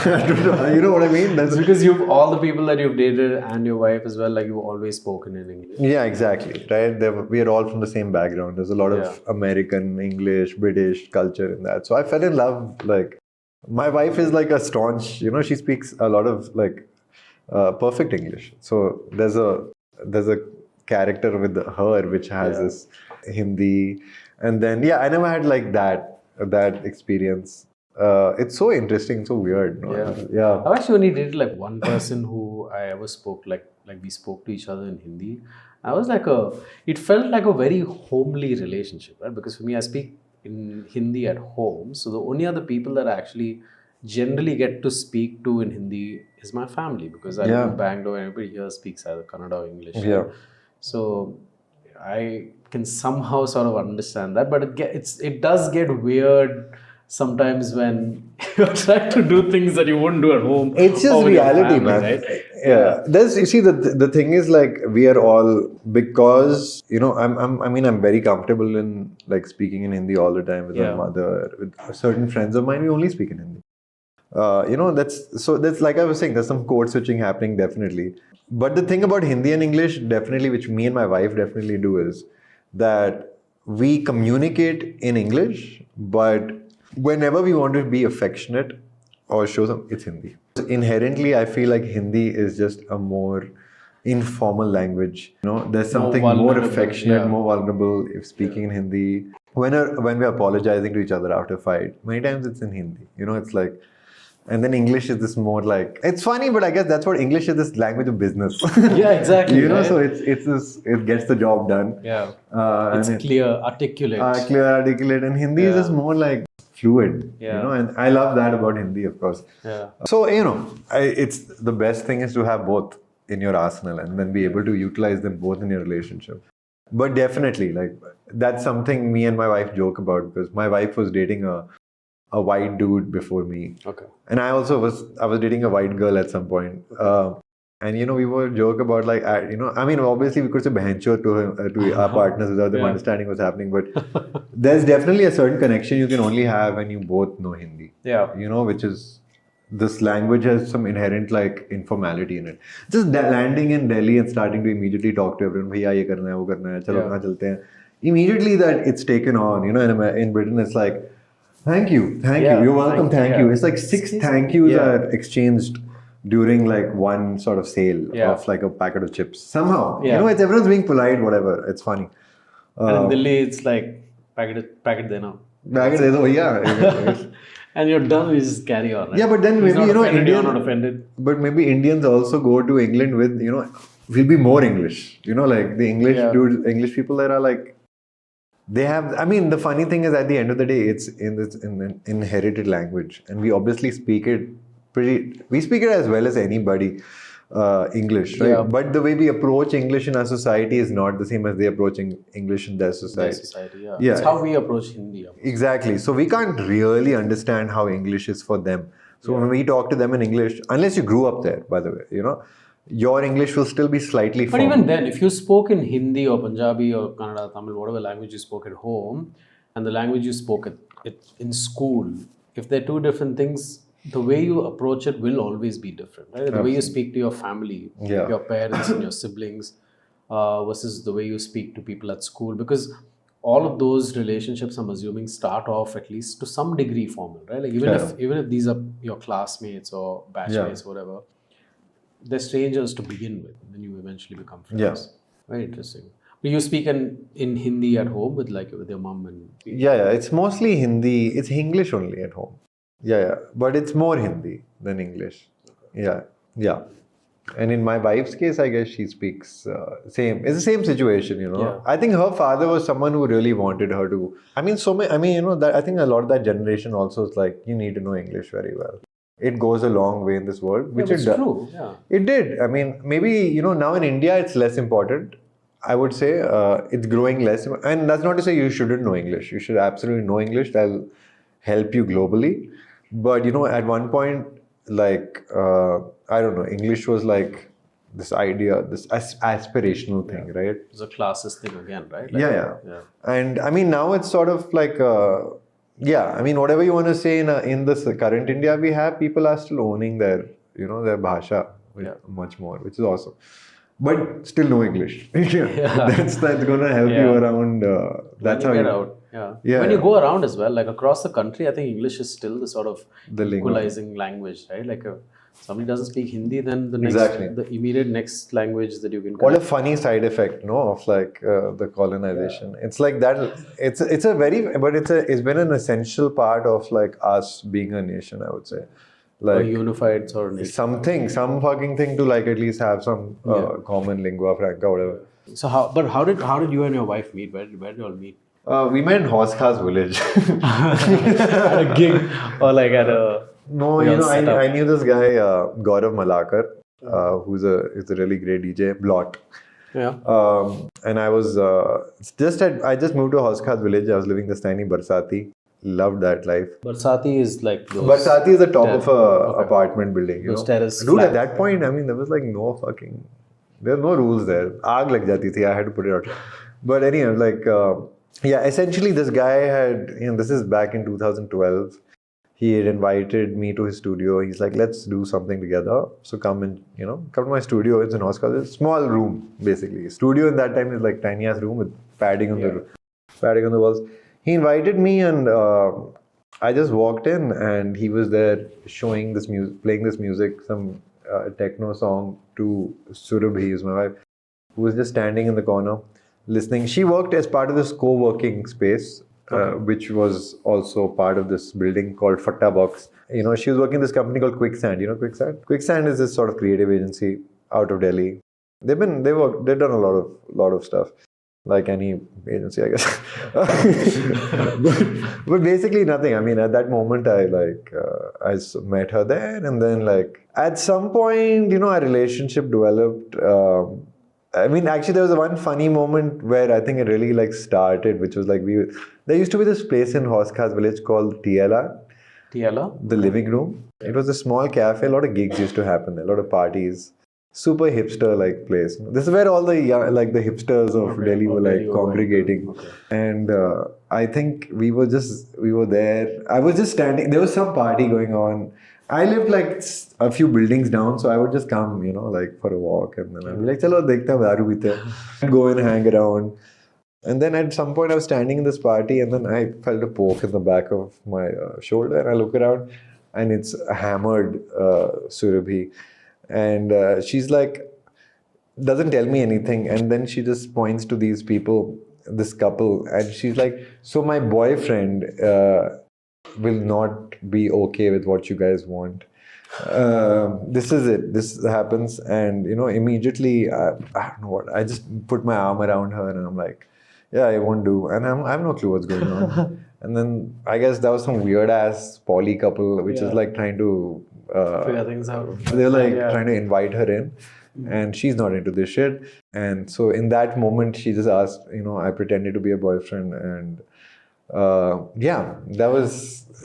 you know what I mean? That's because all the people that you've dated and your wife as well, like you've always spoken in English. Yeah, exactly. Right? We are all from the same background. There's a lot of American, English, British culture in that. So I fell in love. Like, my wife is like a staunch, you know, she speaks a lot of like perfect English. So there's a character with her which has this Hindi. And then, I never had like that experience. It's so interesting, so weird. No? Yeah. I've actually only dated like one person who I ever spoke like we spoke to each other in Hindi. It felt like a very homely relationship, right? Because for me, I speak in Hindi at home. So the only other people that I actually generally get to speak to in Hindi is my family, because I live in Bangalore and everybody here speaks either Kannada or English. Yeah. So I can somehow sort of understand that, but it does get weird sometimes when you're trying to do things that you wouldn't do at home. It's just or with your reality, family, man. right? Yeah. There's, you see, the thing is, like, we are all, because, you know, I'm very comfortable in, like, speaking in Hindi all the time with my mother, with certain friends of mine. We only speak in Hindi. You know, that's like I was saying, there's some code switching happening, definitely. But the thing about Hindi and English, definitely, which me and my wife definitely do, is that we communicate in English, but whenever we want to be affectionate or show some, it's Hindi. Inherently, I feel like Hindi is just a more informal language. You know, there's something more affectionate, more vulnerable if speaking in Hindi. When we're apologizing to each other after a fight, many times it's in Hindi. You know, it's like, and then English is this more like, it's funny, but I guess that's what English is, this language of business. Yeah, exactly. You know, so it's this, it gets the job done. Yeah. And It's clear, articulate. clear, articulate, and Hindi is just more like fluid. Yeah. You know, and I love that about Hindi, of course. Yeah. So, you know, it's the best thing is to have both in your arsenal and then be able to utilize them both in your relationship. But definitely, like, that's something me and my wife joke about, because my wife was dating a white dude before me. Okay. And I was dating a white girl at some point. And, you know, we would joke about, like, you know, I mean, obviously we could say behencho to our partners without them understanding what's happening. But there's definitely a certain connection you can only have when you both know Hindi. Yeah. You know, which is, this language has some inherent, like, informality in it. Just landing in Delhi and starting to immediately talk to everyone, bhaiya ye karna hai, wo karna hai, chalo kahan chalte hain. Immediately that it's taken on, you know, in Britain it's like, thank you, you're welcome, thank you. It's like 6 thank yous are exchanged during, like, one sort of sale of, like, a packet of chips. Somehow, you know, it's everyone's being polite, whatever. It's funny. And in Delhi, it's like, packet dena. Packet de do, yeah. And you're done, you just carry on. Right? Yeah, but then maybe, you know, you're not offended. But maybe Indians also go to England with, you know, will be more English. You know, like, the English dudes, English people that are like, they have, I mean, the funny thing is, at the end of the day, it's in an inherited language, and we obviously speak it we speak it as well as anybody, English, right? But the way we approach English in our society is not the same as they approach English in their society. It's how we approach Hindi. Exactly. So we can't really understand how English is for them. So when we talk to them in English, unless you grew up there, by the way, you know, your English will still be slightly But even then, if you spoke in Hindi or Punjabi or Kannada, Tamil, whatever language you spoke at home, and the language you spoke in school, if they're two different things, the way you approach it will always be different, right? The way you speak to your family, your parents and your siblings, versus the way you speak to people at school, because all of those relationships, I'm assuming, start off at least to some degree formal, right? Like even if these are your classmates or batchmates or whatever, they're strangers to begin with, and then you eventually become friends. Yeah. Very interesting. But you speak in Hindi at home with your mom and... Yeah, it's mostly Hindi. It's Hinglish only at home. Yeah. But it's more Hindi than English. Yeah. And in my wife's case, I guess she speaks same. It's the same situation, you know. Yeah. I think her father was someone who really wanted her to... I mean, you know, that I think a lot of that generation also is like, you need to know English very well. It goes a long way in this world, which it's true. Yeah. It did. I mean, maybe, you know, now in India, it's less important. I would say it's growing less. And that's not to say you shouldn't know English. You should absolutely know English. That'll help you globally. But, you know, at one point, like, I don't know, English was like this idea, this aspirational thing, right? It's a classist thing again, right? Like, yeah. And I mean, now it's sort of like... I mean, whatever you want to say in this current India we have, people are still owning their, you know, their bhasha much more, which is awesome. But still no English. That's going to help you around. That's when you how get out. Yeah. When you go around as well, like across the country, I think English is still the sort of equalizing language, right? Like somebody doesn't speak Hindi, then the immediate next language that you can... What a funny side effect, no, of like the colonization. Yeah. It's like that. It's been an essential part of like us being a nation, I would say. Like a unified sort of nation. Some fucking thing to like at least have some common lingua franca, whatever. So how did you and your wife meet? Where did you all meet? We met in Horse Cars Village. At a gig or like at a... No, you know, I knew this guy, Gaurav Malakar, who's a really great DJ, Blot. Yeah. And I was I just moved to Horse Cars Village. I was living this tiny Barsati. loved that life. Barsati is like those. Barsati is the top of a Okay. apartment building. You Those know? terrace Dude, at flats. that point, I mean, there was like no fucking, there were no rules there. Aag lag jati thi, I had to put it out. But anyway, like, yeah, essentially this guy had, you know, this is back in 2012. He had invited me to his studio. He's like, let's do something together. So come and, you know, come to my studio. It's in Oscar. It's a small room, basically. Studio in that time is like tiny ass room with padding on the walls. He invited me and I just walked in and he was there showing this music, playing this music, some techno song to Surabhi, who's my wife, who was just standing in the corner listening. She worked as part of this co-working space. Which was also part of this building called Fatta Box. You know, she was working in this company called Quicksand. You know Quicksand? Quicksand is this sort of creative agency out of Delhi. They've done a lot of stuff, like any agency, I guess. but basically nothing. I mean, at that moment, I met her there, and then like at some point, you know, our relationship developed. I mean, actually, there was one funny moment where I think it really like started, which was like there used to be this place in Horse Khas village called TLR, the living room. It was a small cafe. A lot of gigs used to happen there, a lot of parties. Super hipster like place. This is where all the the hipsters of Delhi were like congregating. Okay. And I think we were there. I was just standing. There was some party going on. I lived like a few buildings down, so I would just come, you know, like for a walk, and then I'd be like, "Chalo, dekhte hain, daru peete." Go and hang around. And then at some point, I was standing in this party, and then I felt a poke in the back of my shoulder, and I look around, and it's a hammered Surabhi, and she's like, doesn't tell me anything, and then she just points to these people, this couple, and she's like, "So my boyfriend will not be okay with what you guys want. This is it. This happens." And, you know, immediately, I don't know what, I just put my arm around her and I'm like, yeah, I won't do. And I have no clue what's going on. And then I guess that was some weird ass poly couple, which is like trying to figure things out. They're like trying to invite her in. And she's not into this shit. And so in that moment, she just asked, you know, I pretended to be a boyfriend, and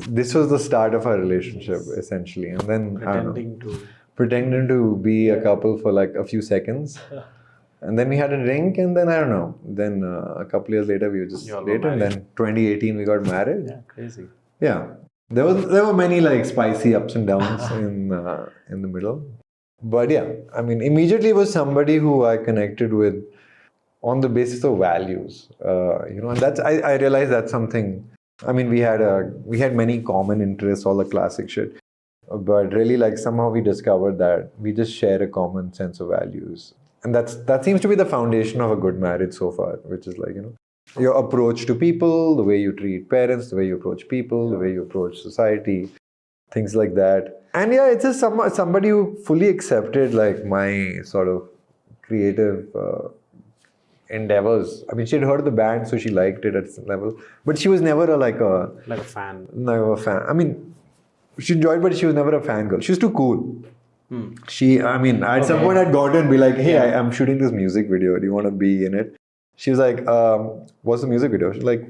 this was the start of our relationship essentially. And then pretending to be a couple for like a few seconds, and then we had a drink, and then I don't know. Then a couple years later we were just dated, and then 2018 we got married. Yeah, crazy. Yeah, there were many like spicy ups and downs in the middle, but yeah, I mean, immediately was somebody who I connected with on the basis of values, you know, and that's I realized that's something. I mean, we had many common interests, all the classic shit, but really, like, somehow we discovered that we just share a common sense of values, and that seems to be the foundation of a good marriage so far, which is like, you know, your approach to people, the way you treat parents, the way you approach people, the way you approach society, things like that. And yeah, it's just somebody who fully accepted like my sort of creative endeavors. I mean, she had heard the band, so she liked it at some level, but she was never a fan. Never a fan. I mean, she enjoyed, but she was never a fangirl. She was too cool. At some point I'd go to her and be like, "Hey, I'm shooting this music video. Do you want to be in it?" She was like, "What's the music video?" She's like,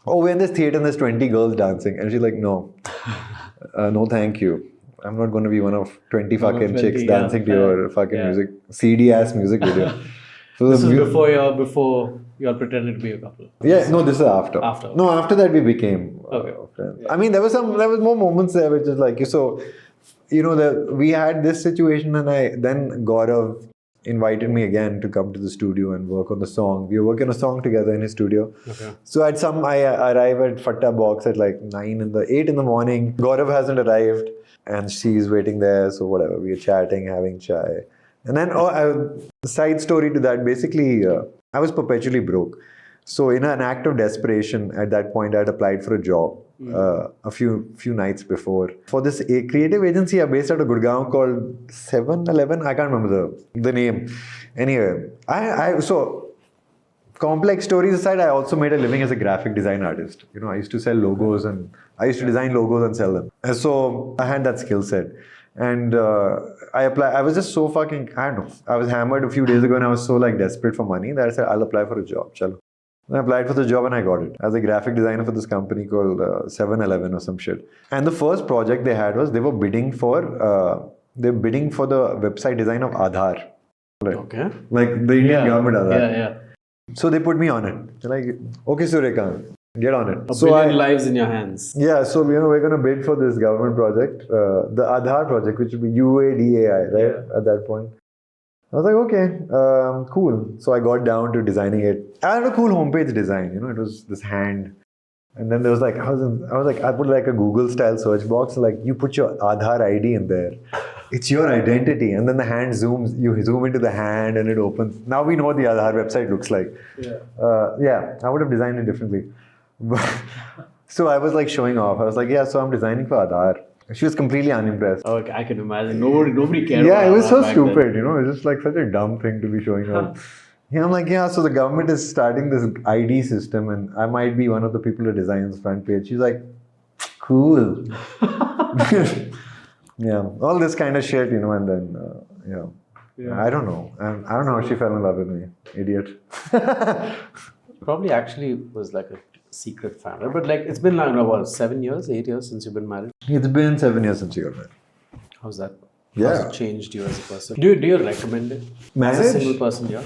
"Oh, we're in this theater and there's 20 girls dancing." And she's like, "No, no, thank you. I'm not going to be one of 20 fucking chicks dancing to your fucking music, CD ass music video." So this was before you all pretended to be a couple. Yeah, no, this is after. No, after that we became friends. Yeah. I mean, there was more moments there which is like, so, you know, we had this situation, and then Gaurav invited me again to come to the studio and work on the song. We were working a song together in his studio. Okay. So I arrive at Fatta Box at like 8 in the morning. Gaurav hasn't arrived and she's waiting there. So whatever, we are chatting, having chai. And then, side story to that, basically, I was perpetually broke. So in an act of desperation, at that point, I had applied for a job a few nights before for this creative agency based out of Gurgaon called 7-Eleven. I can't remember the name. Anyway, so complex stories aside, I also made a living as a graphic design artist. You know, I used to sell logos, and I used to design logos and sell them. And so I had that skill set. And I applied. I was just so fucking, I don't know. I was hammered a few days ago, and I was so like desperate for money that I said, I'll apply for a job. Chalo. I applied for the job and I got it as a graphic designer for this company called 7-Eleven or some shit. And the first project they had was they were bidding for the website design of Aadhaar. Okay. Like the Indian government Aadhaar. Yeah. So they put me on it. They're like, okay, Suryakant, get on it. A billion lives in your hands. Yeah, so we're going to bid for this government project, the Aadhaar project, which would be UADAI, right? Yeah. At that point. I was like, okay, cool. So I got down to designing it. I had a cool homepage design, it was this hand. And then there was like, I put like a Google style search box, like you put your Aadhaar ID in there. It's your identity. And then the hand zooms, you zoom into the hand and it opens. Now we know what the Aadhaar website looks like. Yeah. I would have designed it differently. But, so I was like showing off. I was like, so I'm designing for Aadhaar. She was completely unimpressed. Okay, I can imagine. Nobody cared. Yeah, it was so stupid, then. It was just like such a dumb thing to be showing off. Yeah, I'm like, so the government is starting this ID system and I might be one of the people who designs the front page. She's like, cool. Yeah, all this kind of shit, and then, I don't know. I don't know how she fell in love with me. Idiot. Probably actually was like a secret family. But like, it's been like, what, 7 years, 8 years since you've been married? It's been 7 years since you got married. How's that? Yeah. How's it changed you as a person? Do you recommend it? Marriage? As a single person, yeah.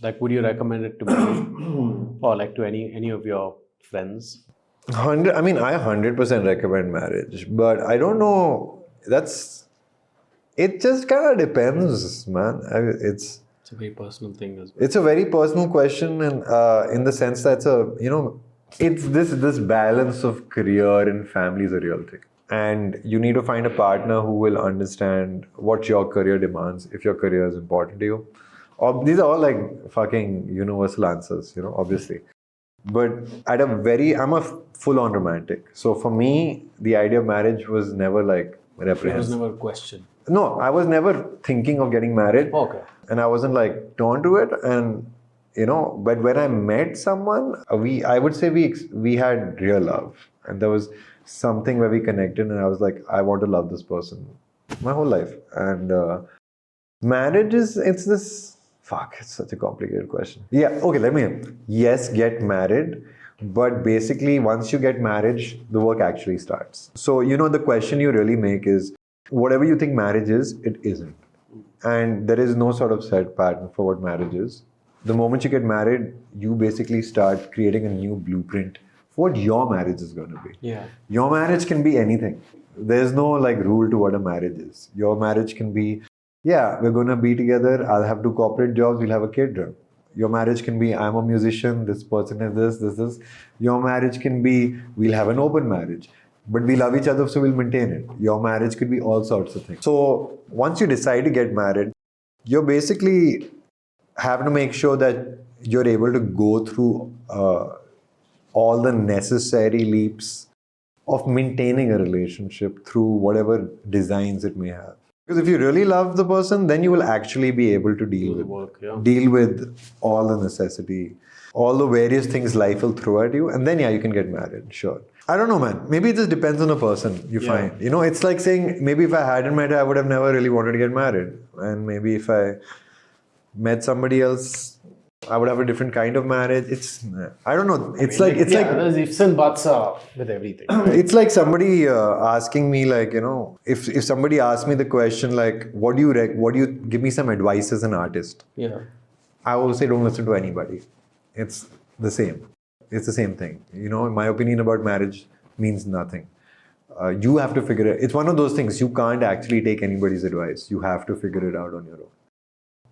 Like, would you recommend it to me? Or like to any of your friends? I 100% recommend marriage. But I don't know, it just kind of depends, man. It's a very personal thing as well. It's a very personal question, and in the sense that it's this balance of career and family is a real thing. And you need to find a partner who will understand what your career demands, if your career is important to you. These are all like fucking universal answers, obviously. But I'm a full-on romantic. So for me, the idea of marriage was never like reprehensible. It was never a question. No, I was never thinking of getting married. Okay. And I wasn't like drawn to it. And, but when I met someone, I would say we had real love. And there was something where we connected and I was like, I want to love this person my whole life. And marriage it's such a complicated question. Yeah, okay, yes, get married. But basically, once you get married, the work actually starts. So, the question you really make is, whatever you think marriage is, it isn't. And there is no sort of set pattern for what marriage is. The moment you get married, you basically start creating a new blueprint for what your marriage is going to be. Yeah. Your marriage can be anything. There's no like rule to what a marriage is. Your marriage can be, we're going to be together. I'll have 2 corporate jobs. We'll have a kid. Your marriage can be, I'm a musician. This person is this. Your marriage can be, we'll have an open marriage. But we love each other, so we'll maintain it. Your marriage could be all sorts of things. So once you decide to get married, you basically have to make sure that you're able to go through all the necessary leaps of maintaining a relationship through whatever designs it may have. Because if you really love the person, then you will actually be able to deal with all the necessity, all the various things life will throw at you, and then you can get married, sure. I don't know, man. Maybe it just depends on the person you find. It's like saying, maybe if I hadn't met her, I would have never really wanted to get married. And maybe if I met somebody else, I would have a different kind of marriage. I don't know. There's ifs and buts with everything. Right? It's like somebody asking me, like, if somebody asks me the question, like, what do you give me some advice as an artist? Yeah. I will say, don't listen to anybody. It's the same. It's the same thing. My opinion about marriage means nothing. You have to figure it. It's one of those things. You can't actually take anybody's advice. You have to figure it out on your own.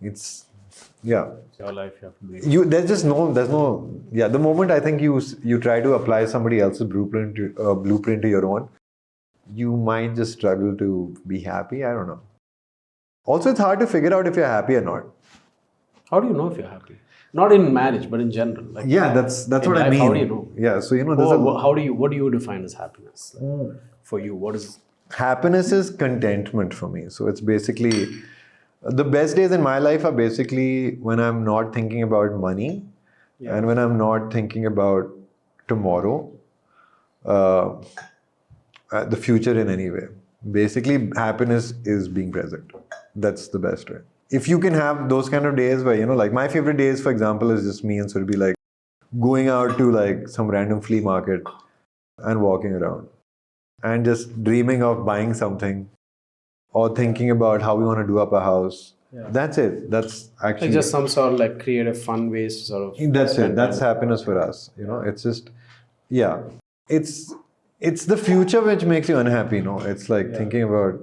It's your life. You have to there's no. The moment I think you try to apply somebody else's blueprint to your own, you might just struggle to be happy. I don't know. Also, it's hard to figure out if you're happy or not. How do you know if you're happy? Not in marriage, but in general. Like, that's what life, I mean. How do you know? Yeah, so what do you define as happiness? Like, for you, what is happiness? Is contentment for me. So it's basically the best days in my life are basically when I'm not thinking about money and when I'm not thinking about tomorrow, the future in any way. Basically, happiness is being present. That's the best way. If you can have those kind of days where, like my favorite days, for example, is just me and Surbhi like going out to like some random flea market and walking around and just dreaming of buying something or thinking about how we want to do up a house. Yeah. That's it. That's actually Like just some sort of like creative, fun ways to sort of. that's it. spend That's time. happiness for us. You know, it's just it's the future which makes you unhappy. You know, it's like thinking about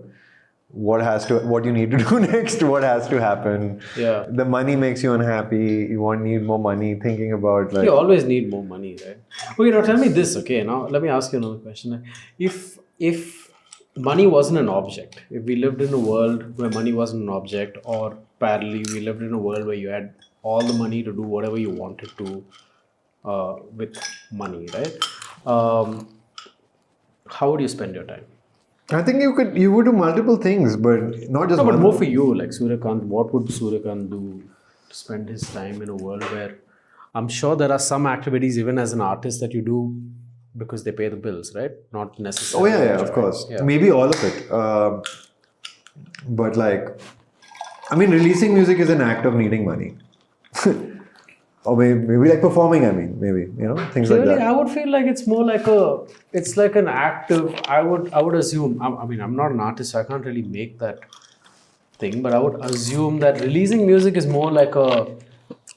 what you need to do next, what has to happen. Yeah. The money makes you unhappy. You need more money. Thinking about like You always need more money, right? Okay, now tell me this. Okay, now let me ask you another question. If money wasn't an object, if we lived in a world where money wasn't an object, or parallelly we lived in a world where you had all the money to do whatever you wanted to with money, right? How would you spend your time? I think you would do multiple things, but not just No, but one. more for you, like Suryakant, what would Suryakant do to spend his time in a world where I'm sure there are some activities, even as an artist, that you do because they pay the bills, right? Not Oh necessarily. yeah, of course. Yeah. Maybe all of it. But like, I mean, releasing music is an act of needing money. Or maybe like performing, I mean, maybe, you know, things like Clearly, that. I would feel like it's more like it's like an active. I would assume. I mean, I'm not an artist, so I can't really make that thing. But I would assume that releasing music is more like a.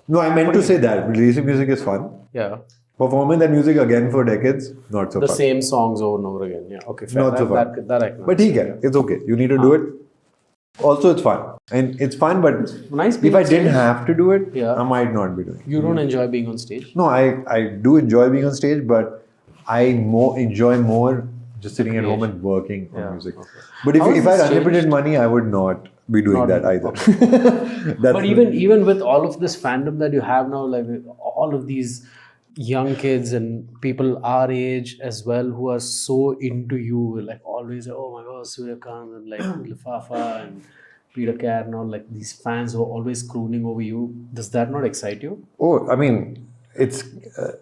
No, I meant to say that. Releasing music is fun. Yeah. Performing that music again for decades, not so The fun. same songs over and over again. Yeah. Okay. Fair. Not so fun. That I can But it's okay. You need to do it. Also, it's fun. And it's fun, but Nice if being I on didn't stage. have to do it, Yeah. I might not be doing it. You don't enjoy being on stage? No, I do enjoy being on stage, but I enjoy more just sitting at home and working on Yeah, music. okay. But How if has I had this unlimited changed? money, I would not be doing Not- that either. That's But even with all of this fandom that you have now, like with all of these young kids and people our age as well who are so into you, like always, oh my god, Suryakant and like Lifafa and Peter Cat and all, like these fans who are always crooning over you. Does that not excite you? Oh, I mean, it's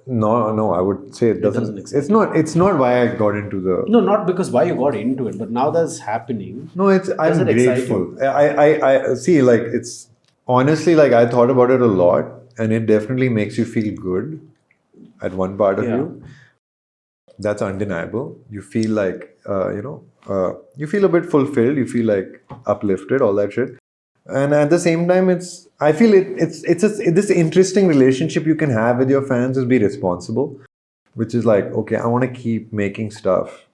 no. I would say it doesn't doesn't. excite It's not why I got into the. No, not because why you got into it, but now that's happening. No, I'm it excite grateful. I see. Like it's honestly like I thought about it a lot, and it definitely makes you feel good at one part of Yeah. you. That's undeniable. You feel like you feel a bit fulfilled. You feel like uplifted, all that shit. And at the same time, I feel it's this interesting relationship you can have with your fans is be responsible, which is like, okay, I want to keep making stuff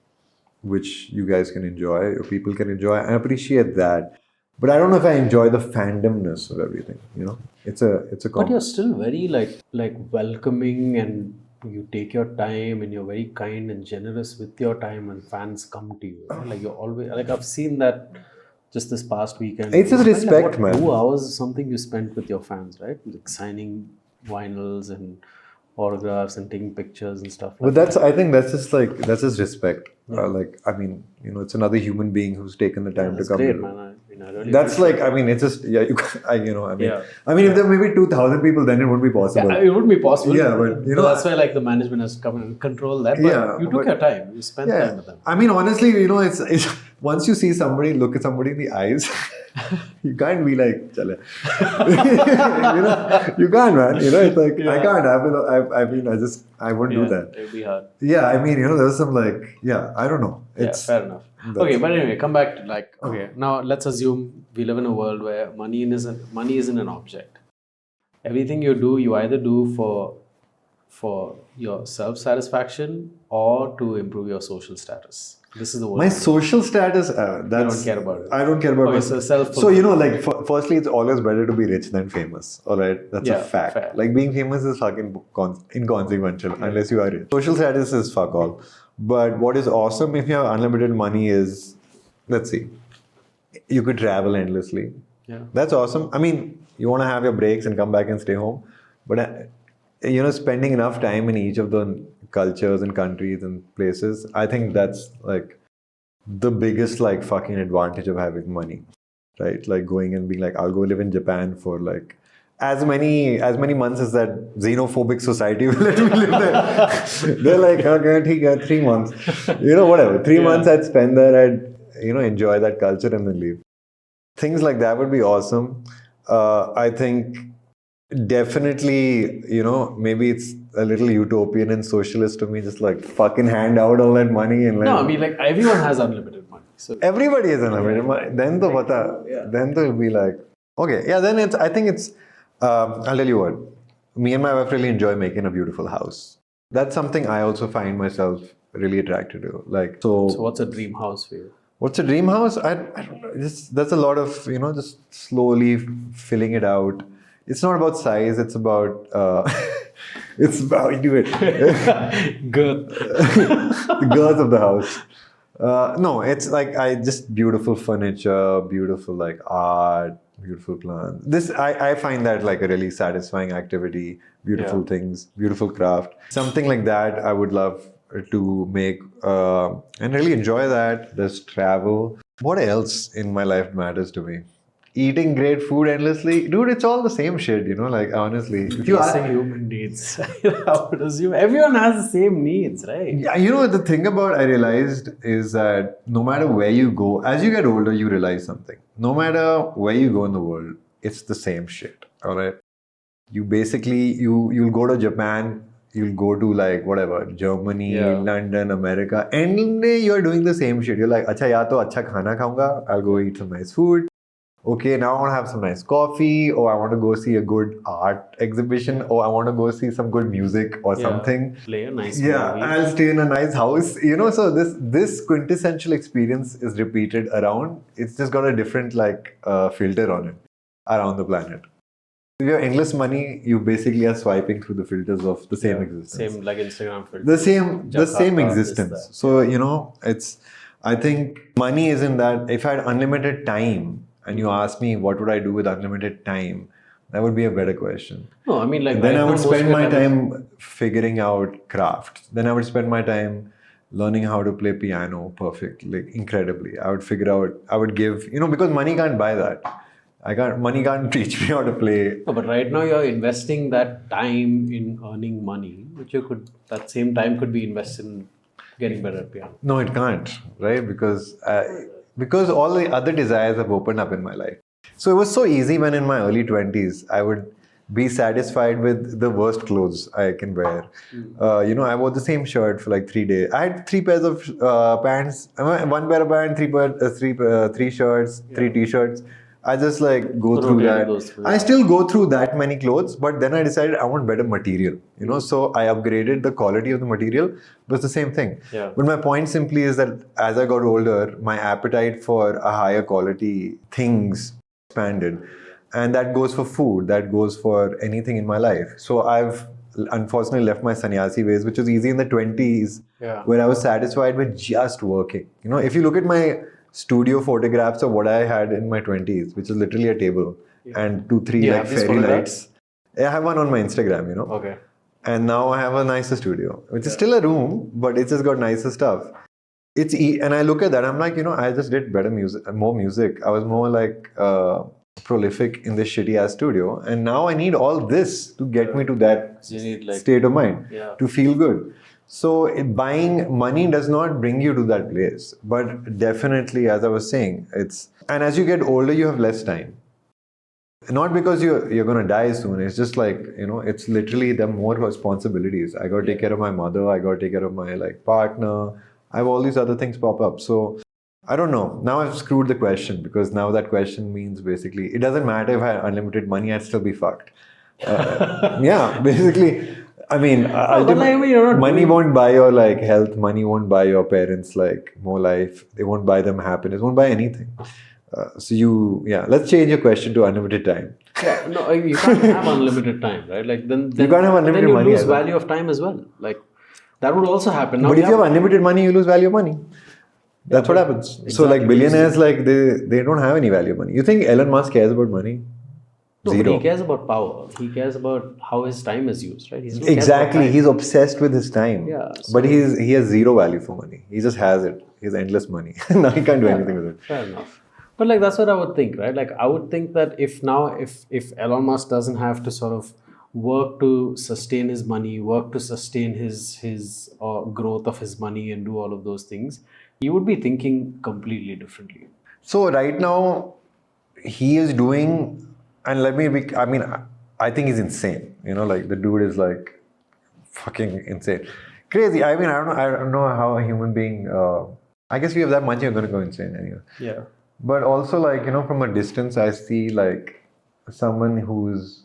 which you guys can enjoy, or people can enjoy. I appreciate that, but I don't know if I enjoy the fandomness of everything. You know, it's a. But you're still very like welcoming, and you take your time, and you're very kind and generous with your time when fans come to you. Right? Like you're always like I've seen that just this past weekend. It's just You spent, respect, like, man. 2 hours or something you spent with your fans, right? Like signing vinyls and autographs and taking pictures and stuff. But Like I think that's just respect. Like, I mean, it's another human being who's taken the time to that's come. great, here. man. I really That's like, I mean, it's just, yeah, Yeah. I mean, if there may be 2,000 people, then it wouldn't be possible. it would be possible. Yeah, but, that's why like the management has to come and control that. But Yeah, you took but- your time. You spent time with them. I mean, honestly, it's once you see somebody, look at somebody in the eyes, you can't be like, chale. You can't, man. It's like, I can't. I wouldn't do that. It would be hard. Yeah, I mean, there's some like, I don't know. Yeah, fair enough. Okay, but anyway, come back to like, okay, now let's assume we live in a world where money isn't an object. Everything you do, you either do for your self-satisfaction or to improve your social status. This is the world. My social status, that's... don't care about it. I don't care about Okay, it. so self- So, like, firstly, it's always better to be rich than famous. All right? That's a Yeah, fact. fair. Like, being famous is fucking inconsequential unless you are rich. Social status is fuck all. But what is awesome if you have unlimited money is, let's see, you could travel endlessly. Yeah. That's awesome. I mean, you want to have your breaks and come back and stay home. But, spending enough time in each of the cultures and countries and places, I think that's like the biggest like fucking advantage of having money, right? Like going and being like, I'll go live in Japan for like as many months as that xenophobic society will let me live there. They're like, okay, 3 months, whatever. 3 months I'd spend there, I'd enjoy that culture and then leave. Things like that would be awesome. I think definitely, maybe it's a little utopian and socialist of me, just like fucking hand out all that money and like. No, I mean like everyone has unlimited money. So Everybody is unlimited money. Then to then they'll be like, okay, yeah. Then it's. I think it's. I'll tell you what. Me and my wife really enjoy making a beautiful house. That's something I also find myself really attracted to. Like so what's a dream house for you? What's a dream house? I don't know. That's a lot of, just slowly filling it out. It's not about size. It's about it's about do it. Good. The girth of the house. No, it's like just beautiful furniture, beautiful like art, beautiful plants. I find that like a really satisfying activity. Beautiful things, beautiful craft. Something like that I would love to make and really enjoy that. There's travel. What else in my life matters to me? Eating great food endlessly. Dude, it's all the same shit, like honestly. If you say human needs. I would assume everyone has the same needs, right? Yeah, the thing I realized is that no matter where you go, as you get older, you realize something. No matter where you go in the world, it's the same shit. All right. You basically, you'll go to Japan, you'll go to like whatever, Germany, London, America, and you're doing the same shit. You're like, acha ya to acha khana khaunga, I'll go eat some nice food. Okay, now I want to have some nice coffee, or I want to go see a good art exhibition, or I want to go see some good music or something. Play a nice movie. I'll stay in a nice house. So this quintessential experience is repeated around. It's just got a different filter on it around the planet. If you have endless money, you basically are swiping through the filters of the same existence. Same like Instagram filters. The same existence. So, it's, I think money isn't that. If I had unlimited time and you ask me what would I do with unlimited time, that would be a better question. No, I mean like. Then I would spend my time figuring out craft. Then I would spend my time learning how to play piano perfectly, incredibly. I would give, because money can't buy that. Money can't teach me how to play. No, but right now you're investing that time in earning money, which that same time could be invested in getting better at piano. No, it can't, right? Because all the other desires have opened up in my life. So it was so easy when in my early 20s, I would be satisfied with the worst clothes I can wear. I wore the same shirt for like 3 days. I had 3 pairs of pants, 1 pair of pants, 3 shirts, 3 t-shirts. I just go through that. I still go through that many clothes, but then I decided I want better material, so I upgraded the quality of the material, but it's the same thing. Yeah. But my point simply is that as I got older, my appetite for a higher quality things expanded. And that goes for food, that goes for anything in my life. So I've unfortunately left my sannyasi ways, which was easy in the 20s, where I was satisfied with just working. If you look at my studio photographs of what I had in my 20s, which is literally a table and 2-3 fairy lights. I have one on my Instagram, Okay. And now I have a nicer studio, which is still a room, but it's just got nicer stuff. And I look at that, I'm like, I just did more music. I was more prolific in this shitty ass studio, and now I need all this to get me to that state of mind, to feel good. So buying money does not bring you to that place, but definitely, as I was saying, and as you get older, you have less time. Not because you're going to die soon. It's just it's literally there are more responsibilities. I got to take care of my mother. I got to take care of my partner. I have all these other things pop up. So I don't know. Now I've screwed the question, because now that question means basically it doesn't matter if I had unlimited money, I'd still be fucked. Basically. I mean, money won't buy your health. Money won't buy your parents more life. They won't buy them happiness. Won't buy anything. Let's change your question to unlimited time. Yeah, no, you can't have unlimited time, right? Then you can't have unlimited money. Then you lose value of time as well. That would also happen. Now but if you have unlimited money, you lose value of money. That's what happens. Exactly. So billionaires, they don't have any value of money. You think Elon Musk cares about money? No, Zero. But he cares about power. He cares about how his time is used, right? Exactly. He's obsessed with his time. Yeah. But he has zero value for money. He just has it. He has endless money. Now he can't do anything with it. Fair enough. But that's what I would think, right? I would think that if Elon Musk doesn't have to sort of work to sustain his money, work to sustain his growth of his money and do all of those things, he would be thinking completely differently. So right now, he is doing, and I think he's insane. The dude is fucking insane. Crazy. I mean, I don't know how a human being, I guess if you have that much, you're going to go insane anyway. Yeah. But also, like, from a distance, I see like someone who's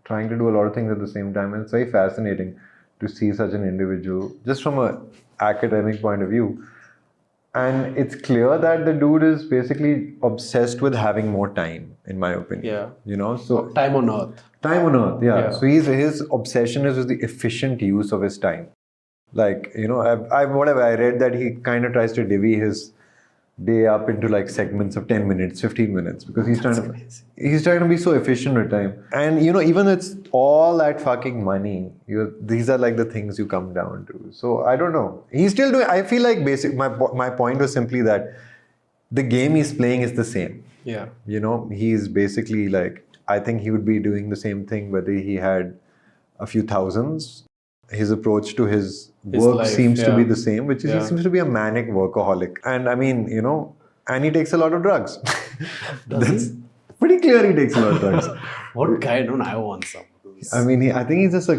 trying to do a lot of things at the same time, and it's very fascinating to see such an individual just from a academic point of view. And it's clear that the dude is basically obsessed with having more time, in my opinion. Yeah. So Time on earth. time on earth, yeah. Yeah. So his obsession is with the efficient use of his time. Like, I read that he kind of tries to divvy his day up into like segments of 10 minutes, 15 minutes, because he's trying to be so efficient with time. And even it's all that fucking money, these are like the things you come down to. So I don't know. He's still doing, I feel like my point was simply that the game he's playing is the same. Yeah. He's basically like, I think he would be doing the same thing whether he had a few thousands. His approach to his work life, seems to yeah. be the same, which is he seems to be a manic workaholic. And I mean, and he takes a lot of drugs. That's pretty clear he takes a lot of drugs. What kind? Don't I want some? I mean, I think he's just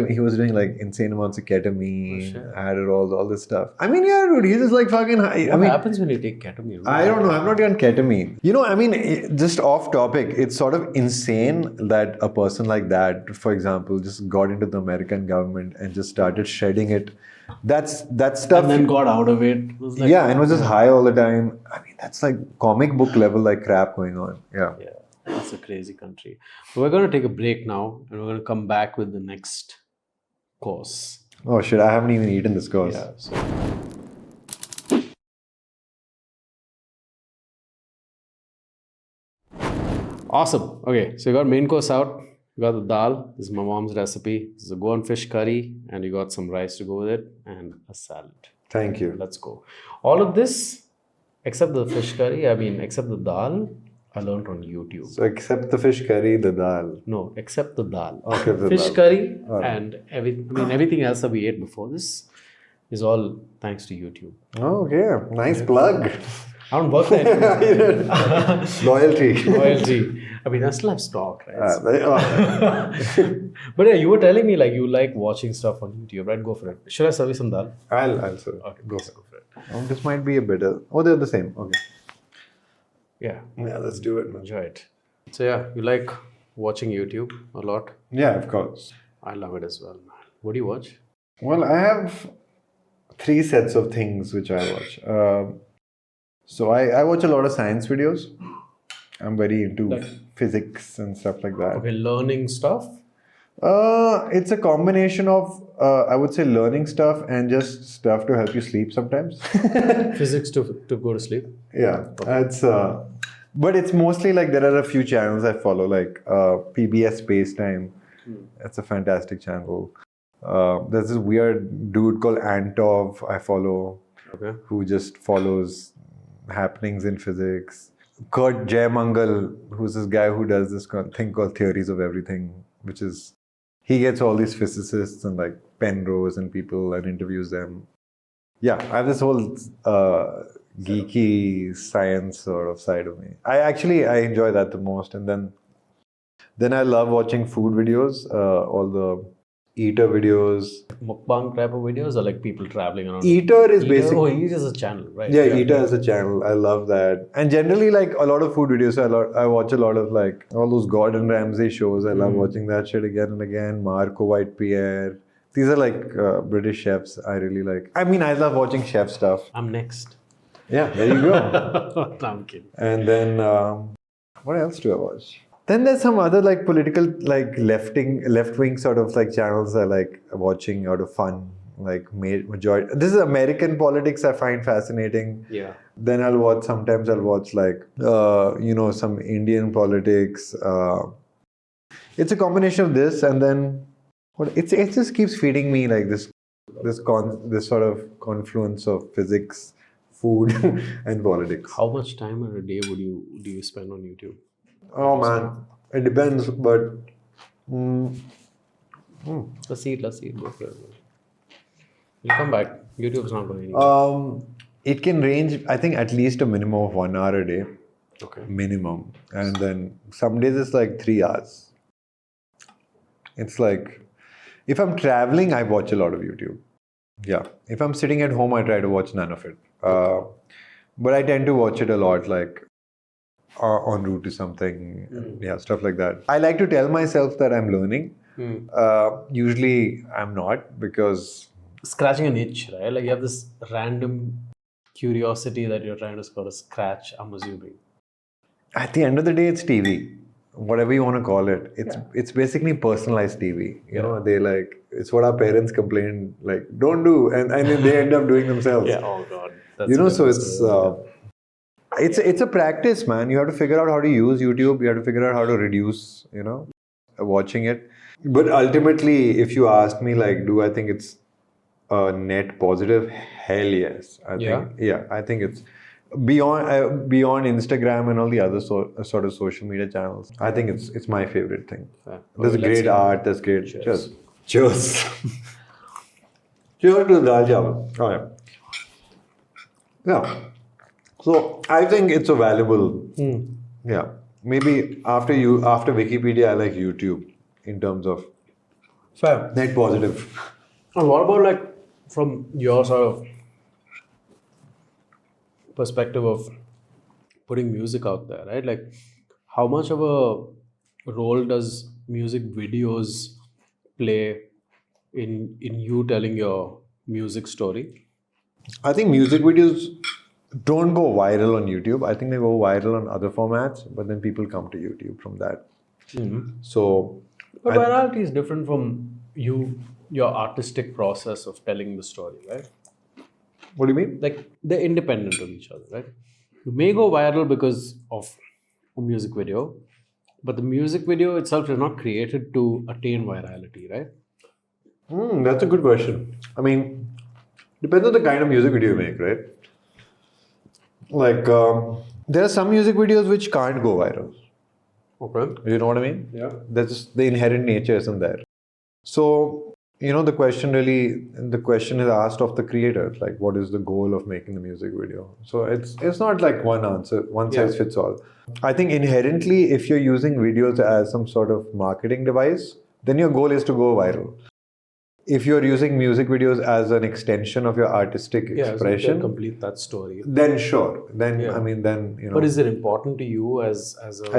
he was doing like insane amounts of ketamine, added all this stuff. I mean, yeah, dude, he's just like fucking high. What happens when you take ketamine? I don't know. I've not done ketamine. I mean, just off topic, it's sort of insane that a person like that, for example, just got into the American government and just started shredding it. That's stuff. And then got out of it. And was just high all the time. I mean, that's like comic book level like crap going on. Yeah. Yeah. It's a crazy country. So we're going to take a break now and we're going to come back with the next course. Oh shit, I haven't even eaten this course. Yeah. So. Awesome. Okay, so you got main course out. You got the dal. This is my mom's recipe. This is a Goan fish curry, and you got some rice to go with it and a salad. Thank you. Let's go. All of this, except the fish curry, except the dal, I learned on YouTube. So except the fish curry, the dal. No, except the dal. Okay, the fish dal. curry and everything else that we ate before this is all thanks to YouTube. Oh, okay. Nice plug. I don't work there anymore. Loyalty. I mean, I still have stock, right? But yeah, you were telling me like you like watching stuff on YouTube, right? Go for it. Should I serve you some dal? I'll serve. Okay, go for it. Oh, this might be a bitter. Oh, they're the same. Okay. Yeah, Let's do it, man. enjoy it. So yeah, you like watching YouTube a lot? Yeah, of course. I love it as well, man. What do you watch? Well, I have 3 sets of things which I watch. So I watch a lot of science videos. I'm very into physics and stuff like that. Okay, learning stuff? It's a combination of, I would say, learning stuff and just stuff to help you sleep sometimes. Physics to go to sleep? Yeah, it's but it's mostly like there are a few channels I follow, like PBS Space Time. It's a fantastic channel. There's this weird dude called Antov I follow, who just follows happenings in physics. Kurt Jaimangal, who's this guy who does this thing called Theories of Everything, which is, he gets all these physicists and like Penrose and people and interviews them. Yeah, I have this whole geeky science sort of side of me. I enjoy that the most. And then I love watching food videos, all the eater videos. Mukbang type of videos or like people traveling around? Eater is basically... Oh, Eater is a channel, right? Yeah, Eater is a channel. I love that. And generally like a lot of food videos. I watch a lot of like all those Gordon Ramsay shows. I love watching that shit again and again. Marco White Pierre. These are like British chefs I really like. I mean, I love watching chef stuff. I'm next. Yeah, there you go. No, I'm kidding. And then what else do I watch? Then there's some other like political, like left-wing sort of like channels I like watching out of fun. Like majority. This is American politics I find fascinating. Yeah. Then sometimes I'll watch like, some Indian politics. It's a combination of this and then it just keeps feeding me like this sort of confluence of physics, food and politics. How much time in a day do you spend on YouTube? Oh man, it depends, but Let's see it. Go for it. We'll come back. YouTube's not going anywhere. It can range, I think, at least a minimum of 1 hour a day. Okay. Minimum. And then some days it's like 3 hours. It's If I'm traveling, I watch a lot of YouTube. Yeah. If I'm sitting at home, I try to watch none of it. But I tend to watch it a lot, like en route to something. Yeah, stuff like that. I like to tell myself that I'm learning. Usually, I'm not, because Scratching an itch, right? Like you have this random curiosity that you're trying to sort of scratch, I'm assuming. at the end of the day, it's TV. Whatever you want to call it, it's basically personalized TV. You know, they like, it's what our parents complain, like, don't do, and then they end up doing themselves. Yeah. Oh God. That's You know, a so different story. it's a practice, man. You have to figure out how to use YouTube. You have to figure out how to reduce, watching it. But ultimately, if you ask me, like, do I think it's a net positive? Hell yes. I think it's beyond Instagram and all the other sort of social media channels. I think it's my favorite thing. There's great art. There's great. Cheers. Cheers. Cheers to the dal chawal. Oh, yeah. Yeah. So I think it's a valuable. Yeah. Maybe after Wikipedia, I like YouTube in terms of Fair. net positive. And what about, like, from your sort of perspective of putting music out there, right? Like, how much of a role does music videos play in you telling your music story? I think music videos don't go viral on YouTube. I think they go viral on other formats, but then people come to YouTube from that. So, But virality is different from your artistic process of telling the story, right? what do you mean? Like, they're independent of each other, right? You may go viral because of a music video, but the music video itself is not created to attain virality, right? That's a good question. I mean, depends on the kind of music video you make, right? Like, there are some music videos which can't go viral. Okay. You know what I mean? Yeah. That's just the inherent nature isn't there. So, the question is asked of the creator, like, what is the goal of making the music video? So it's not like one answer, one size fits all. I think inherently, if you're using videos as some sort of marketing device, then your goal is to go viral. If you're using music videos as an extension of your artistic expression, so complete that story. then sure. Then I mean, then But is it important to you as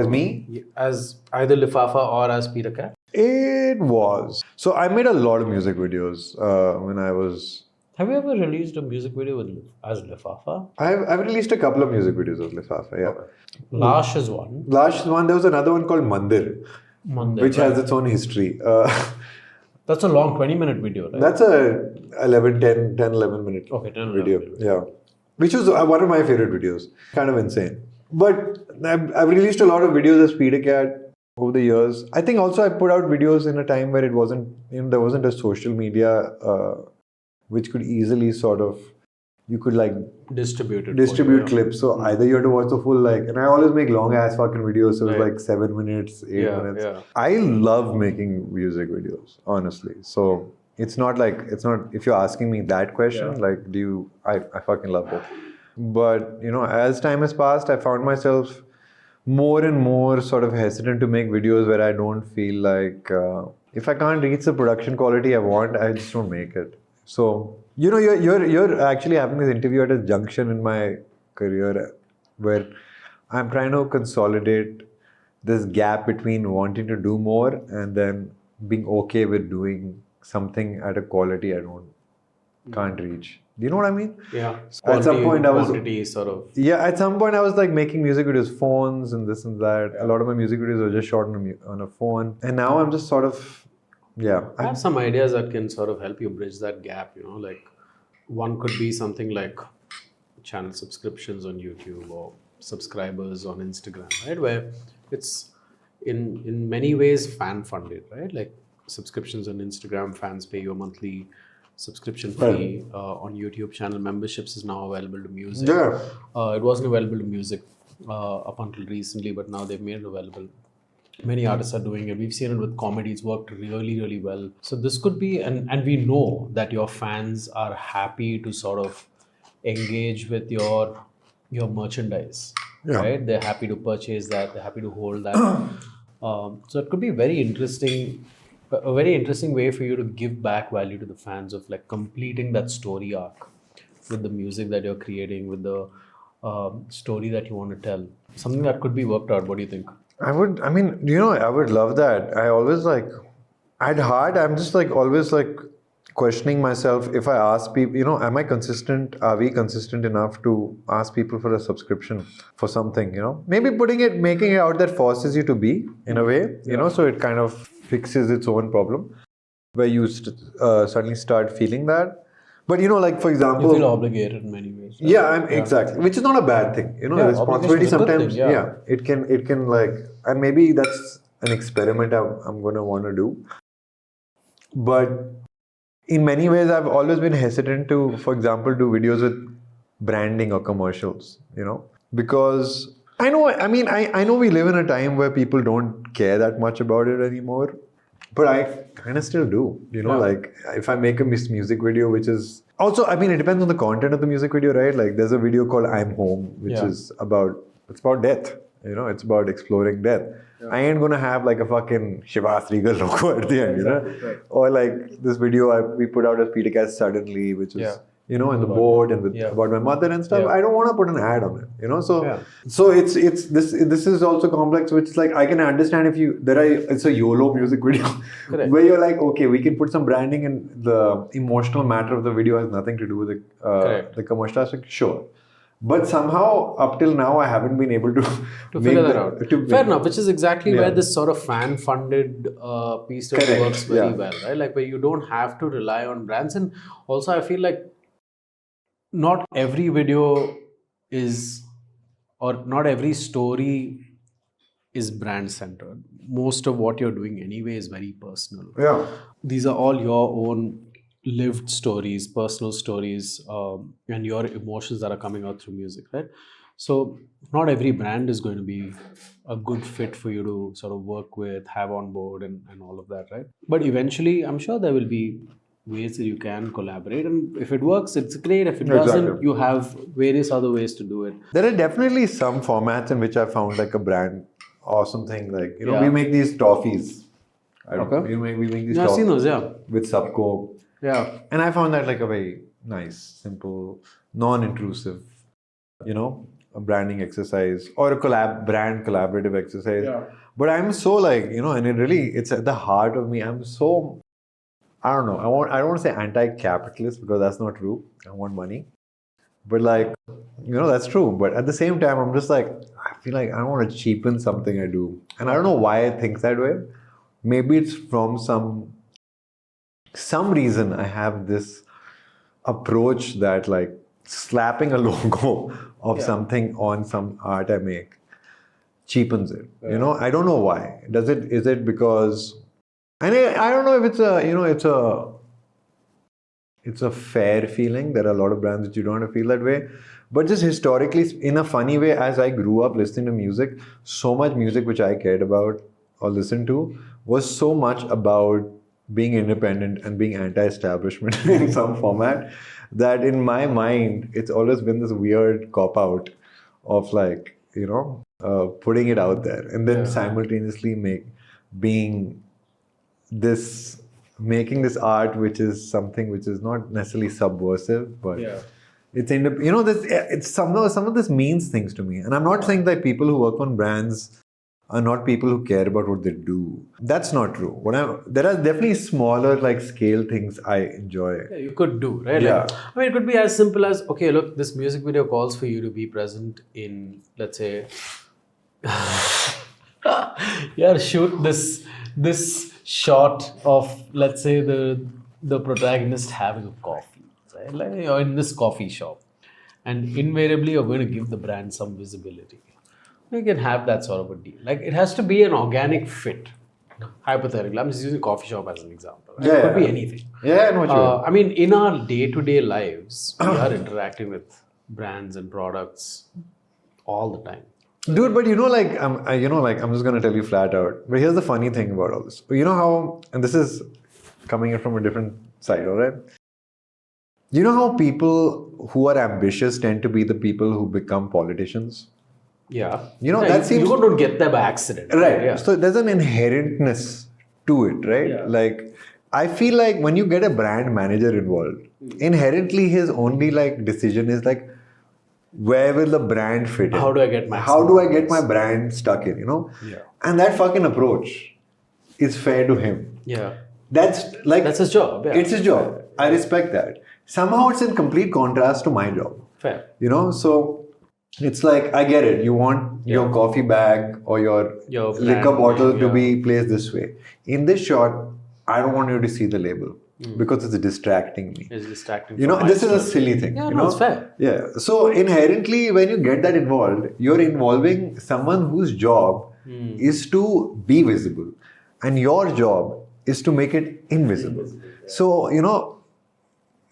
me? as either Lifafa or as Peter Cat? It was. So I made a lot of music videos when I was. Have you ever released a music video as Lifafa? I've released a couple of music videos of Lifafa. Yeah. Okay. Lash is one. Last one, there was another one called Mandir, which has its own history. That's a long 20-minute video, right? That's a 11 minute Okay, 10 video. Yeah. Which was one of my favorite videos. Kind of insane. But I've released a lot of videos as Peter Cat over the years. I think also I put out videos in a time where it wasn't, there wasn't a social media which could easily sort of, you could like distribute clips. So either you had to watch the full, like, and I always make long ass fucking videos. So it was like 7 minutes, 8 minutes. Yeah. I love making music videos, honestly. So it's not, if you're asking me that question, like, I fucking love it. But, as time has passed, I found myself more and more sort of hesitant to make videos where I don't feel like, if I can't reach the production quality I want, I just don't make it. So, you're actually having this interview at a junction in my career where I'm trying to consolidate this gap between wanting to do more and then being okay with doing something at a quality I can't reach. Do you know what I mean? Yeah. So at some point I was at some point I was like making music videos, phones and this and that. A lot of my music videos were just shot on a phone, and now I'm just sort of I have some ideas that can sort of help you bridge that gap. Like, one could be something like channel subscriptions on YouTube or subscribers on Instagram, right? Where it's in many ways fan funded, right? Like, subscriptions on Instagram, fans pay you a monthly subscription fee. On YouTube, channel memberships is now available to music. It wasn't available to music up until recently, but now they've made it available. Many artists are doing it. We've seen it with comedy. It's worked really, really well. So this could be, and we know that your fans are happy to sort of engage with your merchandise, right? They're happy to purchase that. They're happy to hold that. So it could be very interesting a very interesting way for you to give back value to the fans of like completing that story arc with the music that you're creating, with the story that you want to tell. Something that could be worked out. What do you think? I would love that. I always like, at heart, I'm just like always like questioning myself. If I ask people, am I consistent? Are we consistent enough to ask people for a subscription for something, Maybe making it out that forces you to be, in a way, so it kind of fixes its own problem, where you suddenly start feeling that. But like for example, You feel obligated in many ways. Right? yeah, exactly, which is not a bad thing. Responsibility obligation is a good sometimes, thing, yeah. it can like, and maybe that's an experiment I'm going to want to do. But in many ways, I've always been hesitant to, for example, do videos with branding or commercials, because I know we live in a time where people don't care that much about it anymore. But I kind of still do, like if I make a music video, which is also, it depends on the content of the music video, right? Like there's a video called I'm Home, which is about death, it's about exploring death. Yeah. I ain't going to have like a fucking Shivas Regal logo at the end, Right. Or like this video we put out as Peter Cass Suddenly, which is, in the boat and about my mother and stuff. I don't want to put an ad on it, so it's this is also complex, which is like, I can understand if it's a YOLO music video where you're like, okay, we can put some branding and the emotional matter of the video has nothing to do with the commercial aspect, sure. But somehow, up till now, I haven't been able to figure that out. Fair enough, which is exactly where this sort of fan-funded piece works very well, right? Like where you don't have to rely on brands. And also, I feel like not every video is, or not every story is brand-centered. Most of what you're doing anyway is very personal. Yeah. These are all your own lived stories, personal stories, and your emotions that are coming out through music, right? So not every brand is going to be a good fit for you to sort of work with, have on board and all of that, right? But eventually, I'm sure there will be ways that you can collaborate, and if it works, it's great. If it doesn't, you have various other ways to do it. There are definitely some formats in which I found like a brand or something, like, we make these toffees. We make these toffees. I've seen those, with Subco. Yeah. And I found that like a very nice, simple, non-intrusive, a branding exercise or a brand collaborative exercise. Yeah. But I'm so like, and it's at the heart of me. I'm so, I don't know, I don't want to say anti-capitalist because that's not true. I want money. But like, that's true. But at the same time, I'm just like, I feel like I don't want to cheapen something I do. And I don't know why I think that way. Maybe it's from some reason I have this approach that like slapping a logo of something on some art I make cheapens it. Yeah. I don't know why. Is it because, and I don't know if it's a fair feeling. There are a lot of brands that you don't feel that way. But just historically, in a funny way, as I grew up listening to music, so much music which I cared about or listened to was so much about being independent and being anti-establishment in some format, that in my mind, it's always been this weird cop-out of like, putting it out there and then simultaneously making this art, which is something which is not necessarily subversive, but it's some of this means things to me. And I'm not saying that people who work on brands are not people who care about what they do. That's not true. There are definitely smaller, like scale things I enjoy. Yeah, you could do, right? Yeah. Like, it could be as simple as, okay, look, this music video calls for you to be present in, let's say, shoot this shot of, let's say, the protagonist having a coffee, right? Like you're in this coffee shop, and invariably you're going to give the brand some visibility. You can have that sort of a deal. Like it has to be an organic fit. Hypothetically, I'm just using coffee shop as an example. Right? It could be anything. Yeah, I know what you mean. In our day-to-day lives, we are interacting with brands and products all the time. Dude, but I'm just gonna tell you flat out. But here's the funny thing about all this. You know how, and this is coming in from a different side, all right? You know how people who are ambitious tend to be the people who become politicians? Yeah. That seems... You don't get there by accident. Right. Yeah. So there's an inherentness to it, right? Yeah. Like, I feel like when you get a brand manager involved, inherently his only like decision is like, where will the brand fit in? How do I get How do I get my brand stuck in, Yeah. And that fucking approach is fair to him. Yeah. That's his job. Yeah. It's his job. I respect that. Somehow it's in complete contrast to my job. Fair. So it's like, I get it. You want your coffee bag or your liquor brand bottle name, to be placed this way. In this shot, I don't want you to see the label because it's distracting me. It's distracting. This is a silly thing. Yeah, no, it's fair. Yeah. So inherently, when you get that involved, you're involving someone whose job is to be visible, and your job is to make it invisible. So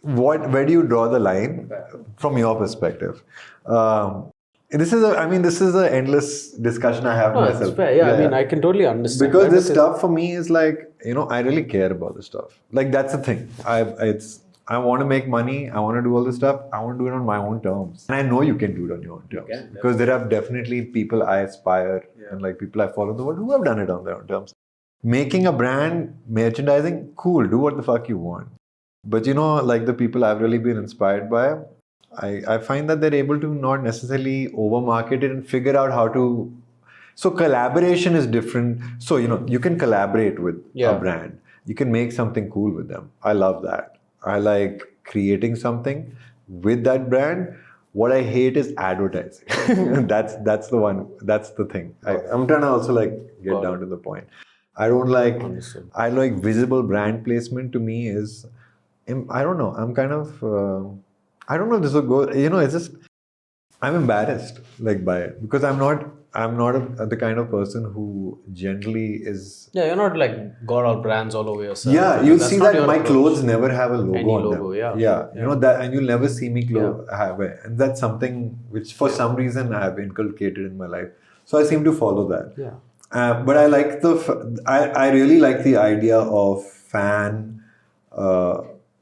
where do you draw the line from your perspective? This is an endless discussion I have No, myself. it's fair. Yeah, I mean, I can totally understand. Because this stuff for me is like, I really care about this stuff. Like, that's the thing. I want to make money. I want to do all this stuff. I want to do it on my own terms. And I know you can do it on your own terms. Because there are definitely people I aspire and like people I follow in the world who have done it on their own terms. Making a brand, merchandising, cool. Do what the fuck you want. But like the people I've really been inspired by, I find that they're able to not necessarily overmarket it and figure out how to. So collaboration is different. So, you can collaborate with a brand. You can make something cool with them. I love that. I like creating something with that brand. What I hate is advertising. That's the one. That's the thing. I'm trying to also like get down to the point. I don't like. Understood. I like visible brand placement. To me is, I don't know. I'm kind of. I don't know if this will go. It's just. I'm embarrassed like by it because I'm not the kind of person who generally is. Yeah, you're not like got all brands all over yourself. Yeah, you'll see that my clothes never have a logo on logo, them. yeah. That, and you'll never see me have it. And that's something which for some reason I have inculcated in my life. So I seem to follow that. Yeah. But I like I really like the idea of fan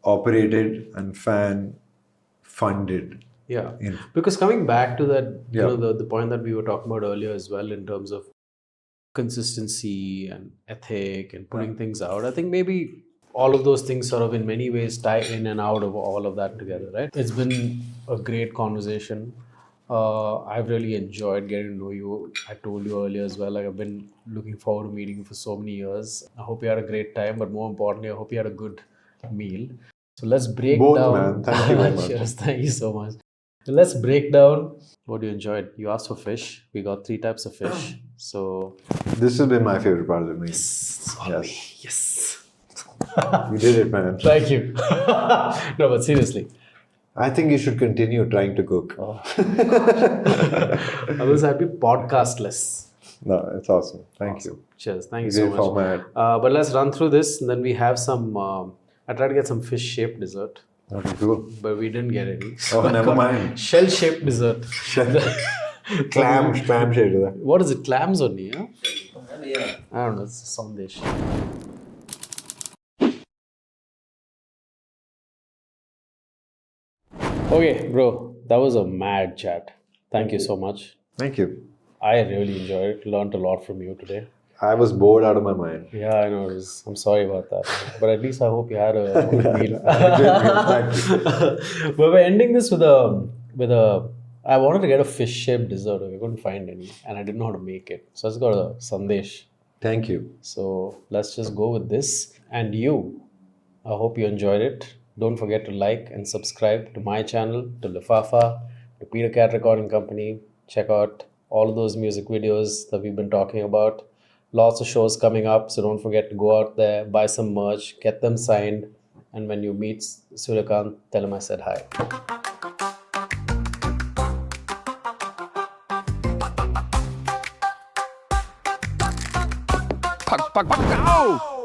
operated and fan funded. Yeah, because coming back to that, the point that we were talking about earlier as well in terms of consistency and ethic and putting things out, I think maybe all of those things sort of in many ways tie in and out of all of that together, right? It's been a great conversation. I've really enjoyed getting to know you. I told you earlier as well, like I've been looking forward to meeting you for so many years. I hope you had a great time, but more importantly, I hope you had a good meal. So let's break Both, down. man. Thank you very much. Cheers. Thank you so much. So let's break down what you enjoyed. You asked for fish. We got 3 types of fish. So this has been my favorite part of the meal. yes. You did it, man. Thank you. No, but seriously. I think you should continue trying to cook. Otherwise, I'd be podcastless. No, it's awesome. Thank you. Cheers. Thank you so Great much. format. But let's run through this. And then we have some. I tried to get some fish-shaped dessert. Okay, cool. But we didn't get any. Oh, never mind. Shell-shaped dessert. Clam shade. What is it? Clams only, yeah? Yeah. I don't know. It's a sandesh. Okay, bro. That was a mad chat. Thank you so much. Thank you. I really enjoyed it. Learned a lot from you today. I was bored out of my mind. Yeah, I know. I'm sorry about that. But at least I hope you had a good meal. Thank you. But we're ending this with a. I wanted to get a fish-shaped dessert. I couldn't find any, and I didn't know how to make it. So I just got a sandesh. Thank you. So let's just go with this. And you, I hope you enjoyed it. Don't forget to like and subscribe to my channel, to Lifafa, to Peter Cat Recording Company. Check out all of those music videos that we've been talking about. Lots of shows coming up, so don't forget to go out there, buy some merch, get them signed, and when you meet Suryakant, tell him I said hi. Pak Pak Pakao.